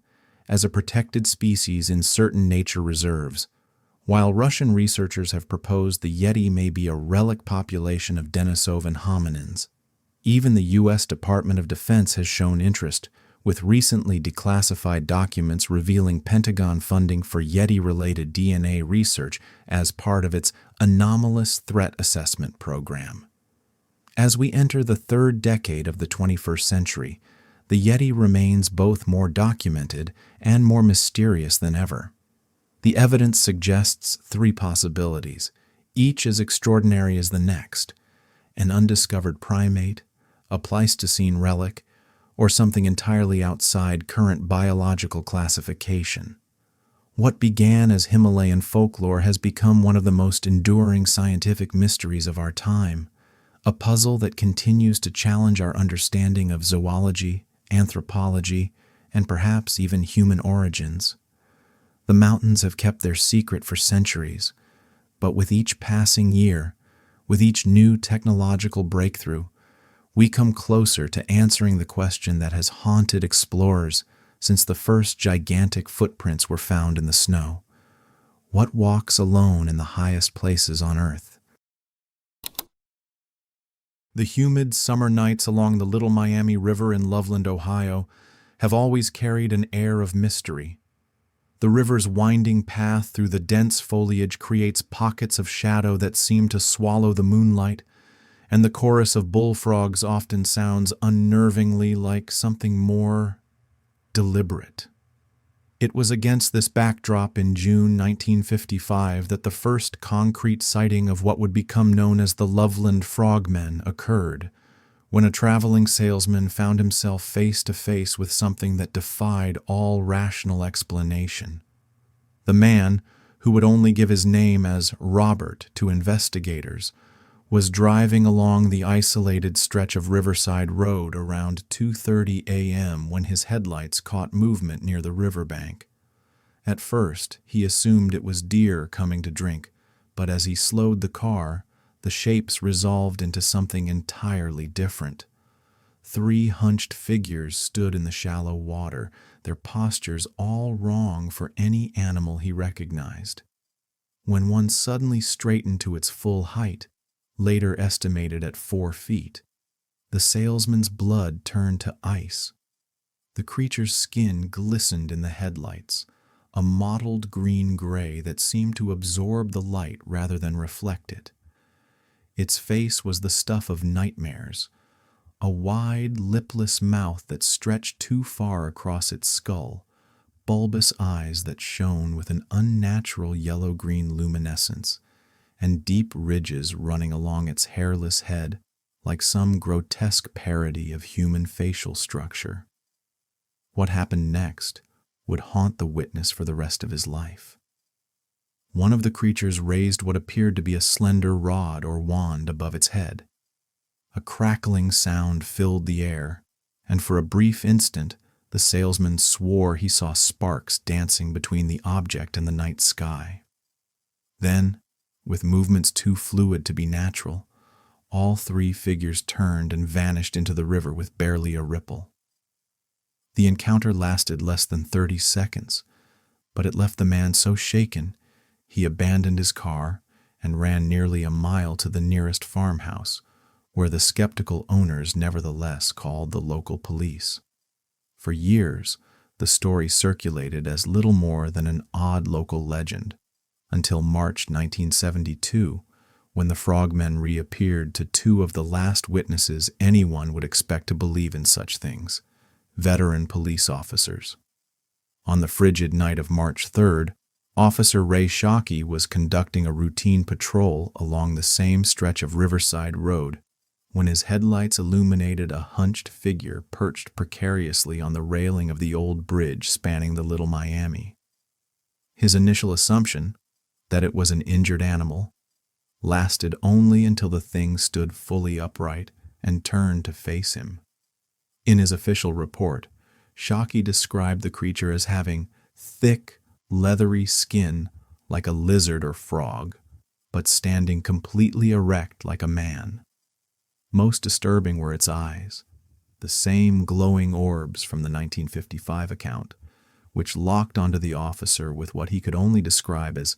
as a protected species in certain nature reserves, while Russian researchers have proposed the Yeti may be a relic population of Denisovan hominins. Even the U.S. Department of Defense has shown interest, with recently declassified documents revealing Pentagon funding for Yeti-related DNA research as part of its Anomalous Threat Assessment Program. As we enter the third decade of the 21st century, the Yeti remains both more documented and more mysterious than ever. The evidence suggests 3 possibilities, each as extraordinary as the next: an undiscovered primate, a Pleistocene relic, or something entirely outside current biological classification. What began as Himalayan folklore has become one of the most enduring scientific mysteries of our time, a puzzle that continues to challenge our understanding of zoology, anthropology, and perhaps even human origins. The mountains have kept their secret for centuries, but with each passing year, with each new technological breakthrough, we come closer to answering the question that has haunted explorers since the first gigantic footprints were found in the snow. What walks alone in the highest places on Earth? The humid summer nights along the Little Miami River in Loveland, Ohio, have always carried an air of mystery. The river's winding path through the dense foliage creates pockets of shadow that seem to swallow the moonlight, and the chorus of bullfrogs often sounds unnervingly like something more deliberate. It was against this backdrop in June 1955 that the first concrete sighting of what would become known as the Loveland Frogmen occurred, when a traveling salesman found himself face to face with something that defied all rational explanation. The man, who would only give his name as Robert to investigators, was driving along the isolated stretch of Riverside Road around 2:30 a.m. when his headlights caught movement near the riverbank. At first, he assumed it was deer coming to drink, but as he slowed the car, the shapes resolved into something entirely different. 3 hunched figures stood in the shallow water, their postures all wrong for any animal he recognized. When one suddenly straightened to its full height, later estimated at 4 feet, the salesman's blood turned to ice. The creature's skin glistened in the headlights, a mottled green-gray that seemed to absorb the light rather than reflect it. Its face was the stuff of nightmares, a wide, lipless mouth that stretched too far across its skull, bulbous eyes that shone with an unnatural yellow-green luminescence, and deep ridges running along its hairless head like some grotesque parody of human facial structure. What happened next would haunt the witness for the rest of his life. One of the creatures raised what appeared to be a slender rod or wand above its head. A crackling sound filled the air, and for a brief instant the salesman swore he saw sparks dancing between the object and the night sky. Then, with movements too fluid to be natural, all 3 figures turned and vanished into the river with barely a ripple. The encounter lasted less than 30 seconds, but it left the man so shaken he abandoned his car and ran nearly a mile to the nearest farmhouse, where the skeptical owners nevertheless called the local police. For years, the story circulated as little more than an odd local legend, until March 1972, when the frogmen reappeared to 2 of the last witnesses anyone would expect to believe in such things, veteran police officers. On the frigid night of March 3rd, Officer Ray Shockey was conducting a routine patrol along the same stretch of Riverside Road when his headlights illuminated a hunched figure perched precariously on the railing of the old bridge spanning the Little Miami. His initial assumption, that it was an injured animal, lasted only until the thing stood fully upright and turned to face him. In his official report, Shockey described the creature as having thick, leathery skin like a lizard or frog, but standing completely erect like a man. Most disturbing were its eyes, the same glowing orbs from the 1955 account, which locked onto the officer with what he could only describe as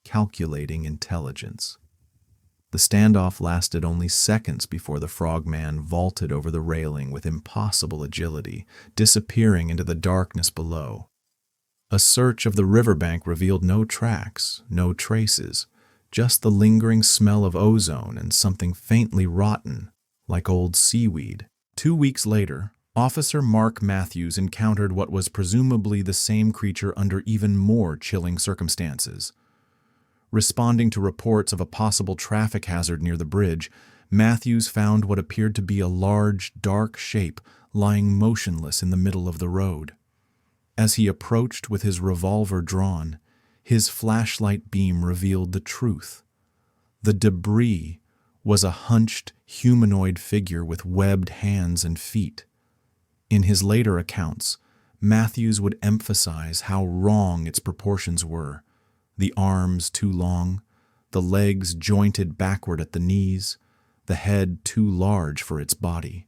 calculating intelligence. The standoff lasted only seconds before the frogman vaulted over the railing with impossible agility, disappearing into the darkness below. A search of the riverbank revealed no tracks, no traces, just the lingering smell of ozone and something faintly rotten, like old seaweed. 2 weeks later, Officer Mark Matthews encountered what was presumably the same creature under even more chilling circumstances. Responding to reports of a possible traffic hazard near the bridge, Matthews found what appeared to be a large, dark shape lying motionless in the middle of the road. As he approached with his revolver drawn, his flashlight beam revealed the truth. The debris was a hunched, humanoid figure with webbed hands and feet. In his later accounts, Matthews would emphasize how wrong its proportions were: the arms too long, the legs jointed backward at the knees, the head too large for its body.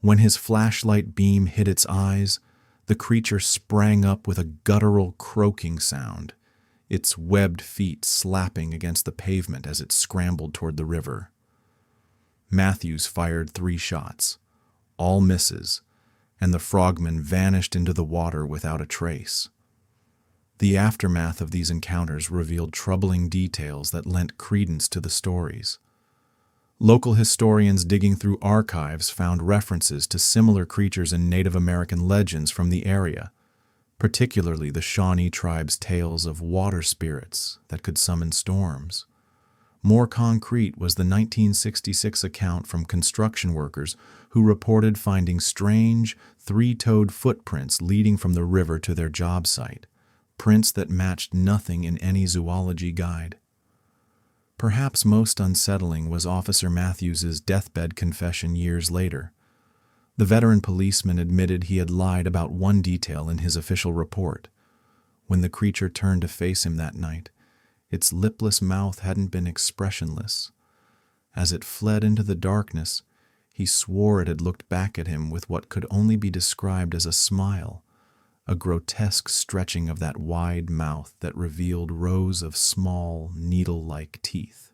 When his flashlight beam hit its eyes, the creature sprang up with a guttural croaking sound, its webbed feet slapping against the pavement as it scrambled toward the river. Matthews fired 3 shots, all misses, and the frogman vanished into the water without a trace. The aftermath of these encounters revealed troubling details that lent credence to the stories. Local historians digging through archives found references to similar creatures in Native American legends from the area, particularly the Shawnee tribe's tales of water spirits that could summon storms. More concrete was the 1966 account from construction workers who reported finding strange, 3-toed footprints leading from the river to their job site, prints that matched nothing in any zoology guide. Perhaps most unsettling was Officer Matthews's deathbed confession years later. The veteran policeman admitted he had lied about one detail in his official report. When the creature turned to face him that night, its lipless mouth hadn't been expressionless. As it fled into the darkness, he swore it had looked back at him with what could only be described as a smile, a grotesque stretching of that wide mouth that revealed rows of small, needle-like teeth.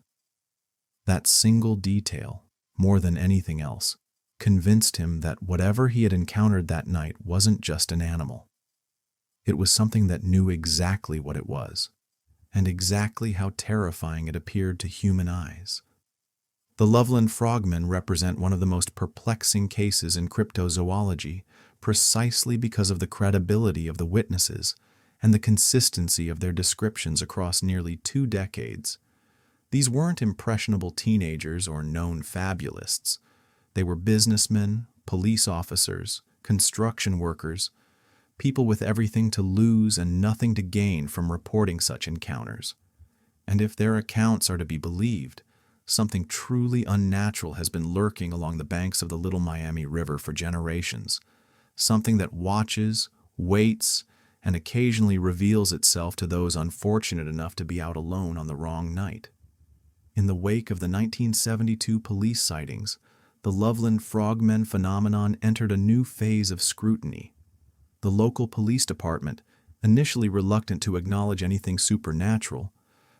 That single detail, more than anything else, convinced him that whatever he had encountered that night wasn't just an animal. It was something that knew exactly what it was, and exactly how terrifying it appeared to human eyes. The Loveland Frogmen represent one of the most perplexing cases in cryptozoology, precisely because of the credibility of the witnesses and the consistency of their descriptions across nearly 2 decades. These weren't impressionable teenagers or known fabulists. They were businessmen, police officers, construction workers, people with everything to lose and nothing to gain from reporting such encounters. And if their accounts are to be believed, something truly unnatural has been lurking along the banks of the Little Miami River for generations, something that watches, waits, and occasionally reveals itself to those unfortunate enough to be out alone on the wrong night. In the wake of the 1972 police sightings, the Loveland Frogmen phenomenon entered a new phase of scrutiny. The local police department, initially reluctant to acknowledge anything supernatural,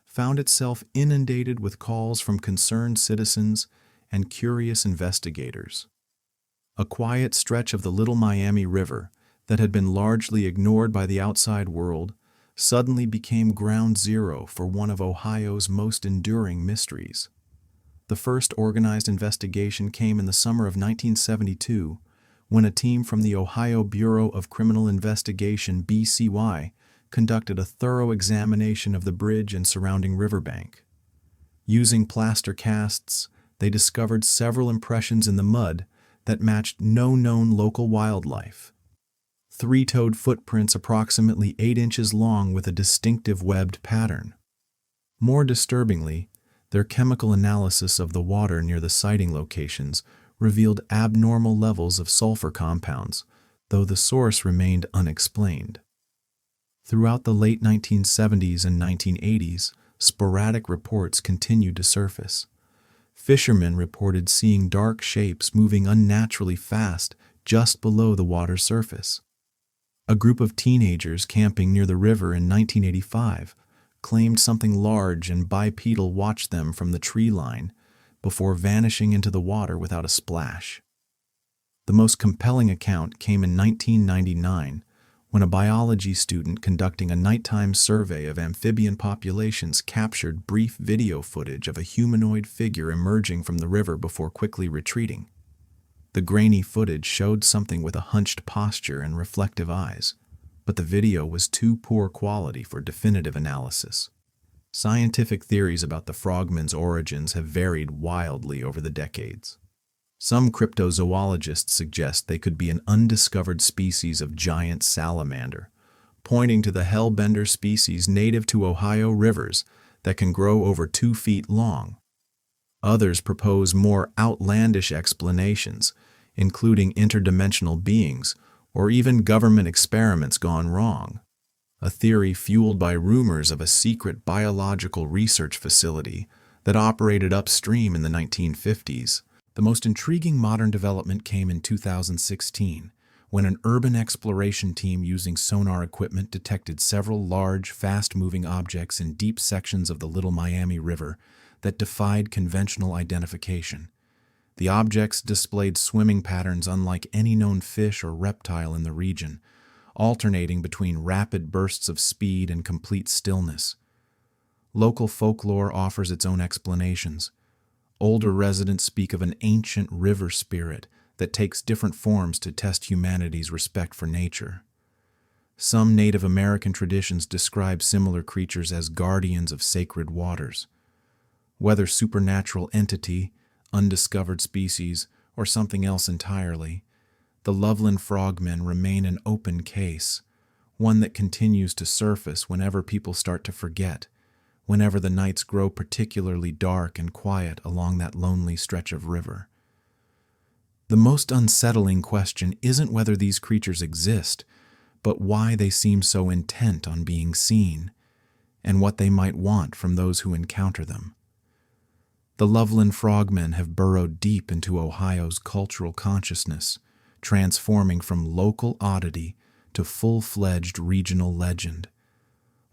found itself inundated with calls from concerned citizens and curious investigators. A quiet stretch of the Little Miami River that had been largely ignored by the outside world suddenly became ground zero for one of Ohio's most enduring mysteries. The first organized investigation came in the summer of 1972, when a team from the Ohio Bureau of Criminal Investigation, BCY, conducted a thorough examination of the bridge and surrounding riverbank. Using plaster casts, they discovered several impressions in the mud that matched no known local wildlife. 3-toed footprints approximately 8 inches long with a distinctive webbed pattern. More disturbingly, their chemical analysis of the water near the sighting locations revealed abnormal levels of sulfur compounds, though the source remained unexplained. Throughout the late 1970s and 1980s, sporadic reports continued to surface. Fishermen reported seeing dark shapes moving unnaturally fast just below the water's surface. A group of teenagers camping near the river in 1985 claimed something large and bipedal watched them from the tree line before vanishing into the water without a splash. The most compelling account came in 1999 when a biology student conducting a nighttime survey of amphibian populations captured brief video footage of a humanoid figure emerging from the river before quickly retreating. The grainy footage showed something with a hunched posture and reflective eyes, but the video was too poor quality for definitive analysis. Scientific theories about the frogmen's origins have varied wildly over the decades. Some cryptozoologists suggest they could be an undiscovered species of giant salamander, pointing to the hellbender species native to Ohio rivers that can grow over 2 feet long. Others propose more outlandish explanations, including interdimensional beings or even government experiments gone wrong, a theory fueled by rumors of a secret biological research facility that operated upstream in the 1950s. The most intriguing modern development came in 2016, when an urban exploration team using sonar equipment detected several large, fast-moving objects in deep sections of the Little Miami River that defied conventional identification. The objects displayed swimming patterns unlike any known fish or reptile in the region, alternating between rapid bursts of speed and complete stillness. Local folklore offers its own explanations. Older residents speak of an ancient river spirit that takes different forms to test humanity's respect for nature. Some Native American traditions describe similar creatures as guardians of sacred waters. Whether supernatural entity, undiscovered species, or something else entirely, the Loveland Frogmen remain an open case, one that continues to surface whenever people start to forget, whenever the nights grow particularly dark and quiet along that lonely stretch of river. The most unsettling question isn't whether these creatures exist, but why they seem so intent on being seen, and what they might want from those who encounter them. The Loveland Frogmen have burrowed deep into Ohio's cultural consciousness, transforming from local oddity to full-fledged regional legend.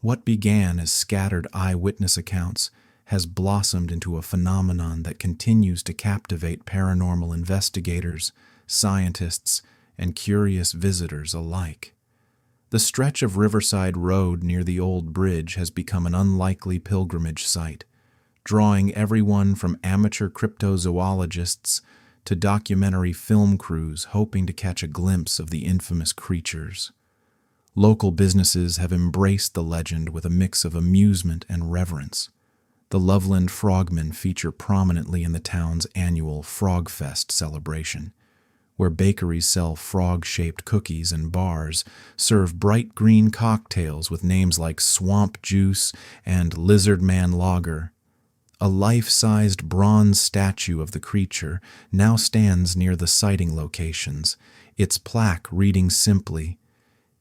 What began as scattered eyewitness accounts has blossomed into a phenomenon that continues to captivate paranormal investigators, scientists, and curious visitors alike. The stretch of Riverside Road near the old bridge has become an unlikely pilgrimage site, drawing everyone from amateur cryptozoologists to documentary film crews hoping to catch a glimpse of the infamous creatures. Local businesses have embraced the legend with a mix of amusement and reverence. The Loveland Frogmen feature prominently in the town's annual Frog Fest celebration, where bakeries sell frog-shaped cookies and bars serve bright green cocktails with names like Swamp Juice and Lizard Man Lager. A life-sized bronze statue of the creature now stands near the sighting locations, its plaque reading simply,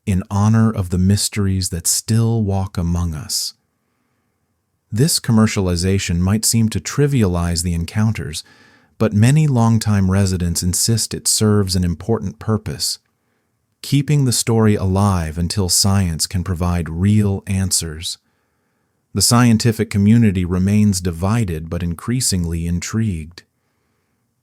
"In honor of the mysteries that still walk among us." This commercialization might seem to trivialize the encounters, but many longtime residents insist it serves an important purpose, keeping the story alive until science can provide real answers. The scientific community remains divided but increasingly intrigued.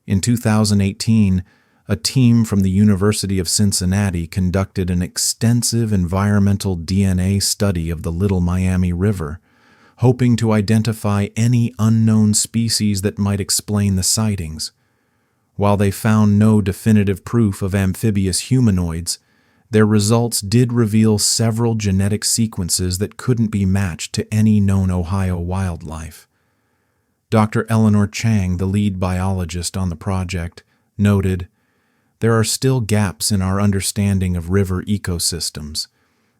In 2018, a team from the University of Cincinnati conducted an extensive environmental DNA study of the Little Miami River, hoping to identify any unknown species that might explain the sightings. While they found no definitive proof of amphibious humanoids, their results did reveal several genetic sequences that couldn't be matched to any known Ohio wildlife. Dr. Eleanor Chang, the lead biologist on the project, noted, "There are still gaps in our understanding of river ecosystems.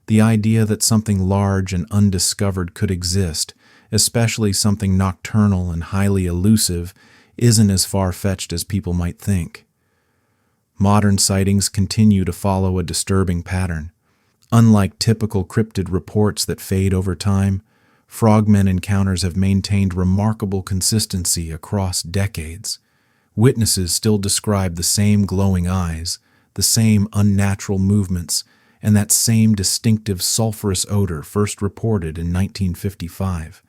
The idea that something large and undiscovered could exist, especially something nocturnal and highly elusive, isn't as far-fetched as people might think." Modern sightings continue to follow a disturbing pattern. Unlike typical cryptid reports that fade over time, frogmen encounters have maintained remarkable consistency across decades. Witnesses still describe the same glowing eyes, the same unnatural movements, and that same distinctive sulfurous odor first reported in 1955.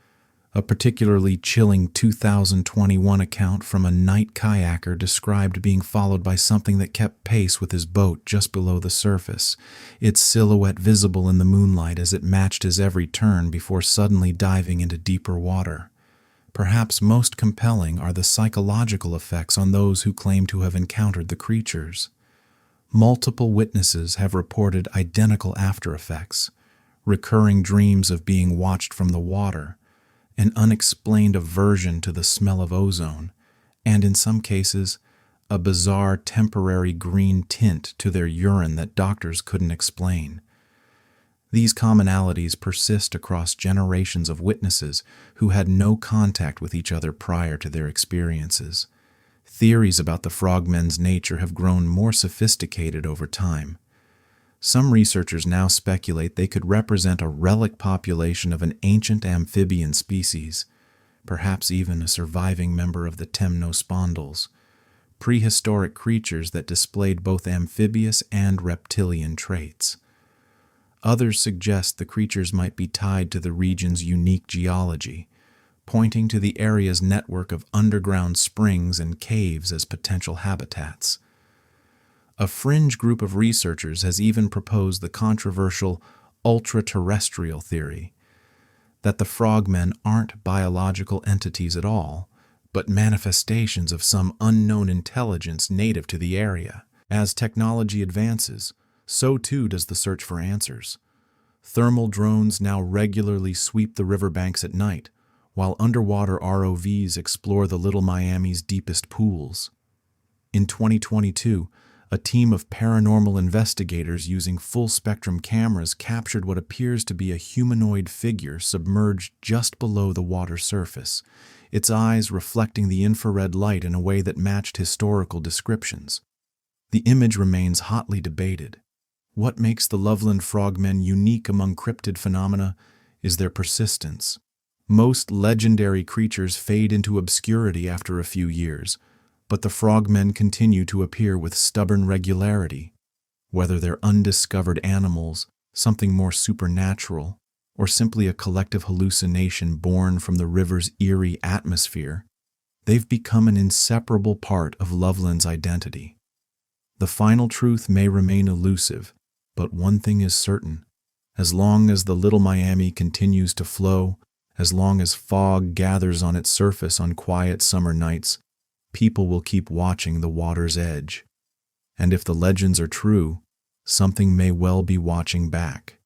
A particularly chilling 2021 account from a night kayaker described being followed by something that kept pace with his boat just below the surface, its silhouette visible in the moonlight as it matched his every turn before suddenly diving into deeper water. Perhaps most compelling are the psychological effects on those who claim to have encountered the creatures. Multiple witnesses have reported identical after-effects, recurring dreams of being watched from the water, an unexplained aversion to the smell of ozone, and in some cases, a bizarre temporary green tint to their urine that doctors couldn't explain. These commonalities persist across generations of witnesses who had no contact with each other prior to their experiences. Theories about the frogmen's nature have grown more sophisticated over time. Some researchers now speculate they could represent a relic population of an ancient amphibian species, perhaps even a surviving member of the temnospondylus, prehistoric creatures that displayed both amphibious and reptilian traits. Others suggest the creatures might be tied to the region's unique geology, pointing to the area's network of underground springs and caves as potential habitats. A fringe group of researchers has even proposed the controversial ultra-terrestrial theory, that the frogmen aren't biological entities at all, but manifestations of some unknown intelligence native to the area. As technology advances, so too does the search for answers. Thermal drones now regularly sweep the riverbanks at night, while underwater ROVs explore the Little Miami's deepest pools. In 2022, a a team of paranormal investigators using full-spectrum cameras captured what appears to be a humanoid figure submerged just below the water surface, its eyes reflecting the infrared light in a way that matched historical descriptions. The image remains hotly debated. What makes the Loveland Frogmen unique among cryptid phenomena is their persistence. Most legendary creatures fade into obscurity after a few years, but the frogmen continue to appear with stubborn regularity. Whether they're undiscovered animals, something more supernatural, or simply a collective hallucination born from the river's eerie atmosphere, they've become an inseparable part of Loveland's identity. The final truth may remain elusive, but one thing is certain. As long as the Little Miami continues to flow, as long as fog gathers on its surface on quiet summer nights, people will keep watching the water's edge. And if the legends are true, something may well be watching back.